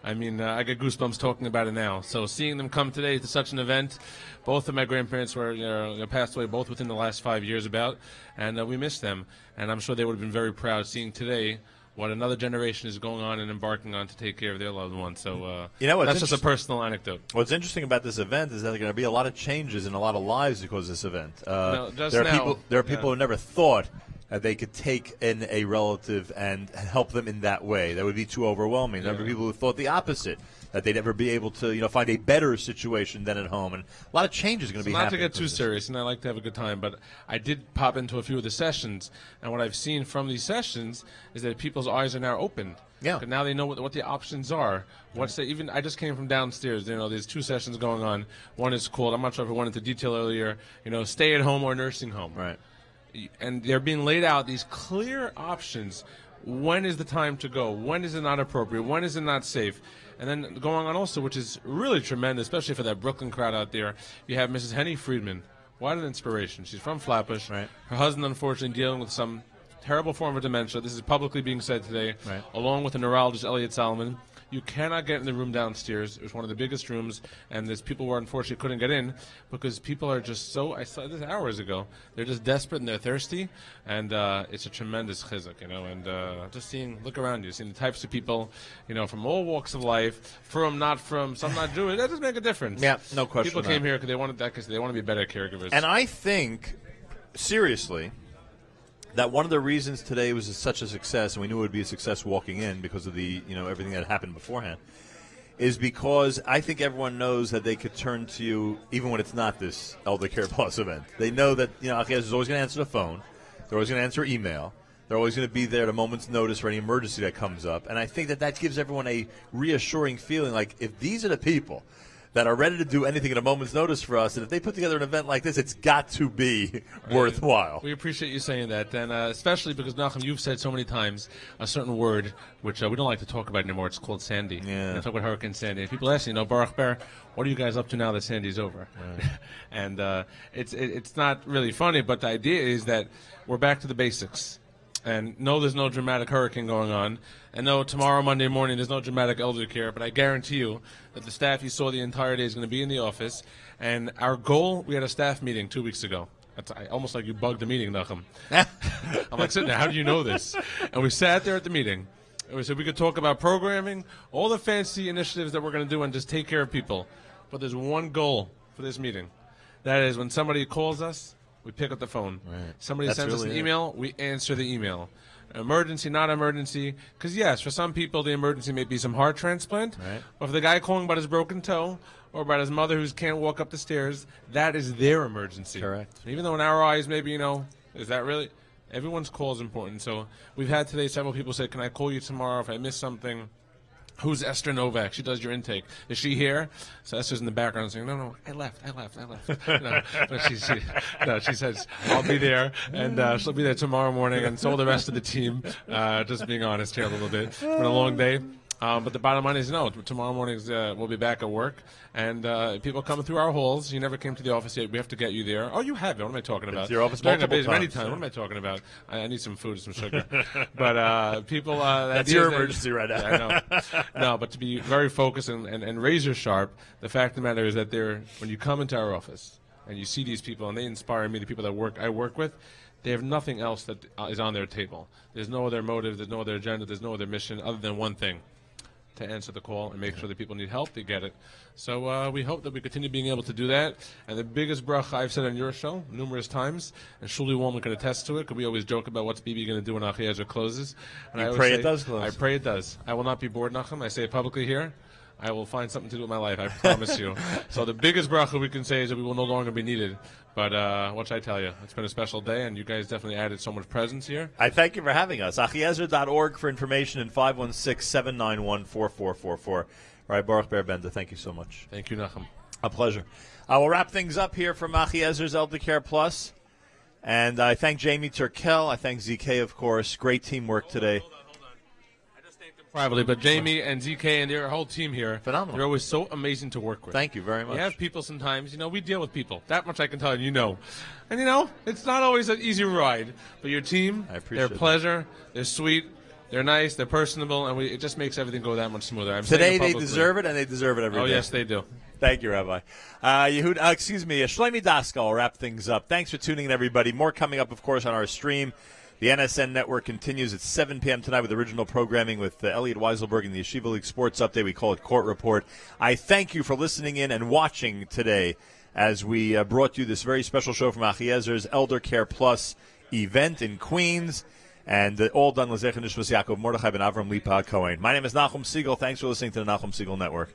I mean, I get goosebumps talking about it now. So seeing them come today to such an event, both of my grandparents were passed away both within the last 5 years about, and we miss them. And I'm sure they would have been very proud seeing today what another generation is going on and embarking on to take care of their loved ones. So that's just a personal anecdote. What's interesting about this event is that there are going to be a lot of changes in a lot of lives because of this event. There are people who never thought that they could take in a relative and help them in that way. That would be too overwhelming. There are people who thought the opposite, that they'd never be able to find a better situation than at home. And a lot of changes are going to be happening. Not to get too serious, and I like to have a good time, but I did pop into a few of the sessions, and what I've seen from these sessions is that people's eyes are now opened. Yeah. Now they know what the options are. I just came from downstairs. There's two sessions going on. One is called, I'm not sure if I went into detail earlier, stay at home or nursing home. Right. And they're being laid out these clear options. When is the time to go? When is it not appropriate? When is it not safe? And then going on also, which is really tremendous, especially for that Brooklyn crowd out there, you have Mrs. Henny Friedman. What an inspiration. She's from Flatbush. Right. Her husband, unfortunately, dealing with some terrible form of dementia. This is publicly being said today, along with the neurologist, Elliot Solomon. You cannot get in the room downstairs. It was one of the biggest rooms, and there's people who unfortunately couldn't get in because people are just so, I saw this hours ago, they're just desperate and they're thirsty, and it's a tremendous chizuk, and just look around you, seeing the types of people, from all walks of life, some not Jewish, that does make a difference. Yeah, no question. People came here because they wanted that because they want to be better caregivers. And I think, seriously, that one of the reasons today was such a success, and we knew it would be a success walking in because of the everything that happened beforehand, is because I think everyone knows that they could turn to you even when it's not this ElderCare Plus event. They know that Achiezer is always going to answer the phone, they're always going to answer email, they're always going to be there at a moment's notice for any emergency that comes up, and I think that gives everyone a reassuring feeling like if these are the people that are ready to do anything at a moment's notice for us, and if they put together an event like this, it's got to be worthwhile. We appreciate you saying that, and especially because, Nachum, you've said so many times a certain word, which we don't like to talk about anymore. It's called Sandy. Yeah. Talk about Hurricane Sandy. And people ask, Baruch Ber, what are you guys up to now that Sandy's over? Right. And it's not really funny, but the idea is that we're back to the basics. And no, there's no dramatic hurricane going on. And no, tomorrow, Monday morning, there's no dramatic ElderCare. But I guarantee you that the staff you saw the entire day is going to be in the office. And our goal, we had a staff meeting 2 weeks ago. Almost like you bugged the meeting, Nachum. I'm like sitting there, how do you know this? And we sat there at the meeting. And we said we could talk about programming, all the fancy initiatives that we're going to do, and just take care of people. But there's one goal for this meeting. That is when somebody calls us, we pick up the phone. Right. Somebody sends us an email, we answer the email. Emergency, not emergency. Because, yes, for some people, the emergency may be some heart transplant. Right. Or for the guy calling about his broken toe or about his mother who can't walk up the stairs, that is their emergency. Correct. Even though in our eyes, maybe, is that really? Everyone's call is important. So we've had today several people say, can I call you tomorrow if I miss something? Who's Esther Novak? She does your intake. Is she here? So Esther's in the background saying, no, I left. No, she says, I'll be there, and she'll be there tomorrow morning, and so will the rest of the team. Just being honest here a little bit. It's been a long day. But the bottom line is, no, tomorrow morning we'll be back at work, and people coming through our halls. You never came to the office yet. We have to get you there. Oh, you have it. What am I talking about? It's your office During the multiple business, many times. times. What am I talking about? I need some food and some sugar. But people... That's your emergency right now. Yeah, I know. No, but to be very focused and razor sharp, the fact of the matter is that when you come into our office and you see these people, and they inspire me, the people that I work with, they have nothing else that is on their table. There's no other motive, there's no other agenda, there's no other mission other than one thing: to answer the call and make sure that people need help, they get it. So we hope that we continue being able to do that. And the biggest bracha I've said on your show numerous times, and Shuli Woolman can attest to it, because we always joke about what's Bibi going to do when Achiezer closes. And You I always pray say, it does close. I pray it does. I will not be bored, Nachum. I say it publicly here. I will find something to do with my life, I promise you. So the biggest bracha we can say is that we will no longer be needed. But what should I tell you? It's been a special day, and you guys definitely added so much presence here. I thank you for having us. Achiezer.org for information, and 516-791-4444. All right, Baruch Ber Benda, thank you so much. Thank you, Nachum. A pleasure. We'll wrap things up here from Achiezer's ElderCare Plus. And I thank Jamie Turkel. I thank ZK, of course. Great teamwork today. Privately, but Jamie and ZK and their whole team here, phenomenal. They're always so amazing to work with. Thank you very much. We have people sometimes, we deal with people. That much I can tell you, And it's not always an easy ride. But your team, they're pleasure, they're sweet, they're nice, they're personable, and it just makes everything go that much smoother. Today they deserve it, and they deserve it every day. Oh, yes, they do. Thank you, Rabbi. Shlomi Daskal will wrap things up. Thanks for tuning in, everybody. More coming up, of course, on our stream. The NSN Network continues at 7 p.m. tonight with original programming with Elliot Weiselberg and the Yeshiva League Sports Update. We call it Court Report. I thank you for listening in and watching today as we brought you this very special show from Achiezer's ElderCare Plus event in Queens. And all done L'Zech Nishmas Yaakov Mordechai ben Avram Lipa Cohen. My name is Nachum Siegel. Thanks for listening to the Nachum Siegel Network.